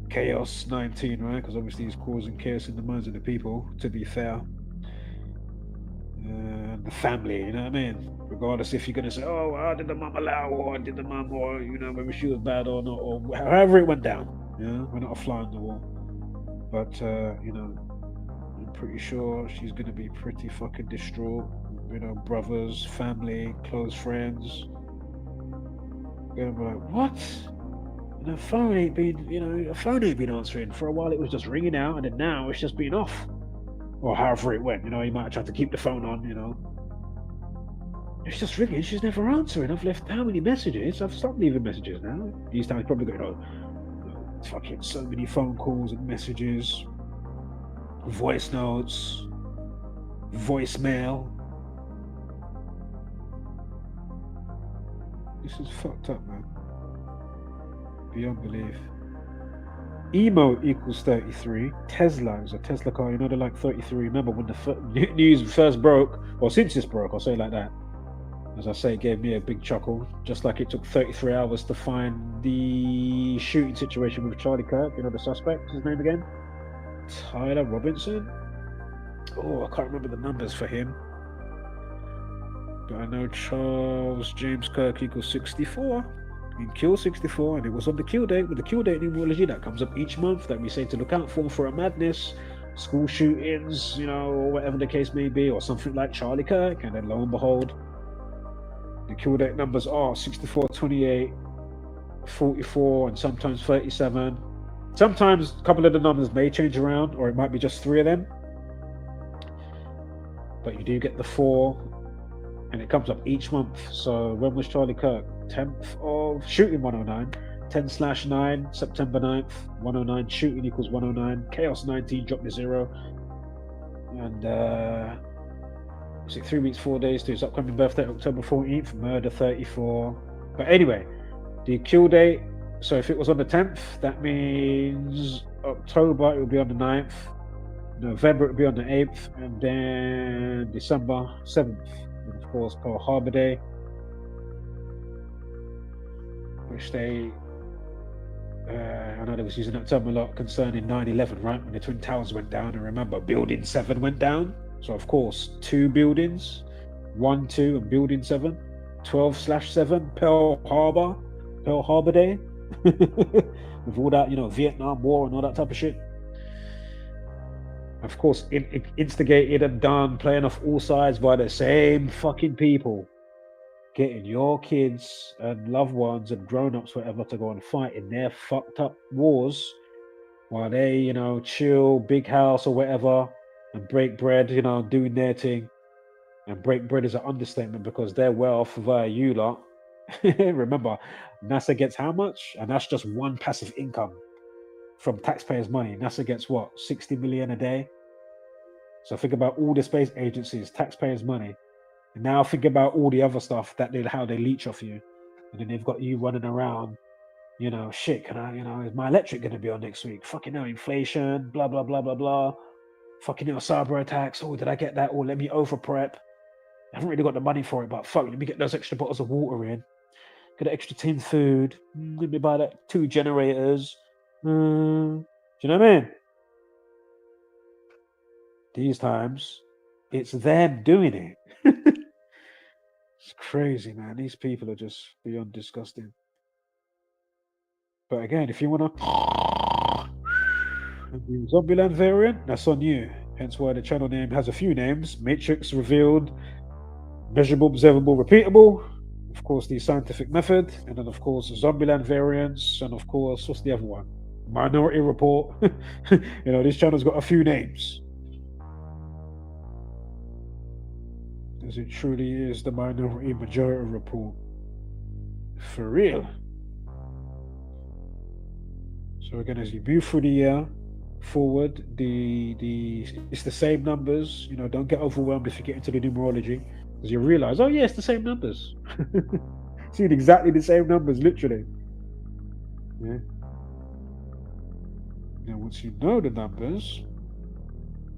Chaos 19, right? Because obviously he's causing chaos in the minds of the people, to be fair. The family, you know what I mean? Regardless if you're going to say, oh, did the mum allow, or did the mum, or, maybe she was bad or not, or however it went down. We're not a fly on the wall. But, I'm pretty sure she's going to be pretty fucking distraught. Brothers, family, close friends. Gonna be like, what? The phone ain't been answering. For a while it was just ringing out, and then now it's just been off. Or however it went, you might have tried to keep the phone on, It's just ringing, she's never answering. I've left how many messages? I've stopped leaving messages now. These times probably going, fucking so many phone calls and messages, voice notes, voicemail. This is fucked up, man. Beyond belief. Emo equals 33. Tesla is a Tesla car. They're like 33. Remember when the news first broke, or since it's broke, I'll say it like that. As I say, it gave me a big chuckle. Just like it took 33 hours to find the shooting situation with Charlie Kirk. The suspect, his name again? Tyler Robinson? Oh, I can't remember the numbers for him. But I know Charles James Kirk equals 64. He killed 64, and it was on the kill date. With the kill date numerology that comes up each month that we say to look out for a madness, school shootings, or whatever the case may be, or something like Charlie Kirk. And then lo and behold, the kill date numbers are 64, 28, 44, and sometimes 37. Sometimes a couple of the numbers may change around, or it might be just 3 of them. But you do get the 4, and it comes up each month. So when was Charlie Kirk? 10th of shooting 109, 10/9, September 9th, 109, shooting equals 109, chaos 19, drop to 0. And was it 3 weeks, 4 days to his upcoming birthday, October 14th, murder 34. But anyway, the kill date, so if it was on the 10th, that means October it will be on the 9th, November it will be on the 8th, and then December 7th, and of course Pearl Harbor Day, which they I know they was using that term a lot concerning 9/11, right, when the Twin Towers went down. And remember, Building 7 went down, so of course 2 buildings, 1, 2, and Building 7, 12/7, Pearl Harbor Day, with all that, Vietnam War and all that type of shit. Of course, instigated and done, playing off all sides by the same fucking people, getting your kids and loved ones and grown-ups, whatever, to go and fight in their fucked up wars while they, chill, big house or whatever, and break bread, doing their thing. And break bread is an understatement because their wealth via you lot. Remember, NASA gets how much? And that's just one passive income from taxpayers' money. NASA gets what? 60 million a day? So think about all the space agencies, taxpayers' money. And now think about all the other stuff how they leech off you. and then they've got you running around. Shit, can I, is my electric going to be on next week? Fucking hell, inflation, blah, blah, blah, blah, blah. Fucking hell, cyber attacks. Oh, did I get that? Oh, let me over prep. I haven't really got the money for it, but fuck, let me get those extra bottles of water in. Get the extra tin food. Let me buy that 2 generators. Do you know what I mean? These times, it's them doing it. It's crazy, man. These people are just beyond disgusting. But again, if you want to Zombieland Variant, that's on you. Hence why the channel name has a few names: Matrix Revealed, Measurable, Observable, Repeatable, of course the Scientific Method, and then of course Zombieland Variants, and of course, what's the other one? Minority Report. This channel's got a few names. As it truly is the Minority Majority Report. For real. So again, as you move through the year forward, it's the same numbers. Don't get overwhelmed if you get into the numerology, because you realize, oh yeah, it's the same numbers. Seeing exactly the same numbers, literally. Yeah. Now, once you know the numbers,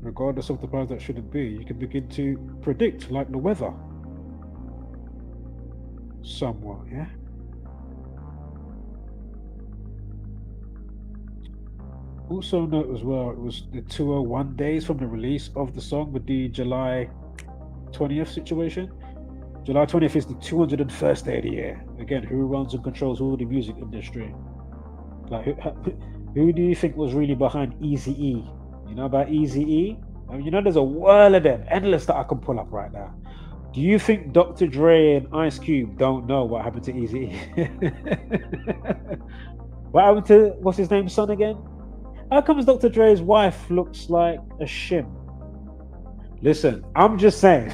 regardless of the price that shouldn't be, you can begin to predict, like the weather. Somewhat, yeah. Also note as well, it was the 201 days from the release of the song with the July 20th situation. July 20th is the 201st day of the year. Again, who runs and controls all the music industry? Like, who do you think was really behind Eazy-E? You know about Eazy-E? I mean, there's a whirl of them, endless, that I can pull up right now. Do you think Dr. Dre and Ice Cube don't know what happened to Eazy-E? What happened to, what's his name's son again? How comes Dr. Dre's wife looks like a shim? Listen, I'm just saying.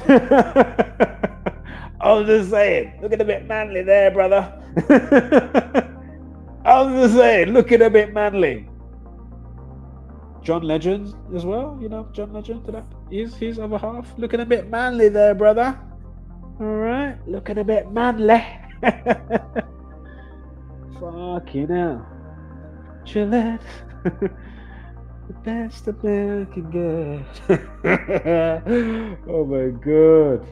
I'm just saying. Looking a bit manly there, brother. I'm just saying, looking a bit manly. John Legend as well, John Legend, his other half. Looking a bit manly there, brother. All right, looking a bit manly. Fucking hell. Chillin'. The best a man can get. Oh my god.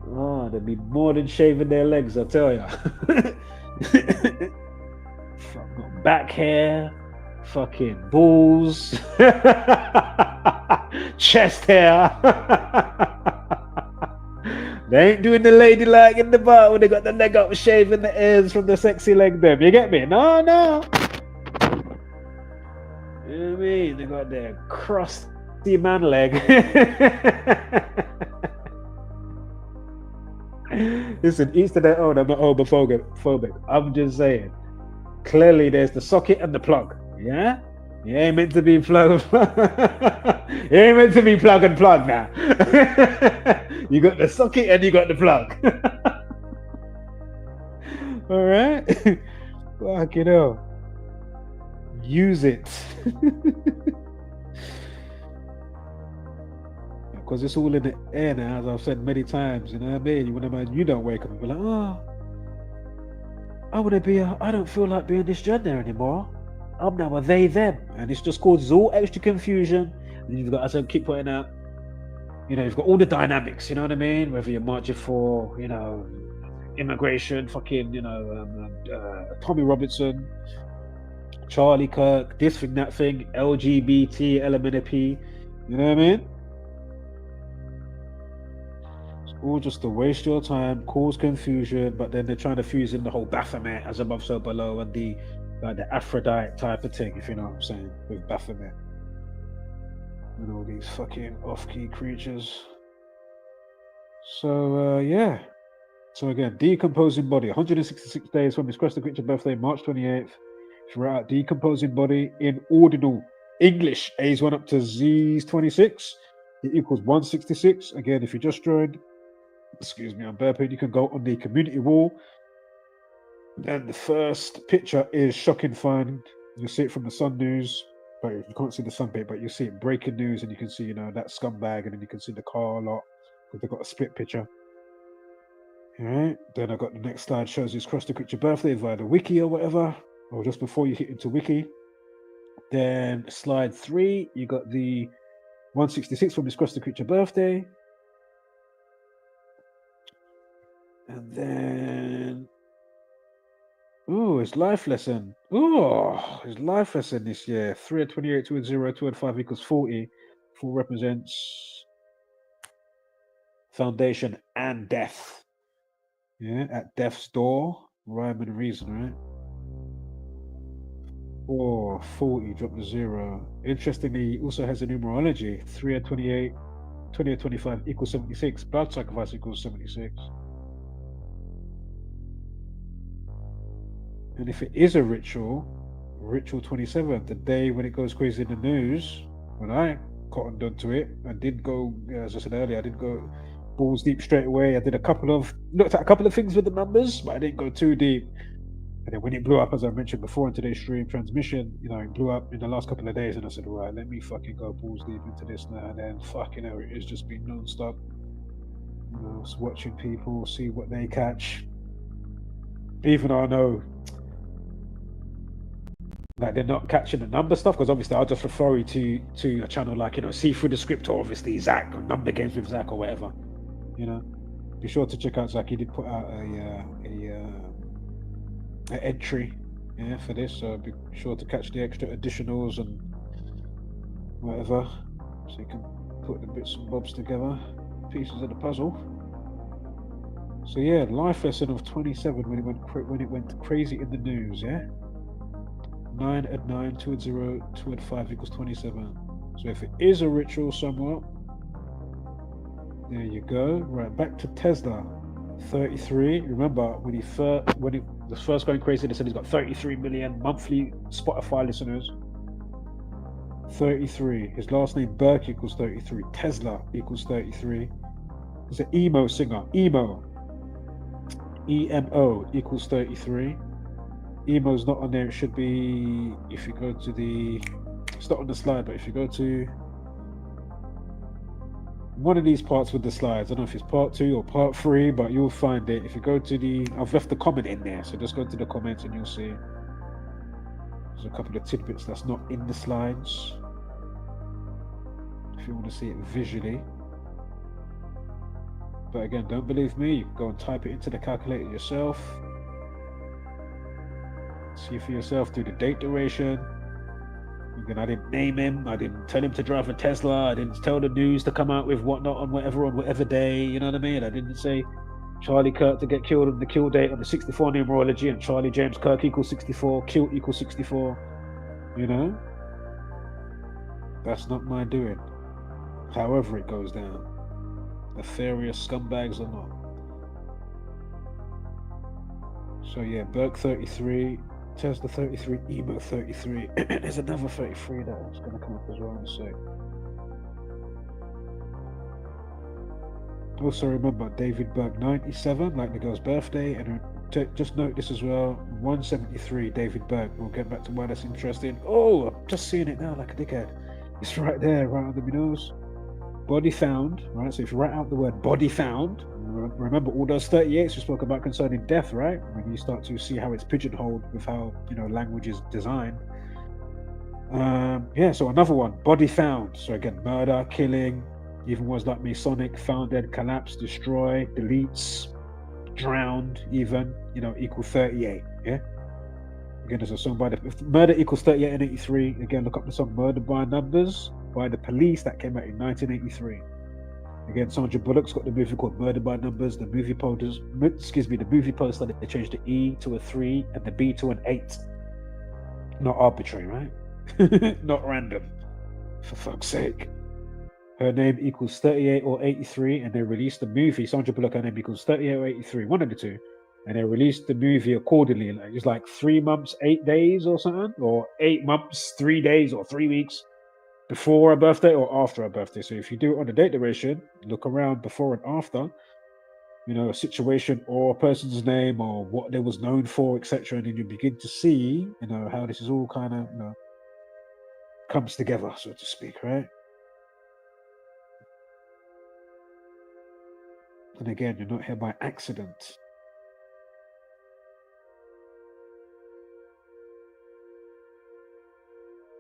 Oh, they'd be more than shaving their legs, I tell ya. Got back hair, fucking balls, chest hair. They ain't doing the ladylike in the bar when they got the leg up, shaving the ends from the sexy leg them. You get me? No. You know what I mean? They got their crusty man leg. Listen, each to their own. I'm not homophobic. I'm just saying. Clearly, there's the socket and the plug. Yeah? You ain't meant to be plug. You ain't meant to be plug and plug now. You got the socket and you got the plug. All right? Fucking hell. Use it. Because it's all in the air now, as I've said many times. You know what I mean? You don't wake up and be like, oh, I don't feel like being this gender anymore. I'm now a they, them. And it's just causes all extra confusion. And you've got, as I keep pointing out, you've got all the dynamics, you know what I mean? Whether you're marching for, immigration, fucking, Tommy Robinson, Charlie Kirk, this thing, that thing, LGBT, LMNP, you know what I mean? It's all just to waste your time, cause confusion, but then they're trying to fuse in the whole Baphomet, as above so below, and the Aphrodite type of thing, if you know what I'm saying, with Baphomet. And all these fucking off-key creatures. So, yeah. So again, decomposing body, 166 days from his crusty creature birthday, March 28th. If you write out decomposing body in ordinal English, A's 1 up to Z's 26, it equals 166. Again, if you just joined, excuse me, I'm burping, you can go on the community wall. And the first picture is shocking find. You'll see it from the Sun News, but you can't see the Sun bit, but you see it breaking news, and you can see, that scumbag, and then you can see the car a lot, because they've got a split picture. All right. Then I got the next slide shows his crusty creature birthday via the wiki or whatever, or just before you hit into wiki. Then slide 3, you got the 166 from his crusty creature birthday. And then, his life lesson. His life lesson this year. 3 at 28, 2 at 0, 2 at 5 equals 40. 4 represents foundation and death. Yeah, at death's door. Rhyme and reason, right? 40, drop the 0. Interestingly, he also has a numerology. 3 at 28, 20 at 25 equals 76. Blood sacrifice equals 76. And if it is a ritual 27, the day when it goes crazy in the news, when I cottoned onto it, I did go, as I said earlier, I did go balls deep straight away. I did looked at a couple of things with the numbers, but I didn't go too deep. And then when it blew up, as I mentioned before in today's stream transmission, it blew up in the last couple of days, and I said, right, let me fucking go balls deep into this now. And then fucking hell, it's just been non-stop. Watching people, see what they catch. Even though I know like they're not catching the number stuff, because obviously I'll just refer you to a channel like See Through the Script, or obviously Zach, or Number Games with Zach, or whatever. Be sure to check out Zach. He did put out an entry for this, so be sure to catch the extra additionals and whatever, so you can put the bits and bobs together, pieces of the puzzle. So yeah, life lesson of 27 when it went crazy in the news. 9 at 9, 2 at 0, 2 at 5 equals 27. So if it is a ritual somewhat, there you go. Right, back to Tesla. 33. Remember when it was first going crazy, they said he's got 33 million monthly Spotify listeners. 33. His last name Burke equals 33. Tesla equals 33. He's an emo singer. Emo equals 33. Emo's not on there. It should be, if you go to it's not on the slide, but if you go to one of these parts with the slides, I don't know if it's part 2 or part 3, but you'll find it. If you go to I've left the comment in there, so just go to the comments and you'll see there's a couple of tidbits that's not in the slides, if you want to see it visually. But again, don't believe me, you can go and type it into the calculator yourself. See for yourself, do the date duration. Again, I didn't name him, I didn't tell him to drive a Tesla, I didn't tell the news to come out with whatnot on whatever day, you know what I mean? I didn't say Charlie Kirk to get killed on the kill date on the 64 numerology, and Charlie James Kirk equals 64, kill equals 64, That's not my doing. However it goes down, nefarious scumbags or not. So yeah, Burke 33, Tesla 33, Emo 33. There's another 33 that's going to come up as well in a sec. Also remember David Burke 97, like the girl's birthday, and just note this as well, 173 David Burke. We'll get back to why that's interesting. Oh, I'm just seeing it now like a dickhead. It's right there, right under my nose. Body found, right? So if you write out the word body found, remember all those 38s we spoke about concerning death, right? When you start to see how it's pigeonholed with how language is designed. So another one, body found. So again, murder, killing, even words like Masonic, founded, collapse, destroy, deletes, drowned, even, equal 38. Yeah. Again, there's a song by murder equals 38 and 83. Again, look up the song Murdered by Numbers by The Police that came out in 1983. Again, Sandra Bullock's got the movie called Murdered by Numbers. The movie poster, they changed the E to a 3 and the B to an 8. Not arbitrary, right? Not random. For fuck's sake. Her name equals 38 or 83, and they released the movie. Sandra Bullock, her name equals 38 or 83, one of the two. And they released the movie accordingly. It's like 3 months, 8 days or something, or 8 months, 3 days or 3 weeks before her birthday or after her birthday. So if you do it on the date duration, look around before and after, a situation or a person's name or what they was known for, etc. And then you begin to see, how this is all kind of, comes together, so to speak, right? And again, you're not here by accident.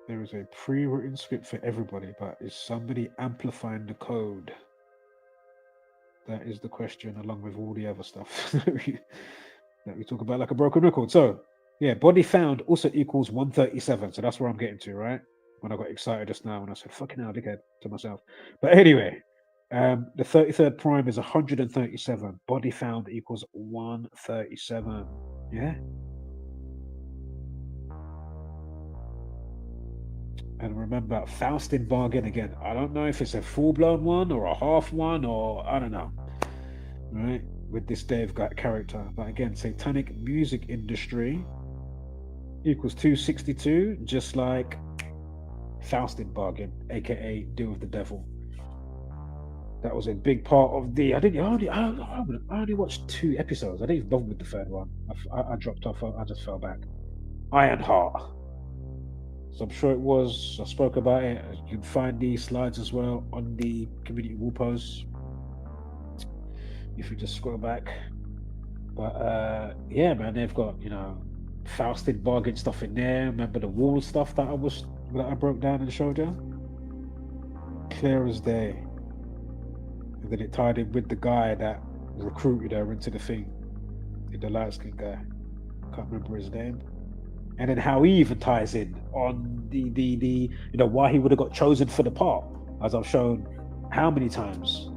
There is a pre-written script for everybody, but is somebody amplifying the code? That is the question, along with all the other stuff that we talk about like a broken record. So, yeah, body found also equals 137. So that's where I'm getting to, right? When I got excited just now when I said, fucking hell, dickhead, to myself. But anyway, the 33rd prime is 137. Body found equals 137. Yeah. And remember, Faustin bargain again. I don't know if it's a full-blown one or a half one or I don't know. Right? With this Dave got character. But again, satanic music industry equals 262, just like Faustin bargain, aka Deal with the Devil. That was a big part of the. I only watched 2 episodes. I didn't even bother with the third one. I dropped off. I just fell back. Ironheart. So I'm sure it was. I spoke about it. You can find the slides as well on the community wall post if you just scroll back. But yeah, man, they've got Faustin bargain stuff in there. Remember the wall stuff that I broke down and showed you? Clear as day. And then it tied in with the guy that recruited her into the thing, the light-skinned guy. Can't remember his name. And then how he even ties in on the why he would have got chosen for the part, as I've shown how many times.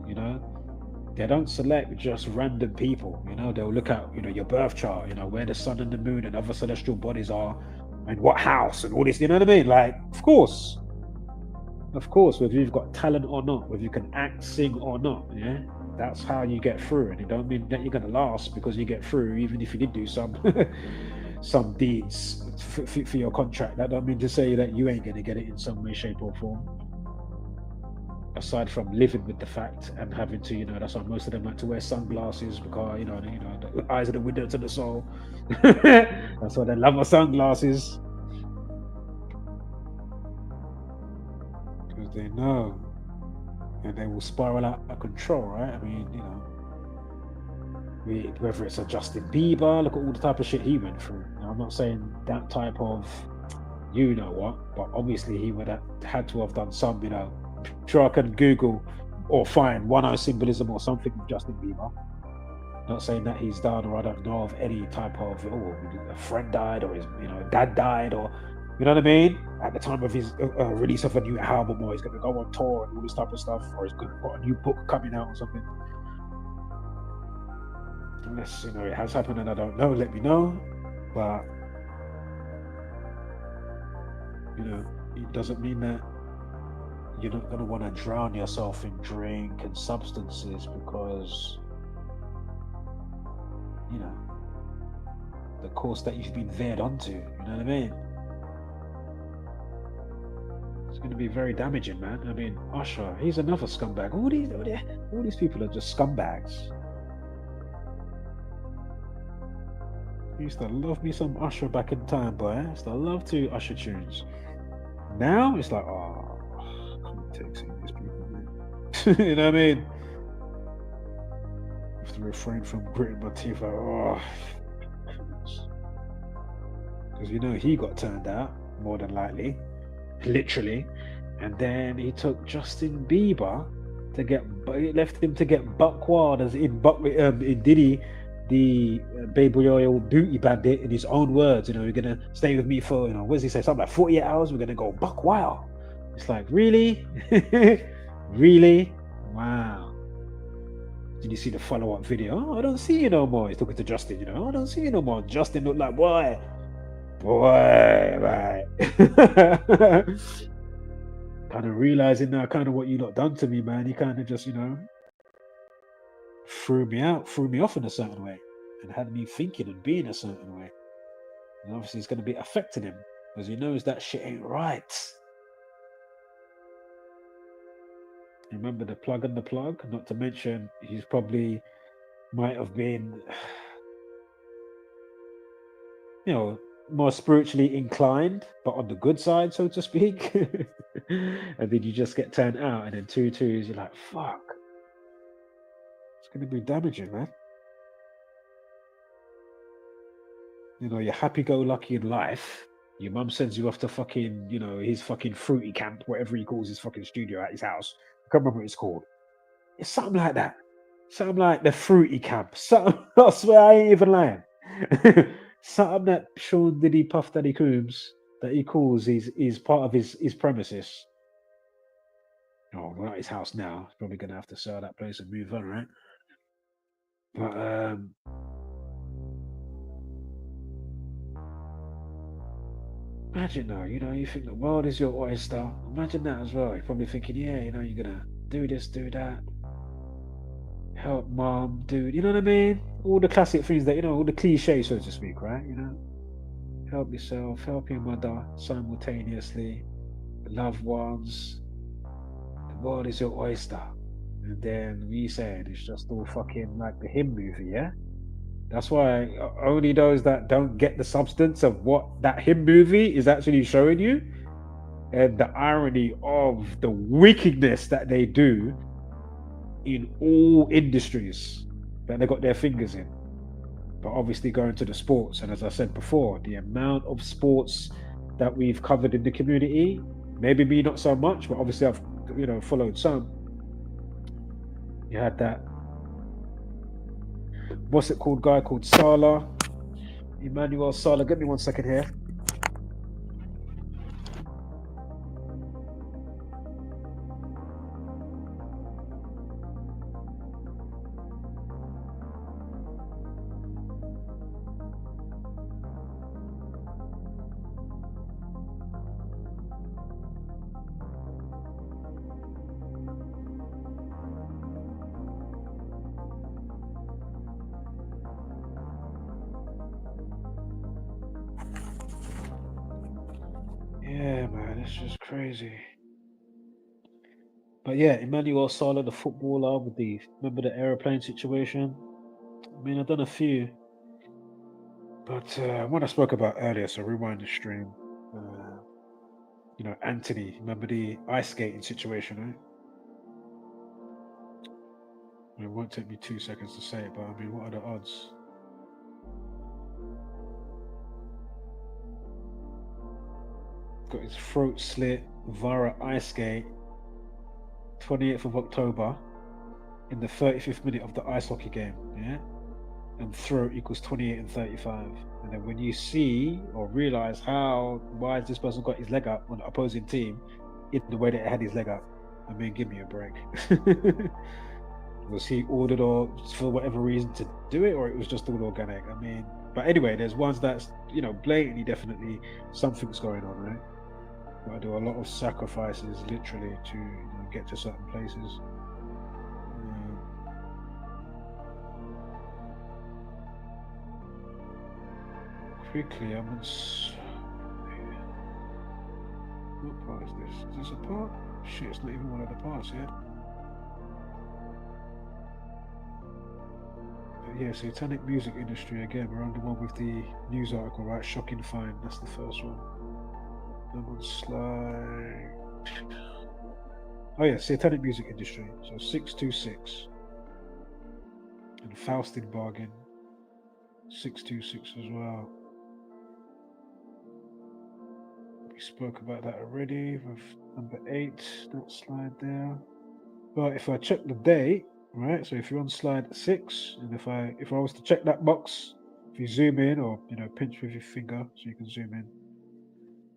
They don't select just random people. They'll look at your birth chart, where the sun and the moon and other celestial bodies are, and what house and all this. You know what I mean? Like, of course, whether you've got talent or not, whether you can act, sing or not. Yeah, that's how you get through. And it don't mean that you're gonna last because you get through, even if you did do some some deeds for your contract. That don't mean to say that you ain't going to get it in some way, shape or form, aside from living with the fact and having to, that's why most of them like to wear sunglasses, because the eyes are the window to the soul. That's why they love my sunglasses, because they know, and they will spiral out of control, right? I mean, whether it's a Justin Bieber, look at all the type of shit he went through. Now, I'm not saying that type of but obviously he would have had to have done some, sure I can Google or find one-eye symbolism or something with Justin Bieber. Not saying that he's done, or I don't know of any type of, a friend died, or his dad died, or you know what I mean, at the time of his release of a new album, or he's going to go on tour and all this type of stuff, or he's going to got a new book coming out or something. Unless it has happened and I don't know, let me know. But it doesn't mean that you're not going to want to drown yourself in drink and substances, because the course that you've been veered onto, you know what I mean, it's going to be very damaging, man. I mean, Usher, he's another scumbag. All these people are just scumbags. I used to love me some Usher back in time, boy. I used to love 2 Usher tunes. Now it's like, I can't take seeing these people, man. You know what I mean? I have to refrain from gritting my teeth out. Because he got turned out, more than likely, literally, and then he took Justin Bieber left him to get buck wild, as in Diddy, the baby oil booty bandit, in his own words. You're gonna stay with me for what does he say, something like 48 hours, we're gonna go buck wild. It's like, really? Really? Wow. Did you see the follow-up video? I don't see you no more. He's talking to Justin, I don't see you no more. Justin looked like, boy, right. Kind of realizing now kind of what you lot done to me, man. He kind of just threw me off in a certain way, and had me thinking and being a certain way. And obviously it's going to be affecting him, because he knows that shit ain't right. Remember the plug and the plug? Not to mention, he's probably might have been, more spiritually inclined, but on the good side, so to speak. And then you just get turned out, and then 2 twos, you're like, fuck. going to be damaging, man. You know, you're happy-go-lucky in life. Your mum sends you off to fucking, you know, his fucking fruity camp, whatever he calls his fucking studio at his house. I can't remember what it's called. It's something like that. Something like the fruity camp. Something, I swear I ain't even lying. Something that Sean Diddy Puff Daddy Coombs that he calls is part of his premises. Oh, we're at his house now. He's probably gonna have to sell that place and move on, right? But imagine now, you know, you think the world is your oyster. Imagine that as well. You're probably thinking, yeah, you know, you're gonna do this, do that, help mom, dude. You know what I mean? All the classic things that, you know, all the cliches, so to speak, right? You know, help yourself, help your mother simultaneously, loved ones. The world is your oyster. And then we saying it's just all fucking like the him movie, yeah? That's why only those that don't get the substance of what that him movie is actually showing you, and the irony of the wickedness that they do in all industries that they got their fingers in. But obviously going to the sports, and as I said before, the amount of sports that we've covered in the community, maybe me not so much, but obviously I've, you know, followed some. You had that, what's it called, guy called Salah, Emmanuel Salah. Give me 1 second here. Yeah, man, it's just crazy. But yeah, Emmanuel Salah, the footballer, with the, remember the aeroplane situation? I mean, I've done a few, but what I spoke about earlier, so rewind the stream. You know, Anthony, remember the ice skating situation, right? It won't take me 2 seconds to say it, but I mean, what are the odds? Got his throat slit via ice skate, 28th of October, in the 35th minute of the ice hockey game, yeah? And throat equals 28 and 35. And then when you see or realize why has this person got his leg up on the opposing team in the way that it had his leg up, I mean, give me a break. Was he ordered or for whatever reason to do it, or it was just all organic? I mean, but anyway, there's ones that's, you know, blatantly, definitely something's going on, right? Got to do a lot of sacrifices, literally, to, you know, get to certain places. Quickly, I'm on. What part is this? Is this a part? Shit, it's not even one of the parts yet. But yeah, satanic music industry again. We're on the one with the news article, right? Shocking find. That's the first one. I'm on slide. Oh yeah, satanic music industry. So 626. And Faustin bargain. 626 as well. We spoke about that already with number 8, that slide there. But if I check the date, right? So if you're on slide 6, and if I was to check that box, if you zoom in, or, you know, pinch with your finger so you can zoom in,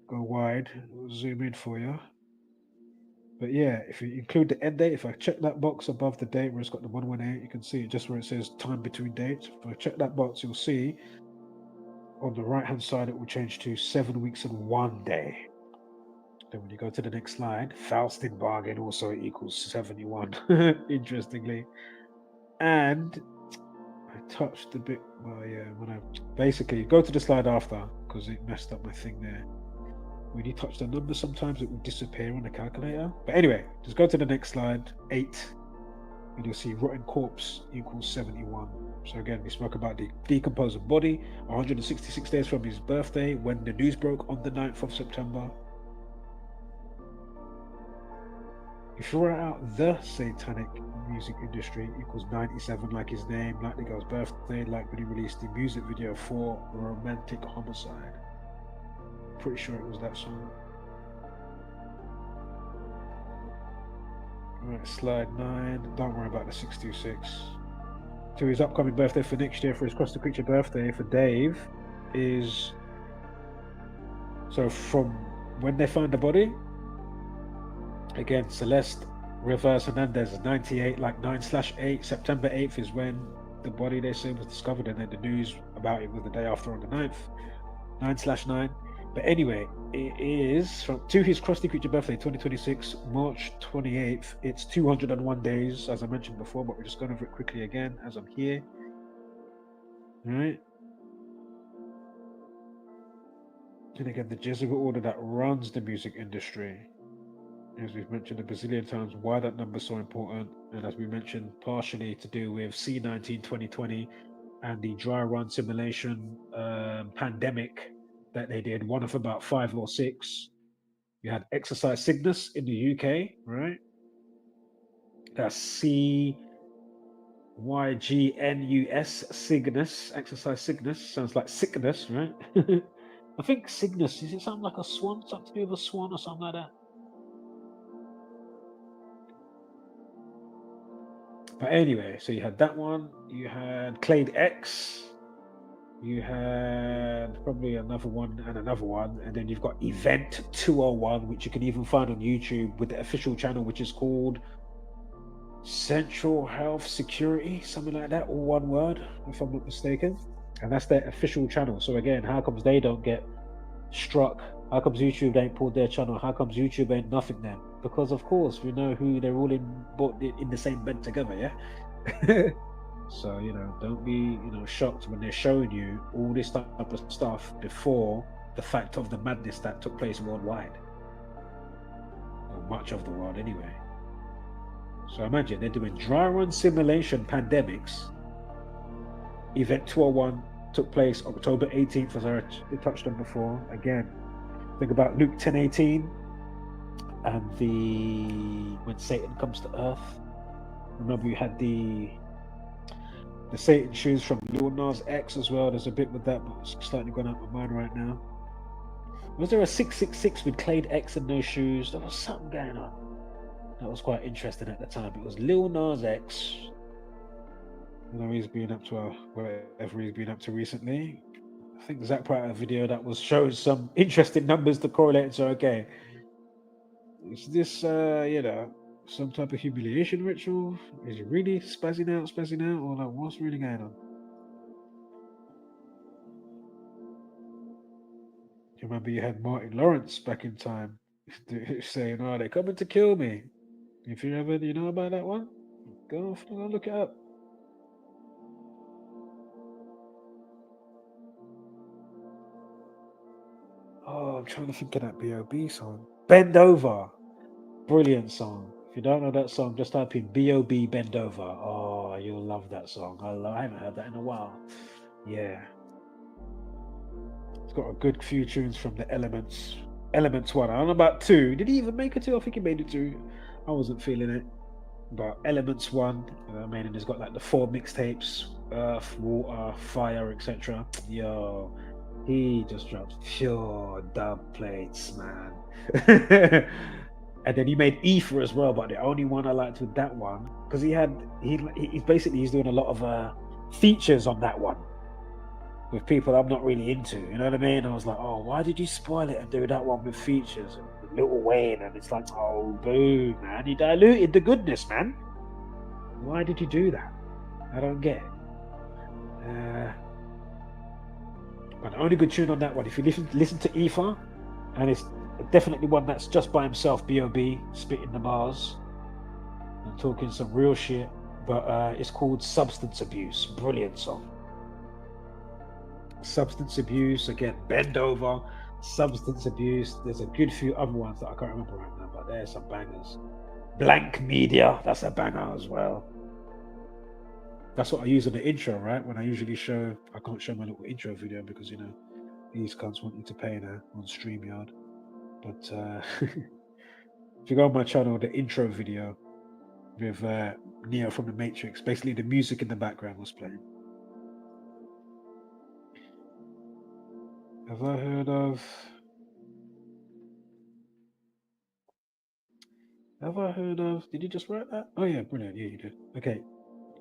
go wide, it'll zoom in for you. But yeah, if you include the end date, if I check that box above the date where it's got the 118, you can see it just where it says time between dates. If I check that box, you'll see on the right hand side it will change to 7 weeks and 1 day. Then when you go to the next slide, Faustin bargain also equals 71, interestingly. And I touched a bit, well, yeah, when I basically go to the slide after, because it messed up my thing there. When you touch the number, sometimes it will disappear on the calculator. But anyway, just go to the next slide, 8, and you'll see rotten corpse equals 71. So again, we spoke about the decomposing body, 166 days from his birthday, when the news broke on the 9th of September. If you write out the satanic music industry equals 97, like his name, like the girl's birthday, like when he released the music video for Romantic Homicide. Pretty sure it was that song. Alright, slide 9. Don't worry about the 626. So his upcoming birthday for next year, for his Cross the Creature birthday for Dave, is, so from when they found the body, again, Celeste Reverse Hernandez is 98, like 9/8. September 8th is when the body, they say, was discovered, and then the news about it was the day after on the 9th. 9/9. But anyway, it is from to his Crusty Creature birthday, 2026, March 28th. It's 201 days, as I mentioned before, but we're just going over it quickly again as I'm here. All right. And again, the Jesuit order that runs the music industry, as we've mentioned a bazillion times, why that number is so important, and as we mentioned, partially to do with C19 2020 and the dry run simulation pandemic that they did, one of about 5 or 6. You had Exercise Cygnus in the UK, right? That's CYGNUS, Cygnus. Exercise Cygnus sounds like sickness, right? I think Cygnus, is it something like a swan? Something to do with a swan or something like that? But anyway, so you had that one. You had Clade X. You had probably another one, and then you've got Event 201, which you can even find on YouTube with the official channel, which is called Central Health Security, something like that, all one word, if I'm not mistaken. And that's their official channel. So again, how comes they don't get struck? How comes YouTube ain't pulled their channel? How comes YouTube ain't nothing then? Because of course we know who they're all in the same bed together, yeah. So, don't be, shocked when they're showing you all this type of stuff before the fact of the madness that took place worldwide. Or much of the world, anyway. So imagine they're doing dry run simulation pandemics. Event 201 took place October 18th, as I touched on before. Again, think about Luke 10:18 and when Satan comes to earth. Remember, you had the Satan shoes from Lil Nas X as well. There's a bit with that, but it's slightly gone out of my mind right now. Was there a 666 with Clade X and no shoes? There was something going on. That was quite interesting at the time. It was Lil Nas X. He's been up to whatever he's been up to recently. I think Zach put out a video that was showing some interesting numbers to correlate and say, okay, is this, some type of humiliation ritual? Is he really spazzing out, or like what's really going on? You remember you had Martin Lawrence back in time saying, "Oh, they're coming to kill me." If you ever, know about that one, go look it up. Oh, I'm trying to think of that B.O.B. song. Bend Over. Brilliant song. If you don't know that song, just type in B.O.B. Bend Over. Oh, you'll love that song. I haven't heard that in a while. Yeah. It's got a good few tunes from the Elements. Elements 1. I don't know about 2. Did he even make a 2? I think he made it 2. I wasn't feeling it. But Elements 1, and he's got like the 4 mixtapes, Earth, Water, Fire, etc. Yo, he just drops pure dub plates, man. And then he made Ether as well, but the only one I liked with that one, because he's doing a lot of features on that one with people I'm not really into, you know what I mean? I was like, oh, why did you spoil it and do that one with features and with Lil Wayne? And it's like, oh, boo, man, you diluted the goodness, man. Why did you do that? I don't get it. But the only good tune on that one, if you listen to Ether, and it's definitely one that's just by himself, B.O.B. spitting the bars and talking some real shit, but it's called Substance Abuse. Brilliant song. Substance Abuse, again, Bend Over, Substance Abuse. There's a good few other ones that I can't remember right now, but there's some bangers. Blank Media, that's a banger as well. That's what I use in the intro, right? When I usually I can't show my little intro video because, these cunts want you to pay now on StreamYard. But if you go on my channel, the intro video with Neo from the Matrix, basically the music in the background was playing. Have I heard of? Did you just write that? Oh yeah, brilliant. Yeah, you did. Okay.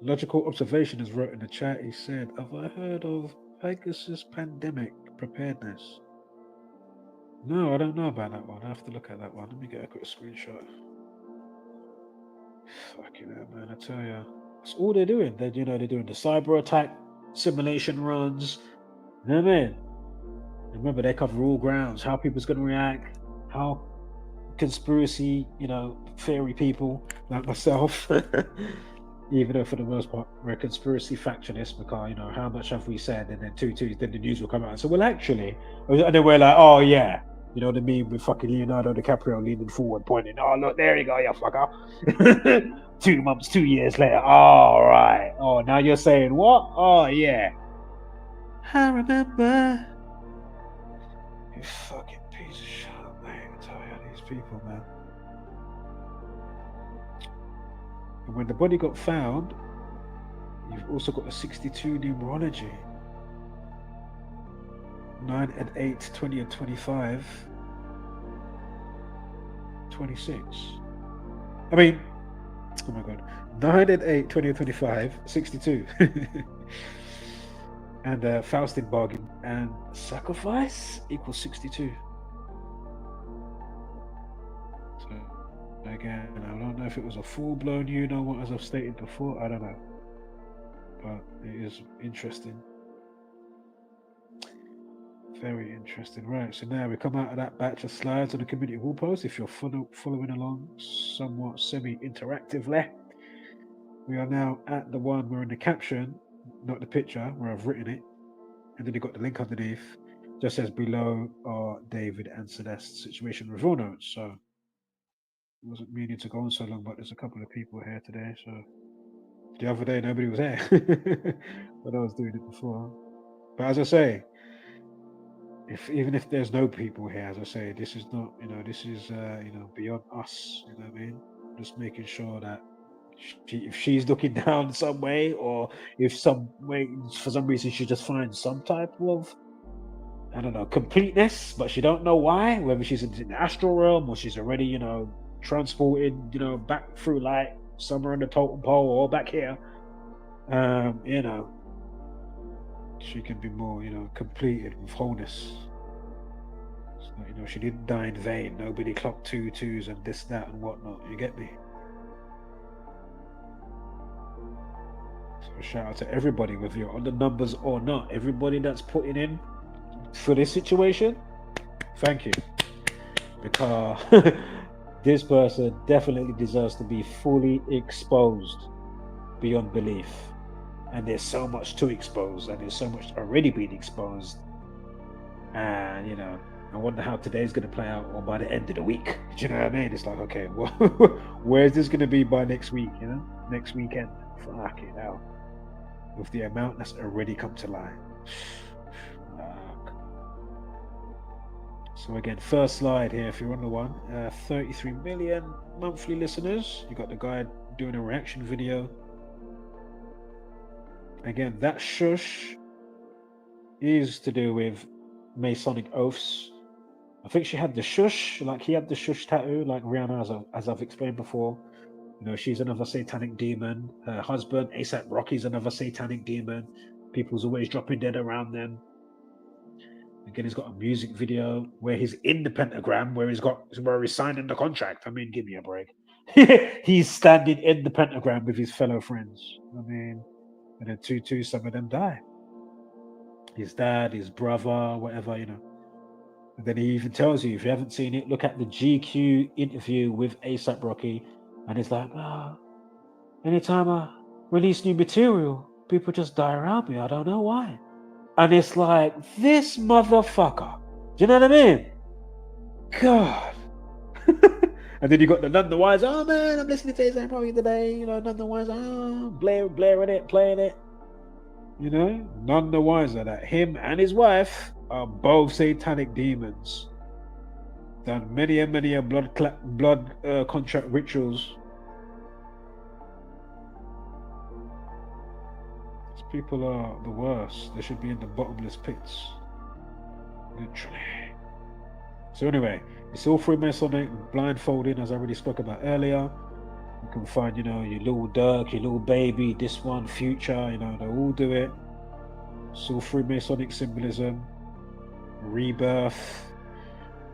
Logical Observation has wrote in the chat. He said, "Have I heard of Pegasus Pandemic Preparedness?" No, I don't know about that one. I have to look at that one. Let me get a quick screenshot. Fucking hell, man! I tell you, that's all they're doing. They're doing the cyber attack simulation runs. You know what I mean? Remember, they cover all grounds. How people's going to react. How conspiracy, theory people like myself. Even though for the most part we're a conspiracy factionist, because how much have we said, and then then the news will come out and say, well, actually, and then we're like, oh yeah, you know what I mean, with fucking Leonardo DiCaprio leaning forward pointing, oh look, there you go, you fucker. 2 months, 2 years later, all right, oh now you're saying what? Oh yeah, I remember. You fucking piece of shit, man. I tell you, these people, man. And when the body got found, you've also got a 62 numerology. 9 and 8, 20 and 25. 26. I mean, oh my god. 9 and 8, 20 and 25, 62. And Faustin bargain and sacrifice equals 62. So again, I don't know if it was a full-blown what, as I've stated before, I don't know. But it is interesting. Very interesting. Right, so now we come out of that batch of slides on the community wall post. If you're following along somewhat semi-interactively, we are now at the one where in the caption, not the picture, where I've written it, and then you got the link underneath, just says below are David and Celeste situation reveal notes. So I wasn't meaning to go on so long, but there's a couple of people here today. So the other day nobody was here, but I was doing it before. But as I say, even if there's no people here, as I say, this is not, this is beyond us. You know what I mean? Just making sure that if she's looking down some way, or if some way for some reason she just finds some type of, I don't know, completeness, but she don't know why, whether she's in the astral realm or she's already transported back through light somewhere in the totem pole or back here, she can be more completed with wholeness. So, she didn't die in vain. Nobody clocked 2 2s and this, that and whatnot. You get me? So shout out to everybody, whether you're on the numbers or not. Everybody that's putting in for this situation, thank you. Because this person definitely deserves to be fully exposed beyond belief. And there's so much to expose, and there's so much already being exposed. And I wonder how today's going to play out, or by the end of the week. Do you know what I mean? It's like, okay, well, where's this going to be by next week? Next weekend. Fuck it out. With the amount that's already come to light. So again, first slide here, if you're on the one, 33 million monthly listeners. You got the guy doing a reaction video. Again, that shush is to do with Masonic oaths. I think she had the shush, like he had the shush tattoo, like Rihanna, as I've explained before. She's another satanic demon. Her husband, A$AP Rocky's another satanic demon. People's always dropping dead around them. Again, he's got a music video where he's in the pentagram, where he's signing the contract. I mean, give me a break. He's standing in the pentagram with his fellow friends. I mean, and then 2 some of them die. His dad, his brother, whatever, And then he even tells you, if you haven't seen it, look at the GQ interview with A$AP Rocky. And it's like, anytime I release new material, people just die around me. I don't know why. And it's like, this motherfucker. Do you know what I mean? God. And then you got the None the Wise. Oh man, I'm listening to A$AP Rocky today. None the Wise. Blaring it, playing it. None the wiser that him and his wife are both satanic demons. done many a blood contract rituals. These people are the worst. They should be in the bottomless pits. Literally. So anyway, it's all Freemasonic, blindfolding, as I already spoke about earlier. You can find, you know, your little Dirk, your little baby, this one, Future, you know, they all do it. It's all Freemasonic symbolism, rebirth,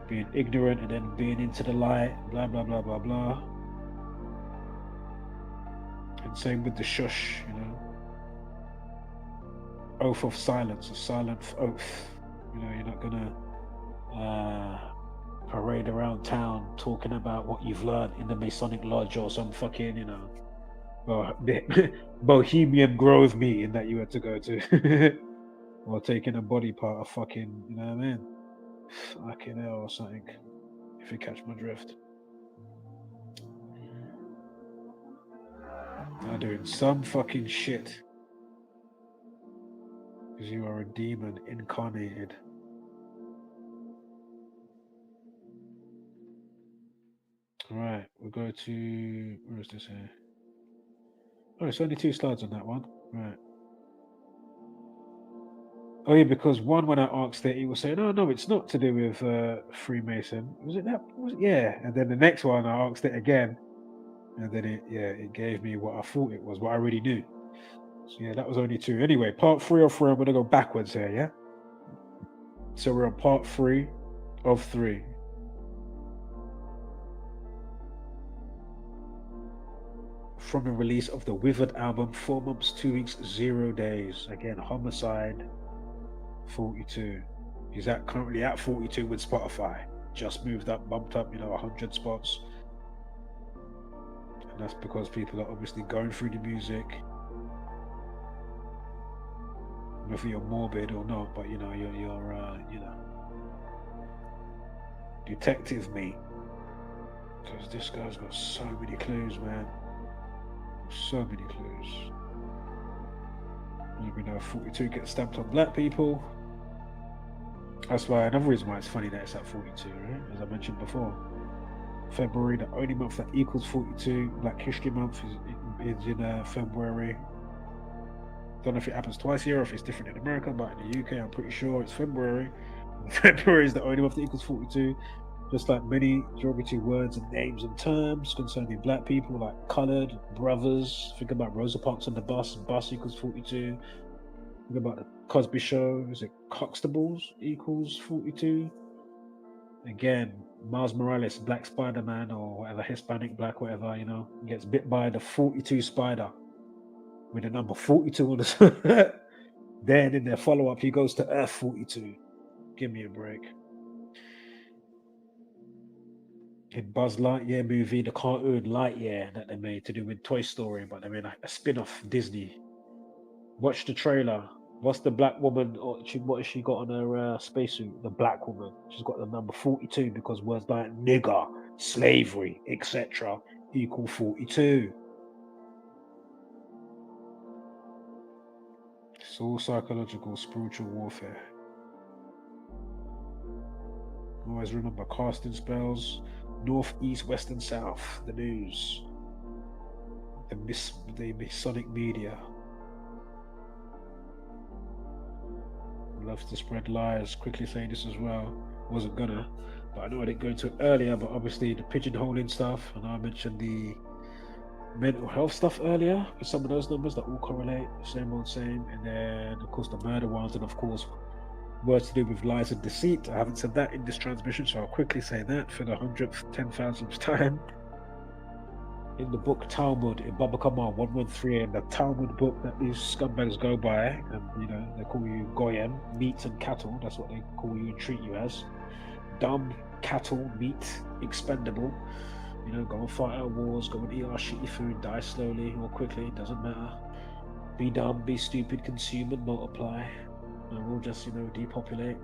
being ignorant and then being into the light, blah, blah, blah, blah, blah. And same with the shush, you know. Oath of silence, a silent oath. You know, you're not gonna parade around town talking about what you've learned in the Masonic Lodge or some fucking, you know, Bohemian Grove meeting that you had to go to. Or taking a body part of fucking, you know what I mean? Fucking hell or something. If you catch my drift. They're doing some fucking shit. Because you are a demon incarnated. Right, we'll go to, where is this here? Oh, it's only 2 slides on that one. Right. Oh yeah, because one, when I asked it, he was saying, "Oh no, it's not to do with Freemason." Was it that? Was it? Yeah. And then the next one, I asked it again, and then it gave me what I thought it was, what I already knew. So yeah, that was only 2. Anyway, part 3 of 3. I'm gonna go backwards here. Yeah. So we're on part 3 of 3. From the release of the Withered album, 4 months, 2 weeks, 0 days. Again, Homicide. 42. He's currently at 42 with Spotify. Just moved up, bumped up, 100 spots. And that's because people are obviously going through the music. Whether you're morbid or not, but you're detective me. Because this guy's got so many clues, man. So many clues. We know 42 gets stamped on black people. That's why another reason why it's funny that it's at 42, right? As I mentioned before. February, the only month that equals 42. Black History Month is in February. Don't know if it happens twice a year or if it's different in America, but in the UK, I'm pretty sure it's February. February is the only month that equals 42. Just like many derogatory words and names and terms concerning black people, like coloured, brothers. Think about Rosa Parks on the bus equals 42. Think about the Cosby Show, is it Coxtables equals 42? Again, Miles Morales, Black Spider-Man or whatever, Hispanic, black, whatever, gets bit by the 42 spider with the number 42 on the Then in their follow-up, he goes to Earth 42. Give me a break. In Buzz Lightyear movie, the cartoon Lightyear that they made to do with Toy Story, but they made a spin-off Disney. Watch the trailer. What's the black woman, or what has she got on her spacesuit? The black woman. She's got the number 42 because words like nigger, slavery, etc. equal 42. It's all psychological, spiritual warfare. Always remember casting spells. North, east, west, and south. The news. The Masonic media. Loves to spread lies. Quickly saying this as well. Wasn't gonna, but I know I didn't go into it earlier. But obviously the pigeonholing stuff, and I mentioned the mental health stuff earlier with some of those numbers that all correlate. Same old same. And then of course the murder ones, and of course words to do with lies and deceit. I haven't said that in this transmission, so I'll quickly say that for the 100th, 10,000th time. In the book Talmud, in Baba Kamar 113, in the Talmud book that these scumbags go by, and they call you goyim, meat and cattle. That's what they call you and treat you as. Dumb, cattle, meat, expendable. Go and fight our wars, go and eat our shitty food, die slowly or quickly, it doesn't matter. Be dumb, be stupid, consume and multiply. And we'll just, depopulate.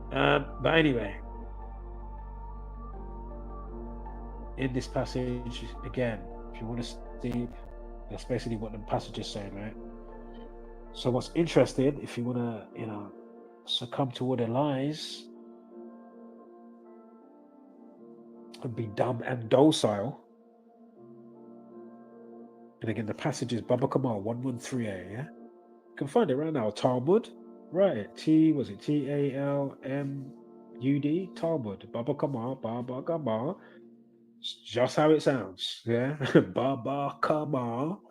But anyway, in this passage, again, if you want to see, that's basically what the passage is saying, right? So what's interesting, if you want to, succumb to all their lies, and be dumb and docile. And again, the passage is Baba Kamal 113a, yeah? You can find it right now. Talmud, right? Was it Talmud? Talmud. Baba Kamal, Baba Kamal. It's just how it sounds, yeah? Baba Kamal,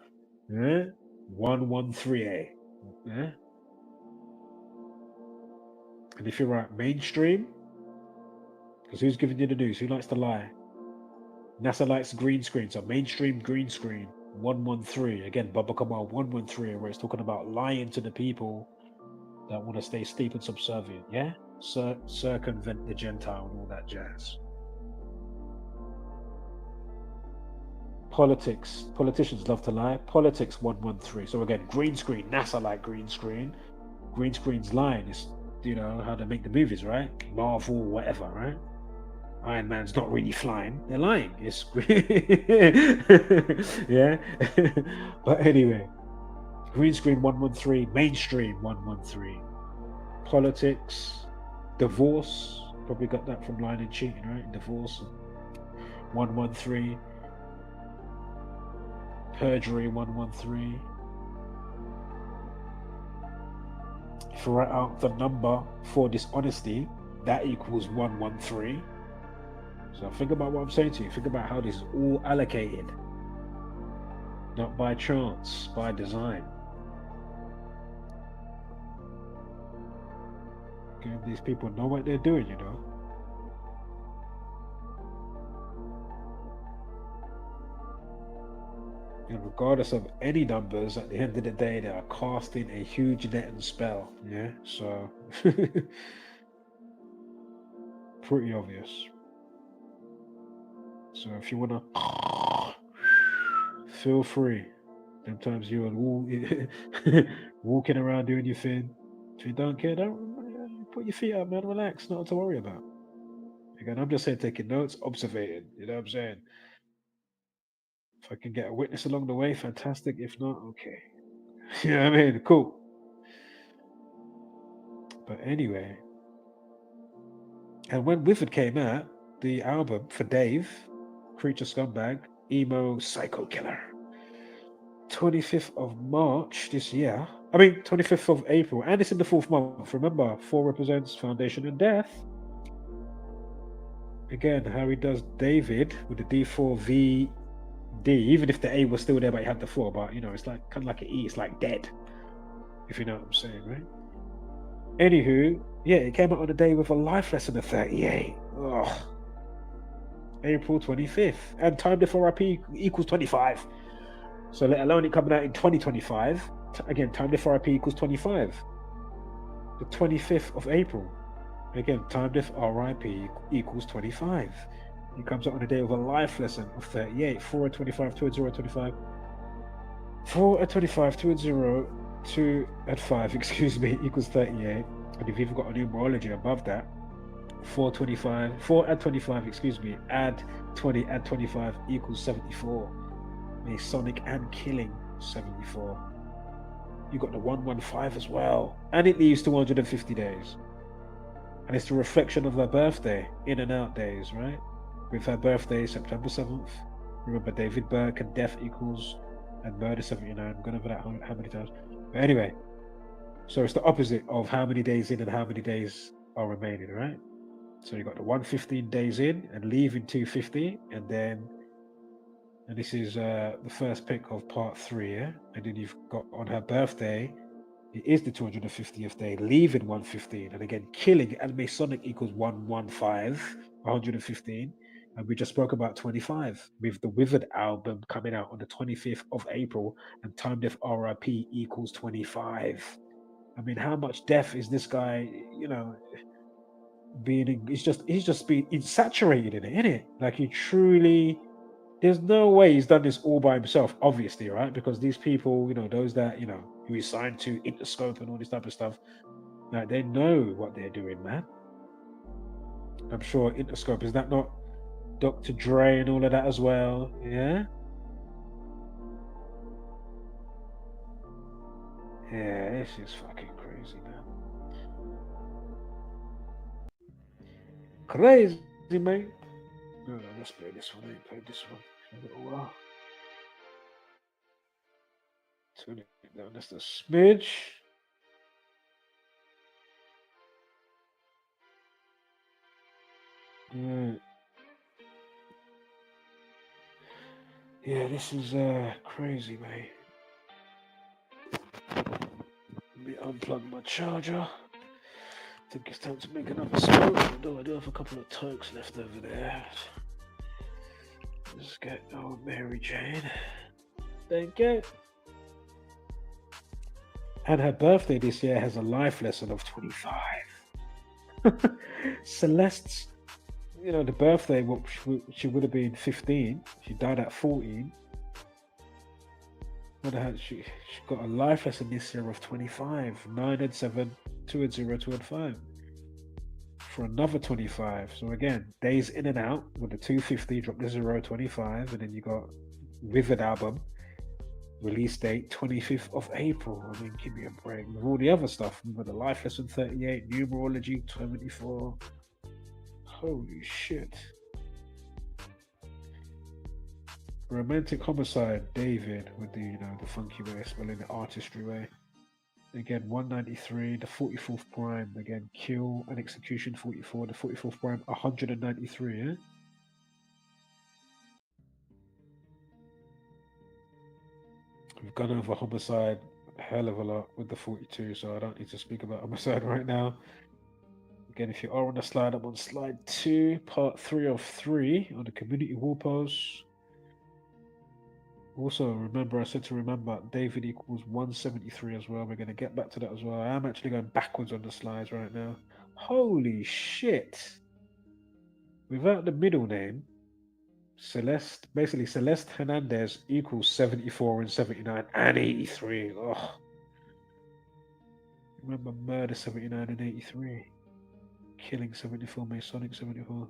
yeah? 113a, yeah? And if you're right, mainstream, because who's giving you the news? Who likes to lie? NASA likes green screen, so mainstream green screen 113. Again, Baba Kamal 113, where it's talking about lying to the people that want to stay steep and subservient, yeah? Circumvent the Gentile and all that jazz. Politicians love to lie. Politics 113. So again, green screen, NASA like green screen. Green screen's lying is, how they make the movies, right? Marvel, whatever, right? Iron Man's not really flying. They're lying. It's yeah. But anyway, green screen 113, mainstream 113. Politics, divorce. Probably got that from lying and cheating, right? Divorce 113. Perjury 113. If you write out the number for dishonesty, that equals 113. So think about what I'm saying to you. Think about how this is all allocated. Not by chance, by design. Okay, these people know what they're doing, And regardless of any numbers, at the end of the day, they are casting a huge net and spell. Yeah, so pretty obvious. So if you wanna feel free. Sometimes you're walking around doing your thing. If you don't care, don't put your feet up, man. Relax, nothing to worry about. Again, I'm just saying, taking notes, observating. You know what I'm saying? If I can get a witness along the way, fantastic. If not, okay. You know what I mean? Cool. But anyway, and when Withered came out, the album for Dave, Creature Scumbag, Emo Psycho Killer, 25th of March this year. 25th of April, and it's in the 4th month. Remember, 4 represents foundation and death. Again, how he does David with the D4VD, even if the A was still there, but he had the 4, but it's like kind of like an E, it's like dead, if you know what I'm saying, right? Anywho, yeah, it came out on a day with a life lesson of 38. Ugh. April 25th, and time before RP equals 25. So let alone it coming out in 2025. Again, time diff RIP equals 25. The 25th of April. Again, time diff RIP equals 25. It comes out on the day of a life lesson of 38. 4 at 25, 2 at 0 at 25. 4 at 25, 2 at 0, 2 at 5, equals 38. And you've even got a numerology above that. 4 at 25, add 20 add 25 equals 74. Masonic and killing 74. You got the 115 as well, and it leaves 250 days. And it's the reflection of her birthday, in and out days, right? With her birthday September 7th. Remember, David Burke and death equals and murder 79. I'm going over that how many times. But anyway, so it's the opposite of how many days in and how many days are remaining, right? So you got the 115 days in and leaving 250, and this is the first pick of part 3, yeah? And then you've got on her birthday, it is the 250th day, leaving 115, and again, killing and Masonic equals 115, 115, and we just spoke about 25 with the Withered album coming out on the 25th of April, and time death RIP equals 25. How much death is this guy, he's just being saturated in it, isn't it? Like he truly. There's no way he's done this all by himself, obviously, right? Because these people, those that, who he's signed to Interscope and all this type of stuff, like they know what they're doing, man. I'm sure Interscope, is that not Dr. Dre and all of that as well? Yeah? Yeah, this is fucking crazy, man. Crazy, man. No, let's play this one. I ain't played this one in a little while. Turn it down just a smidge. Right. Yeah, this is crazy, mate. Let me unplug my charger. I think it's time to make another smoke. Although I do have a couple of tokes left over there. Let's get old Mary Jane. Thank you. And her birthday this year has a life lesson of 25. Celeste's, you know, the birthday, she would have been 15. She died at 14. She got a life lesson this year of 25. 9 and 7, 2 and 0, 2 and 5. For another 25. So again, days in and out with the 250, drop the 0, 25, and then you got Withered album. Release date 25th of April. I mean, give me a break. With all the other stuff, with the life lesson 38, numerology 24. Holy shit. Romantic homicide, David, with the, you know, the funky way, spelling the artistry way. Again, 193, the 44th prime. Again, kill and execution 44, the 44th prime 193. Yeah. We've gone over homicide a hell of a lot with the 42, so I don't need to speak about homicide right now. Again, if you are on the slide, I'm on slide 2, part 3 of 3 on the community wall posts. Also, remember, I said to remember, David equals 173 as well. We're going to get back to that as well. I am actually going backwards on the slides right now. Holy shit. Without the middle name, Celeste, basically Celeste Hernandez equals 74 and 79 and 83. Oh. Remember murder 79 and 83. Killing 74, Masonic 74.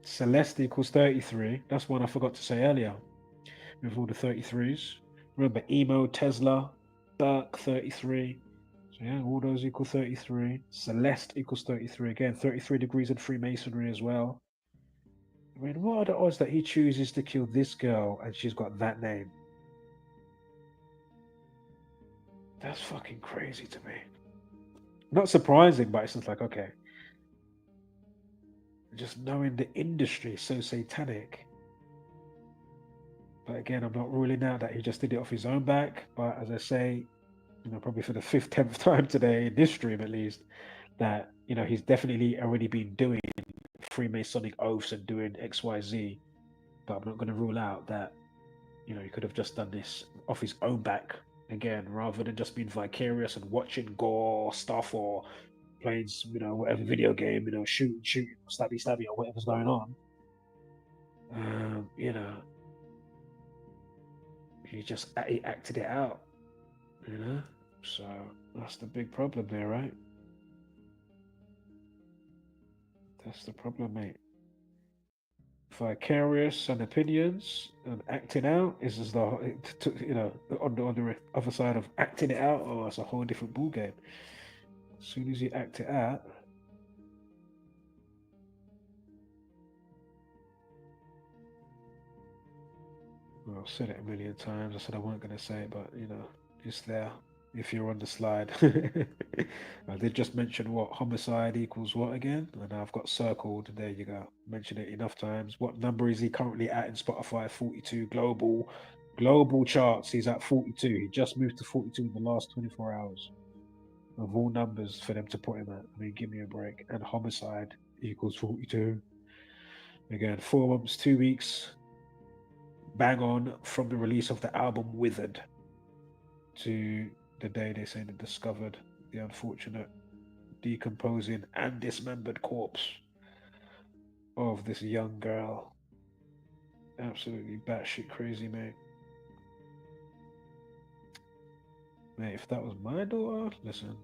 Celeste equals 33. That's one I forgot to say earlier. With all the 33s. Remember Emo, Tesla, Burke 33. So yeah, all those equal 33. Celeste equals 33 again. 33 degrees in Freemasonry as well. I mean, what are the odds that he chooses to kill this girl and she's got that name? That's fucking crazy to me. Not surprising, but it's just like, okay. Just knowing the industry is so satanic. But again, I'm not ruling out that he just did it off his own back. But as I say, you know, probably for the 5th, 10th time today in this stream at least, that, you know, he's definitely already been doing Freemasonic oaths and doing XYZ. But I'm not going to rule out that, you know, he could have just done this off his own back again, rather than just being vicarious and watching gore stuff or playing, you know, whatever video game, you know, shooting, stabby, or whatever's going on. You know, he acted it out, you know. So that's the big problem there, right? That's the problem, mate. Vicarious and opinions and acting out is as the, you know, on the other side of acting it out. Oh, it's a whole different ball game. As soon as you act it out, well, I've said it a million times. I said I weren't going to say it, but you know, it's there. If you're on the slide, I did just mention what homicide equals what again, and I've got circled. There you go. Mention it enough times. What number is he currently at in Spotify? 42 global charts. He's at 42. He just moved to 42 in the last 24 hours. Of all numbers for them to put him at. I mean, give me a break. And homicide equals 42. Again, 4 months, 2 weeks. Bang on from the release of the album Withered to the day they say they discovered the unfortunate decomposing and dismembered corpse of this young girl. Absolutely batshit crazy, mate. Mate, if that was my daughter, listen,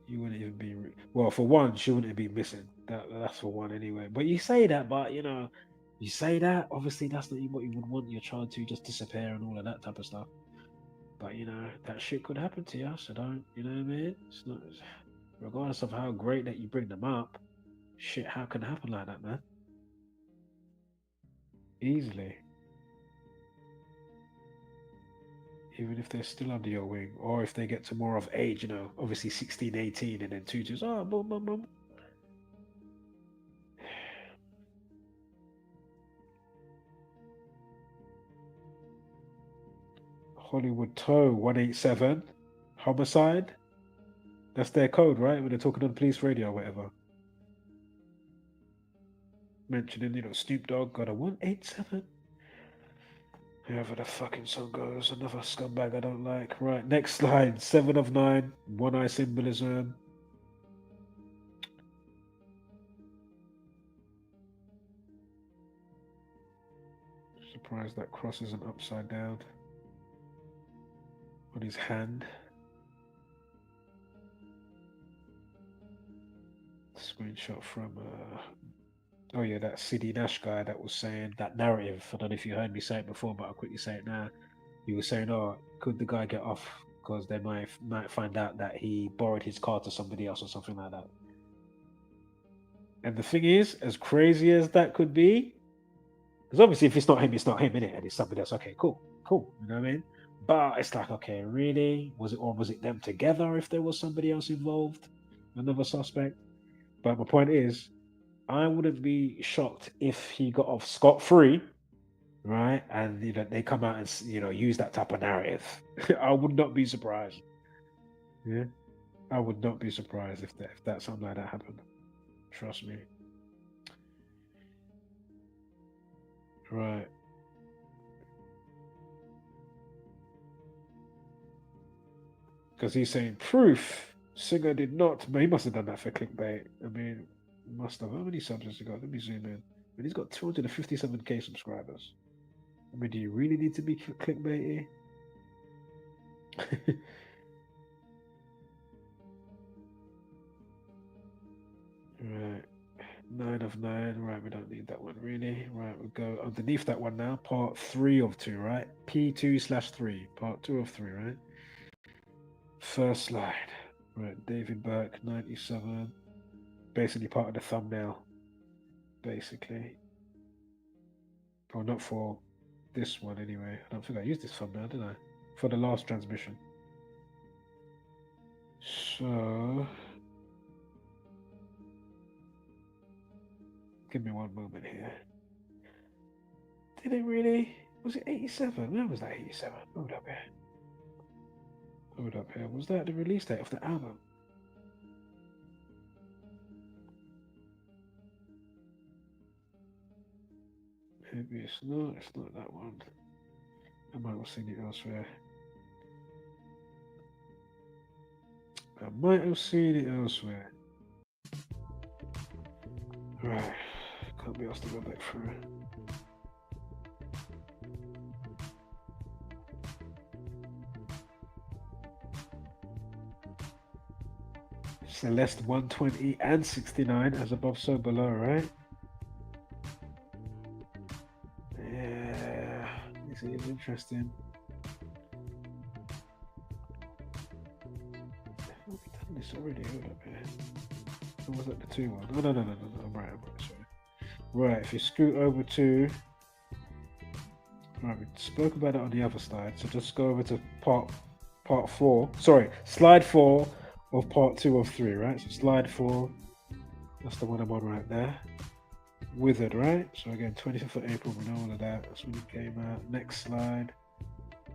you wouldn't even be... Well, for one, she wouldn't be missing. That's for one anyway. But you say that, but, you know, you say that, obviously that's not what you would want your child to just disappear and all of that type of stuff. But, you know, that shit could happen to you, so don't, you know what I mean? It's not, regardless of how great that you bring them up, Shit, how can it happen like that, man? Easily. Even if they're still under your wing, or if they get to more of age, you know, obviously 16, 18, and then two just, oh, boom, boom, boom. Hollywood Tow 187, homicide. That's their code, right? When they're talking on police radio or whatever. Mentioning, you know, Snoop Dogg got a 187. Whoever the fucking song goes, another scumbag I don't like. Right, next slide. 7 of 9, one eye symbolism. Surprised that cross isn't upside down on his hand. Screenshot from oh yeah, that CD Nash guy that was saying that narrative. I don't know if you heard me say it before, but I'll quickly say it now. He was saying, oh, could the guy get off because they might find out that he borrowed his car to somebody else or something like that. And the thing is, as crazy as that could be, because obviously if it's not him, innit? And it's somebody else. Okay, cool. You know what I mean? But it's like, okay, really? Was it them together if there was somebody else involved? Another suspect? But my point is, I wouldn't be shocked if he got off scot-free, right? And you know they come out and use that type of narrative. I would not be surprised. Yeah, I would not be surprised if that something like that happened. Trust me. Right. Because he's saying proof. Singer did not, but he must have done that for clickbait. I mean, must have. How many subs has he got? Let me zoom in. But he's got 257k subscribers. I mean, do you really need to be clickbaity? Right. 9 of 9. Right, we don't need that one really. Right, we'll go underneath that one now. Part 3 of 2, right? P2/3. Part 2 of 3, right? First slide. Right, David Burke, 97. Basically part of the thumbnail. Basically. Oh, not for this one anyway. I don't think I used this thumbnail, did I? For the last transmission. So... give me one moment here. Did it really? Was it 87? When was that 87? Hold up here. Was that the release date of the album? Maybe it's not that one. I might have seen it elsewhere. Right. Can't be asked to go back through. Celeste 120 and 69 as above so below, right? Yeah, this is interesting. Have we done this already? Hold up here. Or was that the 2 one? Oh, no, I'm right, sorry. Right, if you scoot over to... Right, we spoke about it on the other slide, so just go over to part 4. Sorry, slide 4 of part 2 of 3, right? So slide 4, that's the one I'm on right there. Withered, right? So again, 25th of April, we know all of that. That's when it came out. Next slide.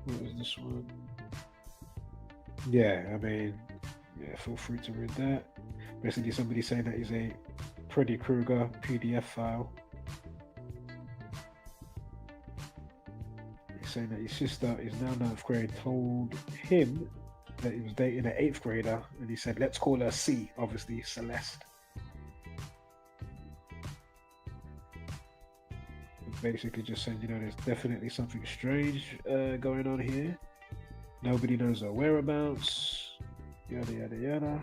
What was this one? Yeah, I mean, yeah, feel free to read that. Basically, somebody saying that is a Freddy Krueger PDF file. He's saying that his sister is now 9th grade, told him that he was dating an 8th grader, and he said, let's call her C, obviously Celeste. Basically just saying, there's definitely something strange going on here. Nobody knows her whereabouts, yada yada yada.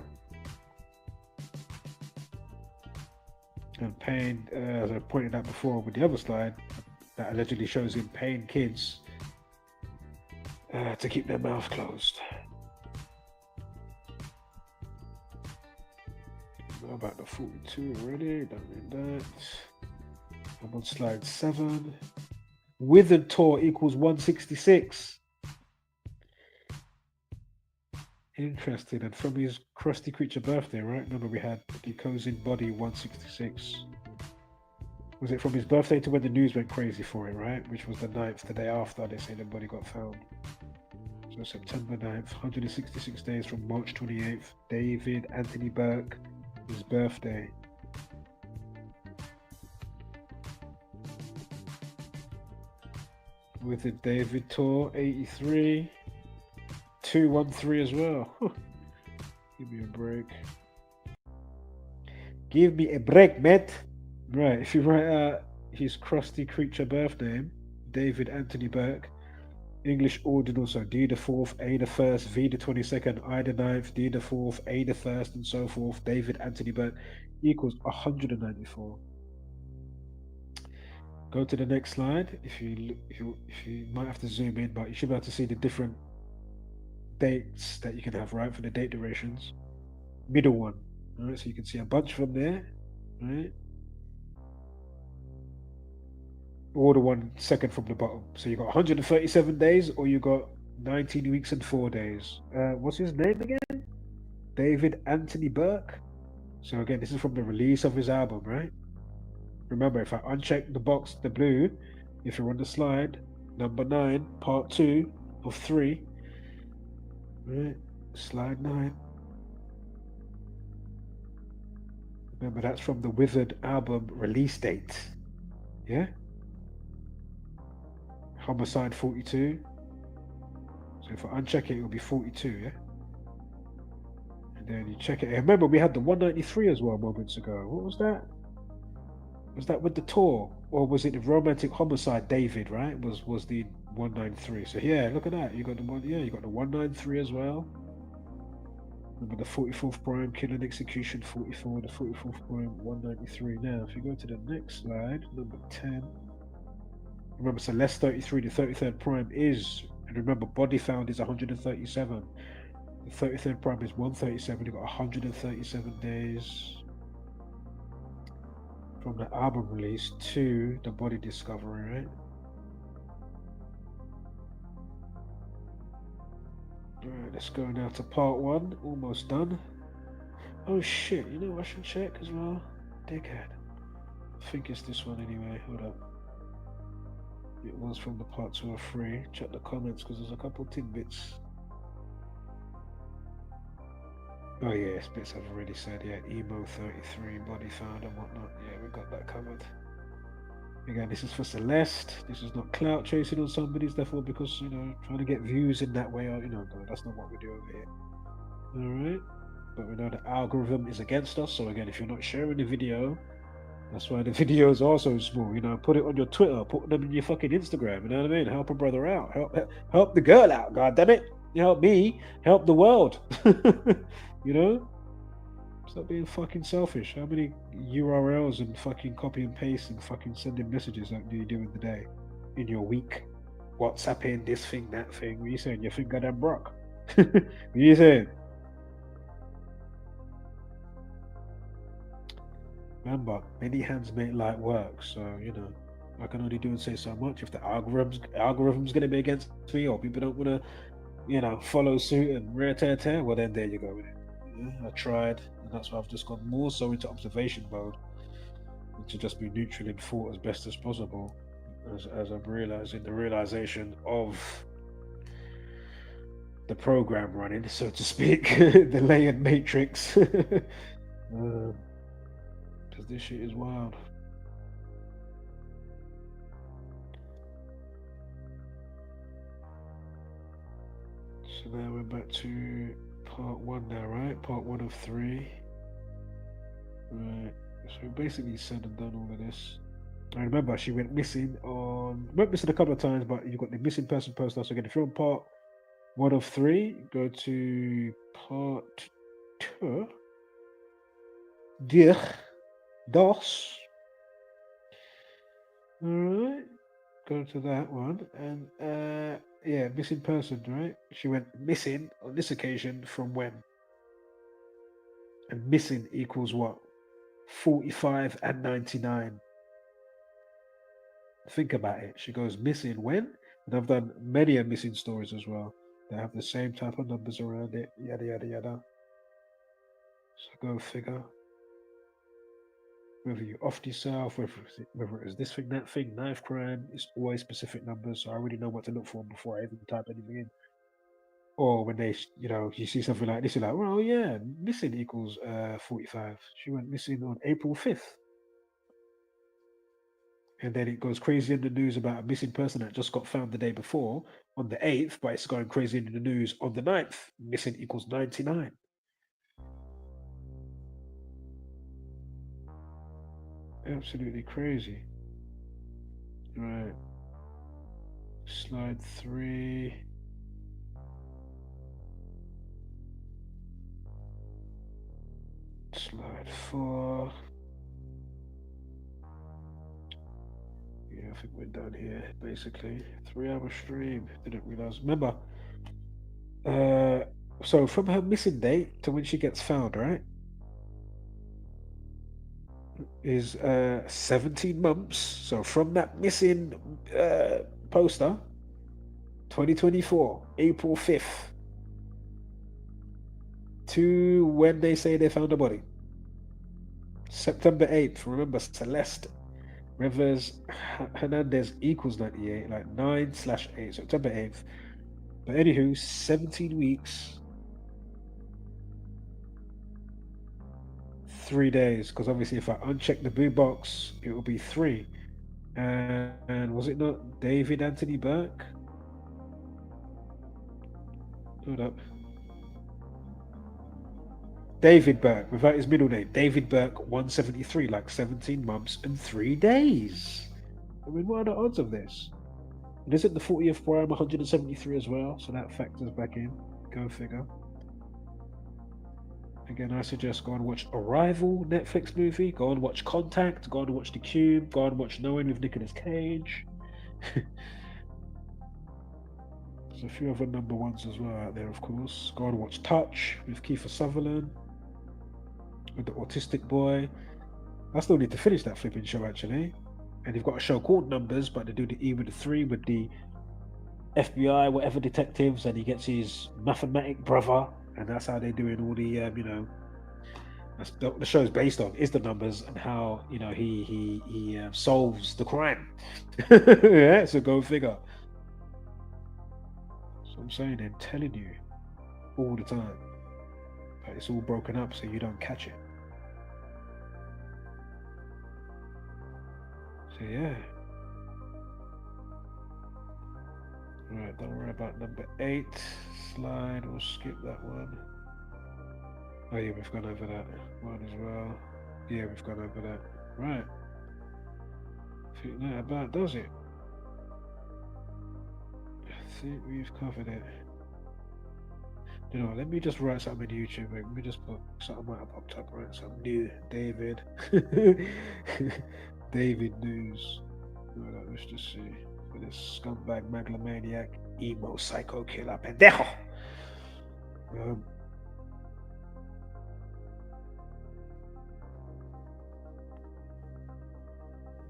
And paying, as I pointed out before with the other slide, that allegedly shows him paying kids to keep their mouth closed. know about the 42 already. Don't need that. I'm on slide 7. Withered Tour equals 166. Interesting. And from his crusty creature birthday, right? Remember we had Decoded Body 166. Was it from his birthday to when the news went crazy for it, right? Which was the 9th, the day after they say the body got found. So September 9th, 166 days from March 28th. David Anthony Burke, his birthday. With the David Tour 83. 213 as well. Give me a break. Give me a break, mate. Right, if you write out his crusty creature birth name, David Anthony Burke, English ordinal, so D the 4th, A the 1st, V the 22nd, I the 9th, D the 4th, A the 1st, and so forth, David Anthony Burke equals 194. Go to the next slide. If you might have to zoom in, but you should be able to see the different dates that you can have, right, for the date durations. Middle one, all right, so you can see a bunch from there, right? Or the one second from the bottom. So you got 137 days, or you got 19 weeks and 4 days. What's his name again? David Anthony Burke. So again, this is from the release of his album, right? Remember, if I uncheck the box, the blue, if you're on the slide, number 9, part 2 of 3, right? Slide 9. Remember, that's from the Withered album release date. Yeah? Homicide 42. So if I uncheck it, it'll be 42, yeah? And then you check it. And remember, we had the 193 as well moments ago. What was that? Was that with the tour? Or was it the romantic homicide David, right? Was the 193. So yeah, look at that. You got the one, yeah, you got the 193 as well. Remember the 44th prime, kill and execution 44, the 44th prime, 193. Now, if you go to the next slide, number 10. Remember, Celeste 33, the 33rd prime is, and remember, body found is 137. The 33rd prime is 137. You've got 137 days from the album release to the body discovery, right? Alright, let's go now to part 1. Almost done. Oh shit, you know I should check as well? Dickhead. I think it's this one anyway. Hold up. It was from the part 2 or 3. Check the comments because there's a couple tidbits. Oh yeah, it's bits I've already said. Yeah, Emo 33, body found and whatnot. Yeah, we got that covered. Again, this is for Celeste. This is not clout chasing on somebody's, therefore, because, you know, trying to get views in that way, or, you know, no, that's not what we do over here. Alright? But we know the algorithm is against us, so again, if you're not sharing the video, that's why the videos are so small. You know, put it on your Twitter, put them in your fucking Instagram. You know what I mean? Help a brother out. Help the girl out. God damn it! You help me. Help the world. You know? Stop being fucking selfish. How many URLs and fucking copy and paste and fucking sending messages like do you do in the day? In your week? WhatsApping this thing, that thing. What are you saying? You think goddamn broke? What are you saying? Remember, many hands make light work, so you know I can only do and say so much. If the algorithm's gonna be against me, or people don't wanna, you know, follow suit and rare tear, well then there you go with it. Yeah, I tried, and that's why I've just gone more so into observation mode, and to just be neutral in thought as best as possible, as I'm realizing the realization of the program running, so to speak, the layered matrix. Because this shit is wild. So now we're back to part 1 now, right? Part 1 of 3. Right. So we basically said and done all of this. I remember she went missing a couple of times, but you've got the missing person poster. So again, if you're on part 1 of 3, go to part 2. DOS. Alright. Go to that one. And yeah, missing person, right? She went missing on this occasion from when? and missing equals what? 45 and 99. Think about it. She goes missing when? And I've done many a missing stories as well that have the same type of numbers around it. Yada yada yada. So go figure. Whether you offed yourself, whether it is this thing, that thing, knife crime, it's always specific numbers. So I already know what to look for before I even type anything in. Or when they, you see something like this, you're like, well, yeah, missing equals 45. She went missing on April 5th. And then it goes crazy in the news about a missing person that just got found the day before on the 8th, but it's going crazy in the news on the 9th. Missing equals 99. Absolutely crazy. Right. Slide 3. Slide 4. Yeah, I think we're done here, basically. 3-hour stream. Didn't realize. Remember, so from her missing date to when she gets found, right, is 17 months. So from that missing poster, 2024, April 5th, to when they say they found a body. September 8th, remember, Celeste Rivers Hernandez equals 98, like 9/8, September 8th. But anywho, 17 weeks, 3 days, because obviously if I uncheck the blue box, it will be 3. And was it not David Anthony Burke? Hold up. David Burke, without his middle name. David Burke, 173, like 17 months and 3 days. I mean, what are the odds of this? And isn't the 40th prime 173 as well? So that factors back in. Go figure. Again, I suggest go and watch Arrival Netflix movie. Go and watch Contact. Go and watch The Cube. Go and watch Knowing with Nicolas Cage. There's a few other number ones as well out there, of course. Go and watch Touch with Kiefer Sutherland. With the autistic boy. I still need to finish that flipping show, actually. And you've got a show called Numbers, but they do the E with the 3 with the FBI, whatever detectives, and he gets his mathematic brother, and that's how they're doing all the, that's the show's based on, is the numbers and how, he solves the crime. Yeah, so go figure. So I'm saying and telling you all the time, but it's all broken up so you don't catch it. So yeah. Right, don't worry about number 8 slide. We'll skip that one. Oh yeah, we've gone over that one as well. Yeah, we've gone over that. Right. I think that about does it. I think we've covered it. You know, let me just write something in YouTube. Let me just put something might have popped up, right? Some new David. David news. Right, let's just see. For this scumbag megalomaniac emo psycho killer pendejo.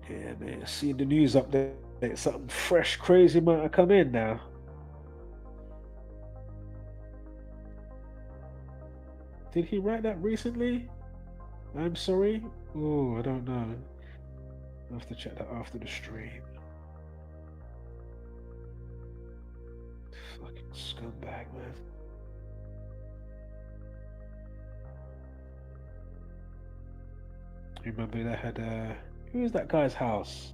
Yeah, man. Seeing the news update, something fresh, crazy might have come in now. Did he write that recently? I'm sorry? Oh, I don't know. I'll have to check that after the stream. Fucking scumbag, man. You remember they had who was that guy's house?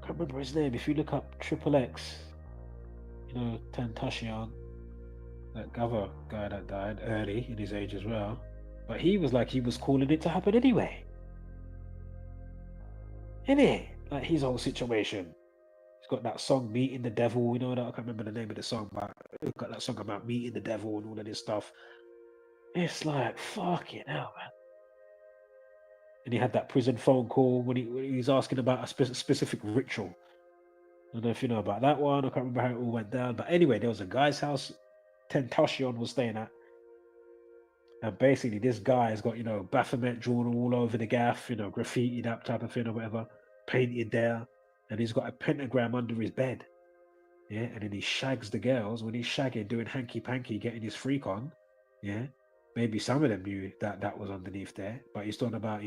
Can't remember his name. If you look up Triple X, Tentacion, that other guy that died early in his age as well. But he was like he was calling it to happen anyway. Innit? Like his whole situation. He's got that song Meeting the Devil, that I can't remember the name of the song, but he's got that song about meeting the devil and all of this stuff. It's like fucking hell, man. And he had that prison phone call when he's asking about a specific ritual. I don't know if you know about that one. I can't remember how it all went down. But anyway, there was a guy's house Tentacion was staying at. And basically, this guy has got, Baphomet drawn all over the gaff, graffiti, that type of thing or whatever, painted there. And he's got a pentagram under his bed. Yeah. And then he shags the girls. When he's shagging, doing hanky panky, getting his freak on. Yeah. Maybe some of them knew that that was underneath there. But he's talking about,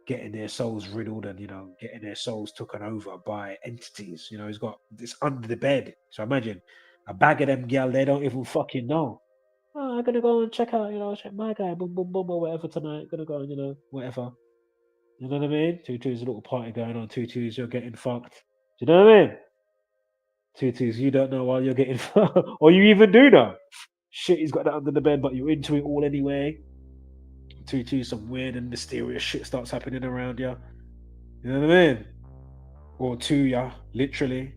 getting their souls riddled and, getting their souls taken over by entities. He's got this under the bed. So imagine a bag of them gal, they don't even fucking know. Oh, I'm gonna go and check out, check my guy, boom, boom, boom, or whatever tonight. Gonna go and, whatever. You know what I mean? Tutu's a little party going on. Tutu's, you're getting fucked. Do you know what I mean? Tutu's, you don't know while you're getting fucked. Or you even do know. Shit, he's got that under the bed, but you're into it all anyway. Tutu, some weird and mysterious shit starts happening around you. You know what I mean? Or to ya, literally.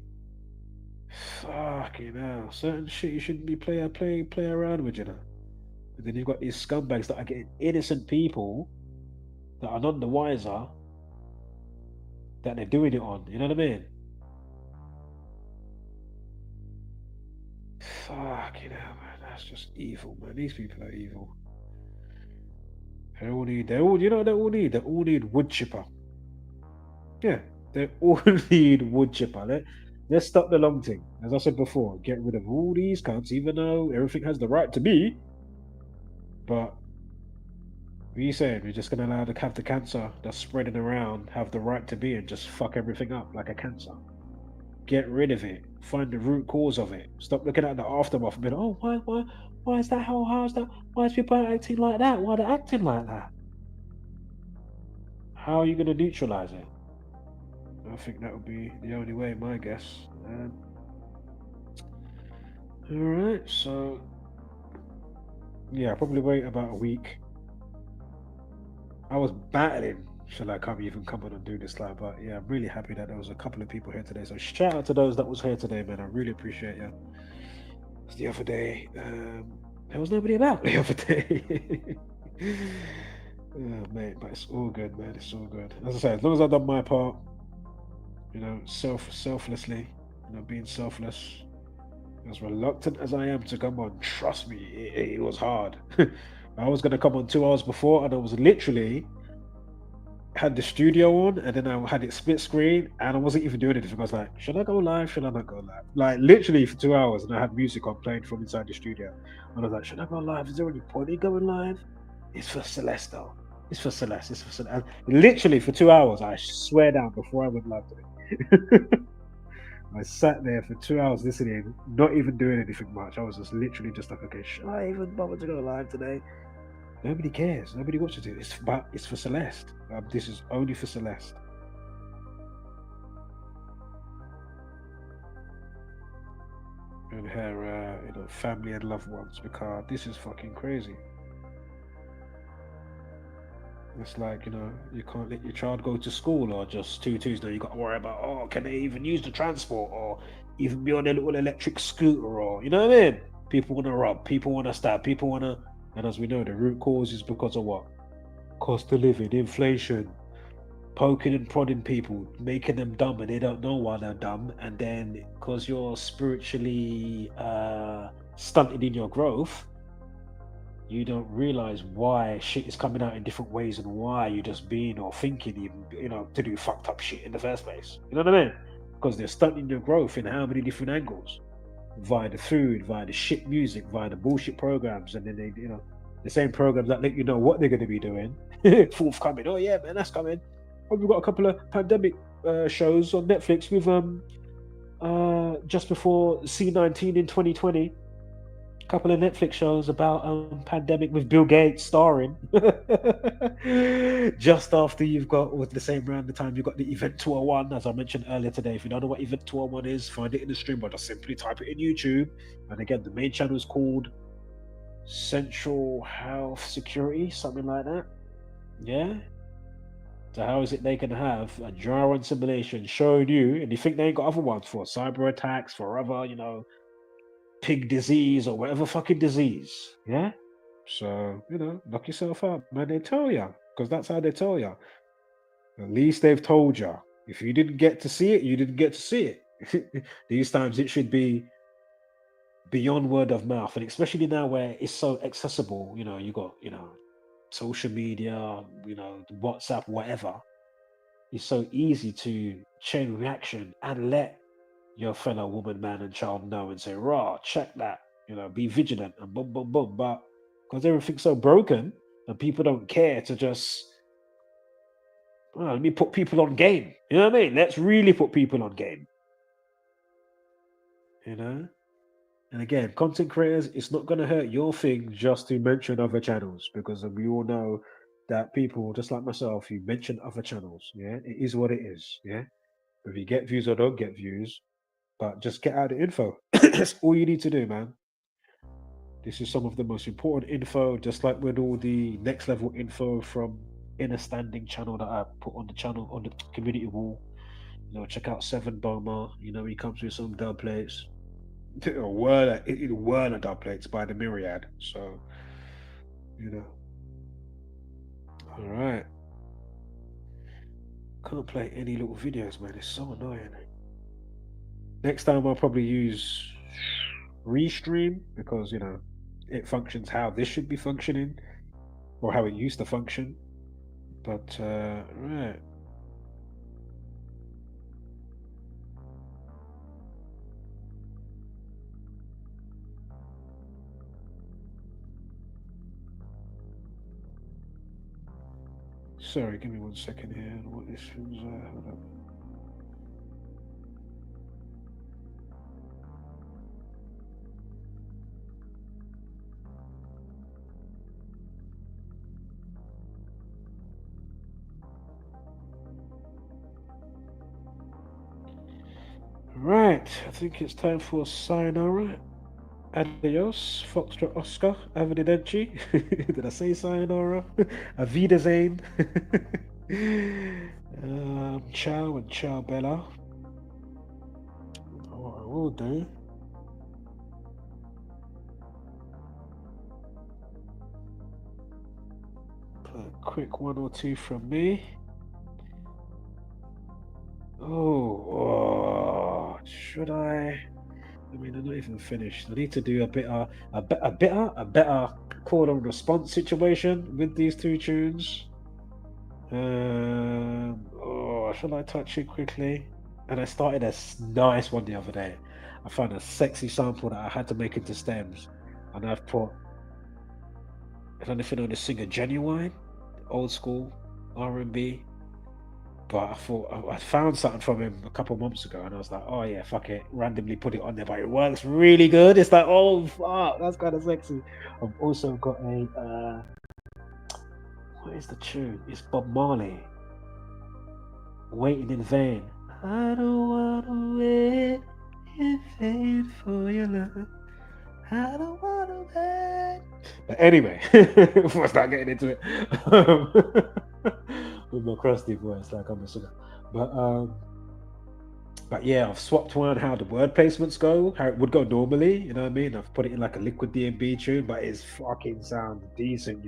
Fucking hell. Certain shit you shouldn't be play around with, And then you've got these scumbags that are getting innocent people that are none the wiser that they're doing it on. You know what I mean? Fucking hell, man. That's just evil, man. These people are evil. They all need wood chipper. Yeah, they all need wood chipper. Let's stop the long thing. As I said before, get rid of all these cunts, even though everything has the right to be. But what are you saying? We're just going to allow the have the cancer that's spreading around have the right to be and just fuck everything up like a cancer. Get rid of it. Find the root cause of it. Stop looking at the aftermath and being, oh, why is that? How is that? Why is people acting like that? Why are they acting like that? How are you going to neutralize it? I think that would be the only way, my guess. Alright, so yeah, probably wait about a week. I was battling, shall I even come on and do this live, but yeah, I'm really happy that there was a couple of people here today. So shout out to those that was here today, man. I really appreciate you. The other day, there was nobody about the other day. Oh, mate, but it's all good, man. It's all good. As I say, as long as I've done my part, selflessly, being selfless. As reluctant as I am to come on, trust me, it was hard. I was going to come on 2 hours before, and I was literally had the studio on, and then I had it split screen, and I wasn't even doing anything. I was like, should I go live? Should I not go live? Like literally for 2 hours, and I had music on playing from inside the studio. And I was like, should I go live? Is there any point in going live? It's for Celeste, though. It's for Celeste. It's for Celeste. And literally for 2 hours, I swear down before I went live today. I sat there for 2 hours listening, not even doing anything much. I was just literally just like, okay, should I even bother to go live today? Nobody cares. Nobody watches it. It's for Celeste. This is only for Celeste. And her, family and loved ones, because this is fucking crazy. It's like, you can't let your child go to school, or just Tutus. Now you got to worry about, can they even use the transport, or even be on their little electric scooter, or, you know what I mean? People want to rob, people want to stab, people want to. And as we know, the root cause is because of what? Cost of living, inflation, poking and prodding people, making them dumb, and they don't know why they're dumb. And then because you're spiritually stunted in your growth, you don't realize why shit is coming out in different ways, and why you're just being or thinking even, to do fucked up shit in the first place. You know what I mean? Because they're stunting your growth in how many different angles? Via the food, via the shit music, via the bullshit programs, and then they, the same programs that let you know what they're going to be doing. Forthcoming. Oh yeah, man, that's coming. Oh, we've got a couple of pandemic shows on Netflix with just before C19 in 2020. Couple of Netflix shows about pandemic with Bill Gates starring. Just after you've got, with the same round the time, you've got the Event 201, as I mentioned earlier today. If you don't know what Event 201 is, find it in the stream, or just simply type it in YouTube. And again, the main channel is called Central Health Security, something like that. Yeah. So how is it they can have a Jaron simulation showing you, and you think they ain't got other ones for cyberattacks, for other, pig disease or whatever fucking disease, yeah? So, knock yourself out, man. They tell you, because that's how they tell you. At least they've told you. If you didn't get to see it, you didn't get to see it. These times it should be beyond word of mouth, and especially now where it's so accessible. You got social media, WhatsApp, whatever. It's so easy to chain reaction and let your fellow woman, man, and child know and say, "Raw, check that." Be vigilant and boom, boom, boom. But because everything's so broken and people don't care to just, well, let me put people on game. You know what I mean? Let's really put people on game. You know. And again, content creators, it's not going to hurt your thing just to mention other channels, because we all know that people, just like myself, you mention other channels. Yeah, it is what it is. Yeah, if you get views or don't get views, but just get out the info. That's all you need to do, man. This is some of the most important info, just like with all the next level info from Inner Standing channel that I put on the channel on the community wall. Check out Seven Bomber. He comes with some dub plates. A whirl of dub plates by the myriad. So, all right. Can't play any little videos, man. It's so annoying. Next time I'll probably use Restream, because it functions how this should be functioning, or how it used to function. But right. Sorry, give me 1 second here. What this thing's hold up. Right, I think it's time for sayonara. Adios, Foxtrot Oscar, Arrivederci. Did I say sayonara? Avidazain. Ciao and ciao Bella. What I will do. Play a quick 1 or 2 from me. Should I? I mean, I'm not even finished. I need to do a better call and response situation with these 2 tunes. Should I touch it quickly? And I started a nice one the other day. I found a sexy sample that I had to make into stems, and I've put. I don't know if you know the singer Genuine, old school R&B. But I thought I found something from him a couple months ago, and I was like, "Oh yeah, fuck it!" Randomly put it on there, but it works really good. It's like, "Oh fuck, that's kind of sexy." I've also got a what is the tune? It's Bob Marley, "Waiting in Vain." I don't wanna wait in vain for your love. I don't wanna wait. But anyway, before I start getting into it. With my crusty voice, like I'm a sugar. But yeah, I've swapped around how the word placements go, how it would go normally. You know what I mean? I've put it in like a liquid D&B tune, but it's fucking sounds decent.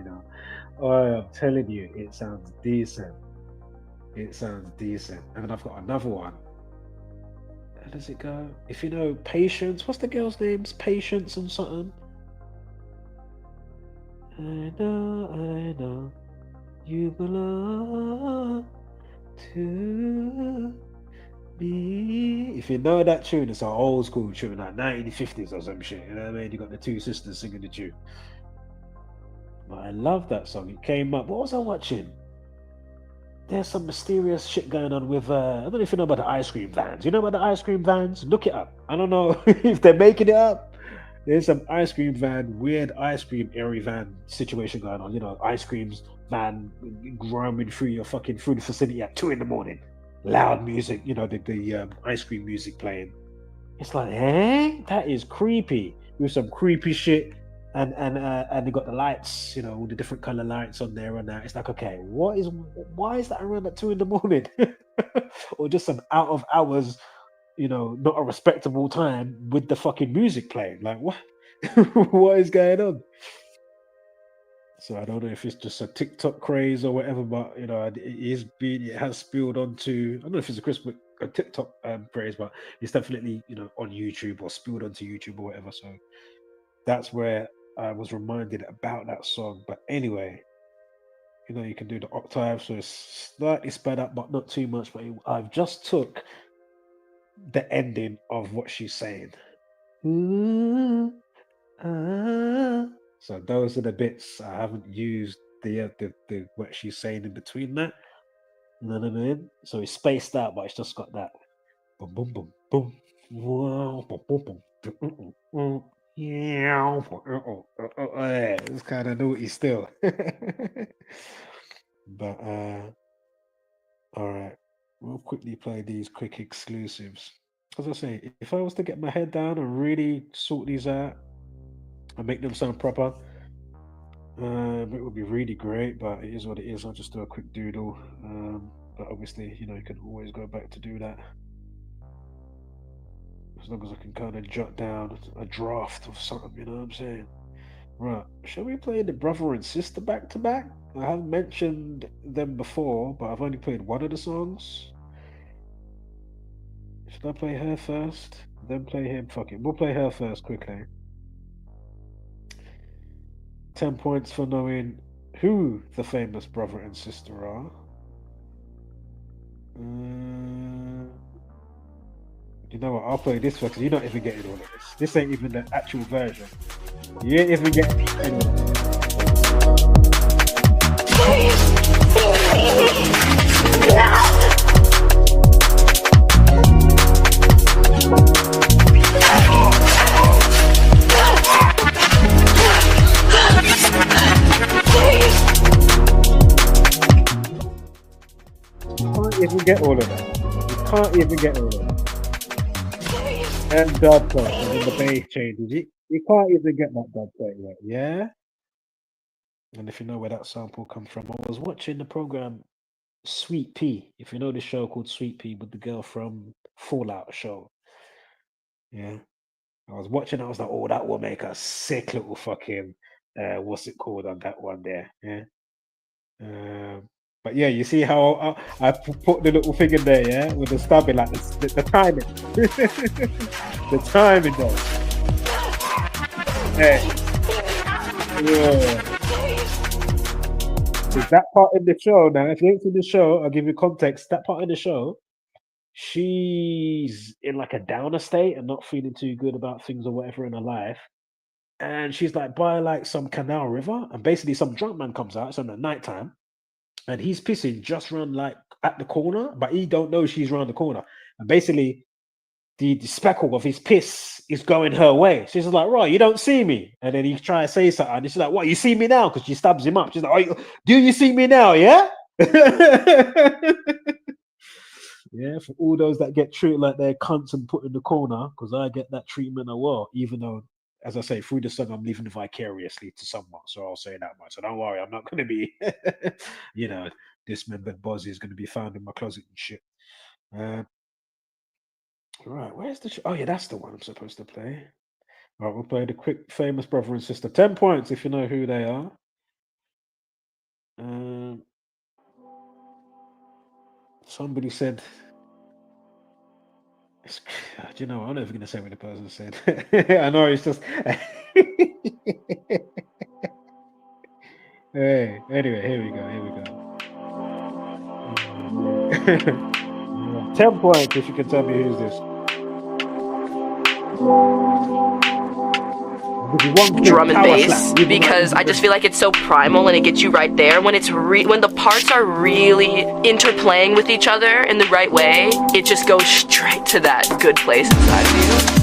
I'm telling you, it sounds decent. It sounds decent. And then I've got another one. How does it go? If you know Patience, what's the girl's names? Patience and something. I know. You belong to me. If you know that tune, it's an old school tune, like 1950s or some shit. You know what I mean? You got the 2 sisters singing the tune. But I love that song. It came up. What was I watching? There's some mysterious shit going on with. I don't know if you know about the ice cream vans. You know about the ice cream vans? Look it up. I don't know if they're making it up. There's some ice cream van, weird ice cream airy van situation going on. Ice creams van roaming through your fucking food facility at 2 a.m. Loud music, the ice cream music playing. It's like, that is creepy. With some creepy shit, and they got the lights, all the different color lights on there and that. It's like, okay, why is that around at 2 a.m? Or just some out of hours, not a respectable time with the fucking music playing. Like, what? What is going on? So I don't know if it's just a TikTok craze or whatever, but it has spilled onto. I don't know if it's a a TikTok phrase, but it's definitely, you know, on YouTube or spilled onto YouTube or whatever. So that's where I was reminded about that song. But anyway, you know, you can do the octave, so it's slightly sped up, but not too much. But I've just took the ending of what she's saying. So those are the bits. I haven't used the what she's saying in between that. You know what I mean? So it's spaced out, but it's just got that boom, boom, boom, boom. Wow, boom, boom, boom. Yeah, it's kind of naughty still. But all right, we'll quickly play these quick exclusives. As I say, if I was to get my head down and really sort these out and make them sound proper, it would be really great. But it is what it is. I'll just do a quick doodle. But obviously, you know, you can always go back to do that. As long as I can kind of jot down a draft of something, you know what I'm saying? Right, shall we play the brother and sister back to back? I haven't mentioned them before, but I've only played one of the songs. Should I play her first? Then play him? Fuck it. We'll play her first quickly. 10 points for knowing who the famous brother and sister are. You know what? I'll play this one because you're not even getting all of this. This ain't even the actual version. You ain't even getting any of it. You can't even get all of that. You can't even get all of that. And dub part, and then the bass changes. You can't even get that dub part yet, yeah? And if you know where that sample comes from, I was watching the program Sweet Pea. If you know the show called Sweet Pea with the girl from Fallout show. Yeah. I was watching, I was like, oh, that will make a sick little fucking what's it called on that one there. Yeah. But yeah, you see how I put the little thing in there, yeah, with the stabbing, like the timing, the timing though. Yeah. Is that part in the show now? If you ain't seen the show, I'll give you context. That part in the show, she's in like a downer state and not feeling too good about things or whatever in her life. And she's like by like some canal river, and basically some drunk man comes out. It's on the nighttime. And he's pissing just around like at the corner, but he don't know she's around the corner. And basically, the speckle of his piss is going her way. She's like, right, you don't see me. And then he tries to say something. And she's like, what, you see me now? Because she stabs him up. She's like, oh, do you see me now? Yeah? Yeah, for all those that get treated like they're cunts and put in the corner, because I get that treatment as well, even though, as I say, through the song, I'm living vicariously to someone. So I'll say that much. So don't worry, I'm not going to be, you know, dismembered Bozzy is going to be found in my closet and shit. Right, where's the... Oh, yeah, that's the one I'm supposed to play. All right, we'll play the quick famous brother and sister. 10 points if you know who they are. Somebody said... Do you know, I'm never going to say what the person said. I know, it's just... Hey, anyway, here we go. 10 points if you can tell me who's this. Drum and bass, because I just feel like it's so primal and it gets you right there. When it's when the parts are really interplaying with each other in the right way, it just goes straight to that good place inside of you.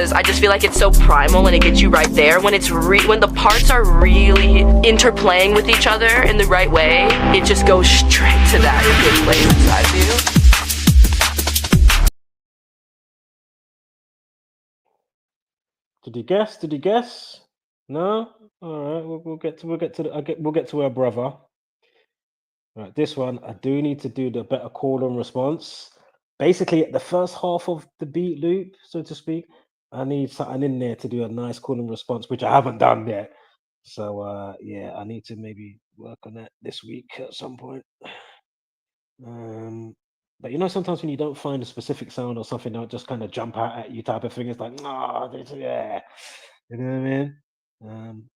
because I just feel like it's so primal and it gets you right there. When it's when the parts are really interplaying with each other in the right way, it just goes straight to that good place inside of you. Did you guess? Did you guess? No. All right. We'll get to her brother. Right. This one, I do need to do the better call and response. Basically, at the first half of the beat loop, so to speak, I need something in there to do a nice call and response, which I haven't done yet. So yeah, I need to maybe work on that this week at some point. But you know, sometimes when you don't find a specific sound or something, they'll just kind of jump out at you type of thing. It's like, this, yeah, you know what I mean?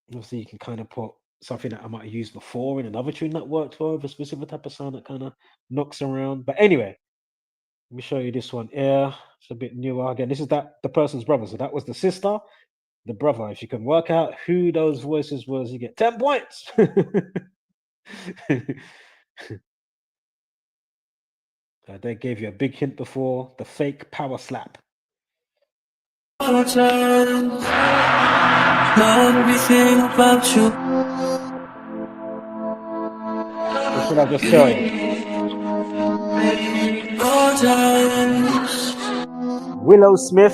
Obviously, you can kind of put something that I might have used before in another tune that worked well with a specific type of sound that kind of knocks around. But anyway, let me show you this one here. It's a bit newer. Again, this is the person's brother. So that was the sister, the brother. If you can work out who those voices was, you get 10 points. They gave you a big hint before, the fake power slap. Everything about you. What should I just show you? Willow Smith,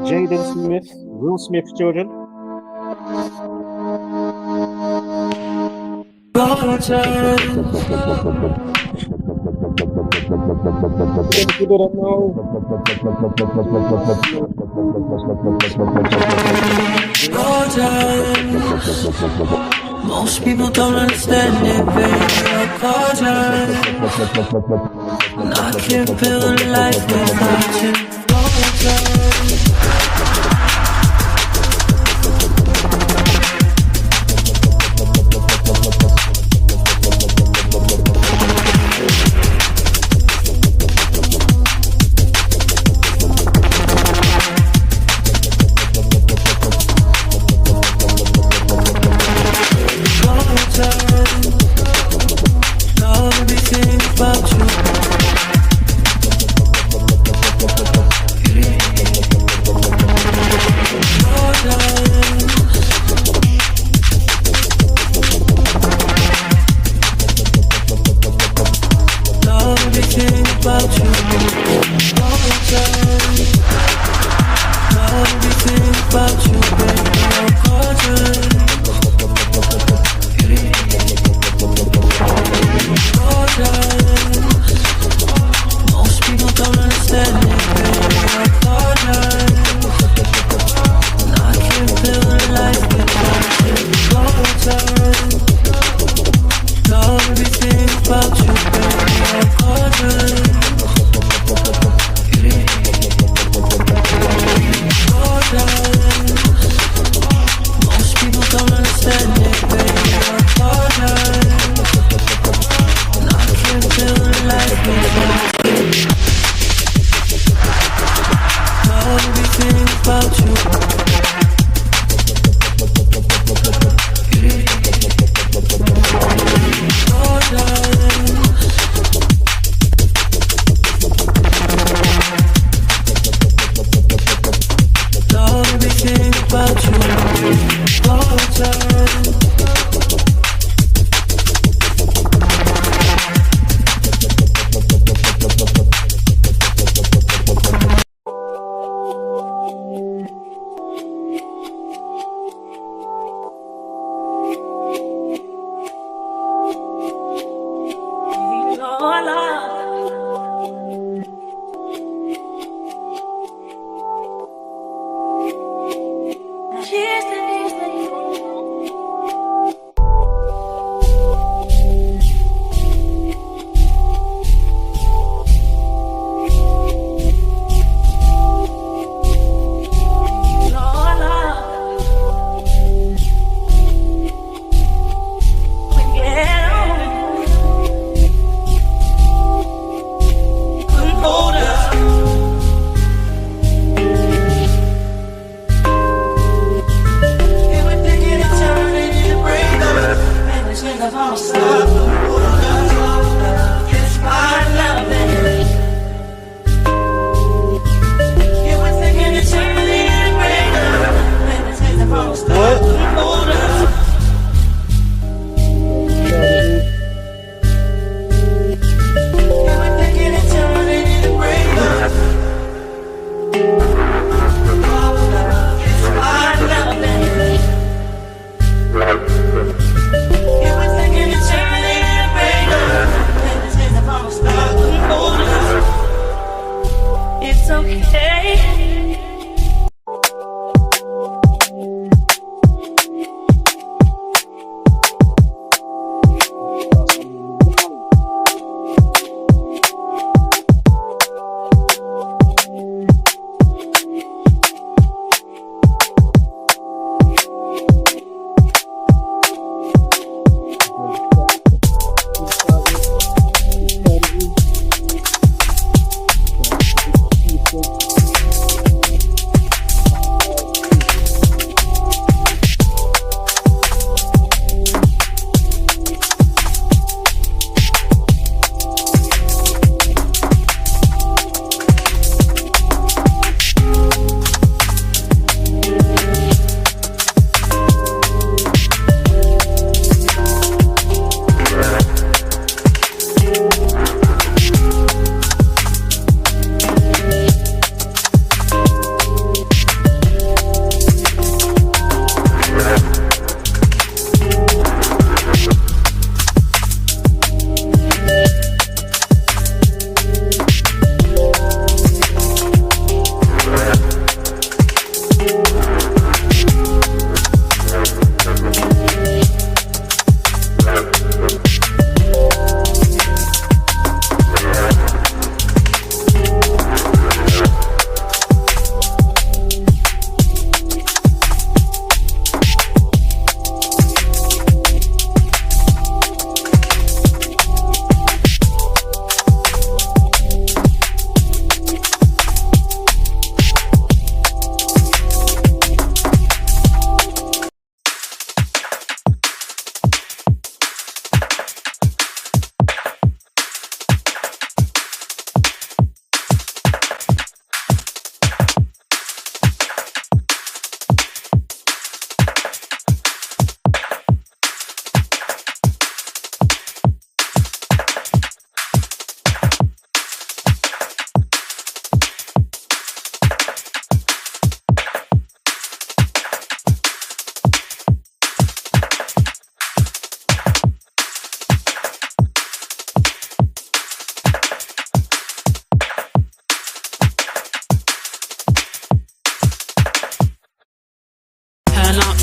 Jaden Smith, Will Smith's children. If you didn't know, most people don't understand it, baby. I can't build a life without you.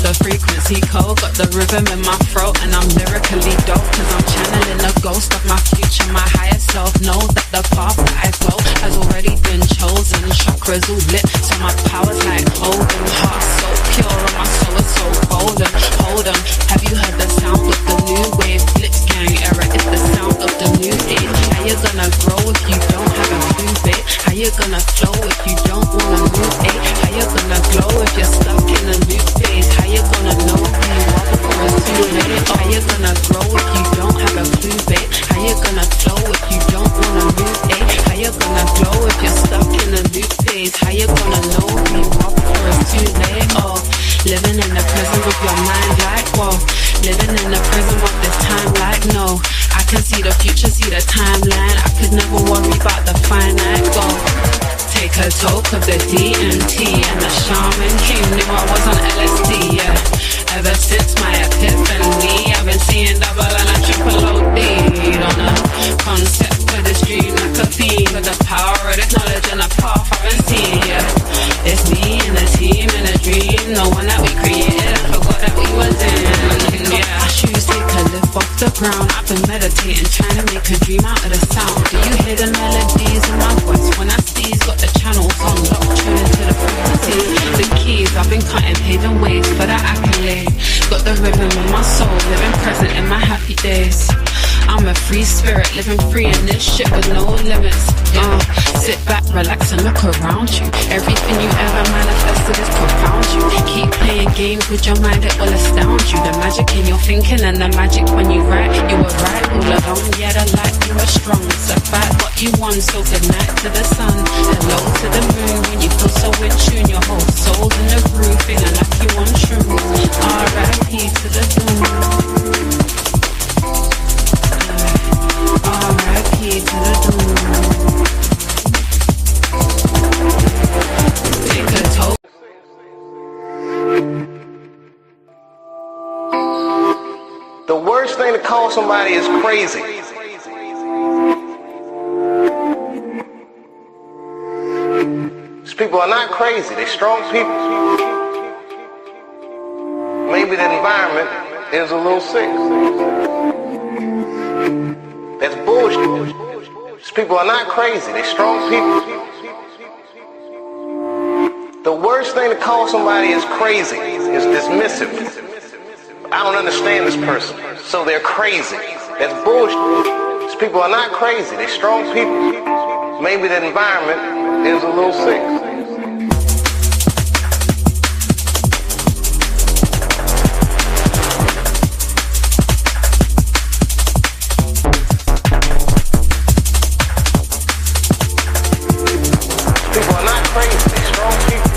the frequency code, got the rhythm in my throat, and I'm lyrically dope, cause I'm channeling the ghost of my future. My higher self knows that the path that I flow has already been chosen. Chakras all lit, so my power's like Hogan. Heart so pure, and my soul is so golden. Hold 'em, have you heard the sound of the new wave? Flips gang era, it's the sound of the new age. How you gonna grow if you don't have a clue, babe? How you gonna flow if you don't wanna move, eh? How you gonna glow if you're stuck in a loop phase? How you gonna know who you are before it's too late? How you gonna grow if you don't have a clue, babe? How you gonna flow if you don't wanna move, eh? How you gonna glow if you're stuck in a loop phase? How you gonna know who you are before it's too late? Oh, living in the present with your mind like whoa. Living in the present of this time like no. I can see the future, see the timeline. I could never worry about the finite goal. Take a toke of the DMT, and the shaman king knew I was on LSD, yeah. Ever since my epiphany, I've been seeing double and a triple OD. On a concept of this dream like a fiend, with the power of this knowledge and a path I haven't seen, yeah. It's me and the team in a dream, the one that we created, I forgot that we was in, yeah. My shoes take a lift off the ground, I've been meditating, trying to make a dream out of the sound. Do you hear the melodies in my voice when I sneeze? Got the channels on lock, tuning to the frequency. The keys, I've been cutting hidden ways for that accolade. Got the rhythm in my soul, living present in my happy days. I'm a free spirit, living free in this shit with no limits. Sit back, relax and look around you. Everything you ever manifested is profound you. Keep playing games with your mind, it will astound you. The magic in your thinking and the magic when you write. You were right all along, yeah, the light, you were strong. It's about what you want, so good night to the sun. Hello to the moon, when you feel so in tune. Your whole soul's in the groove, feeling like you want shrooms. R.I.P. to the doom. R.I.P. to the doom. Take a toke. The worst thing to call somebody is crazy. These people are not crazy, they're strong people. Maybe the environment is a little sick. That's bullshit. These people are not crazy, they're strong people. The worst thing to call somebody is crazy, is dismissive. I don't understand this person, so they're crazy. That's bullshit. These people are not crazy, they're strong people. Maybe the environment is a little sick. People are not crazy, they're strong people.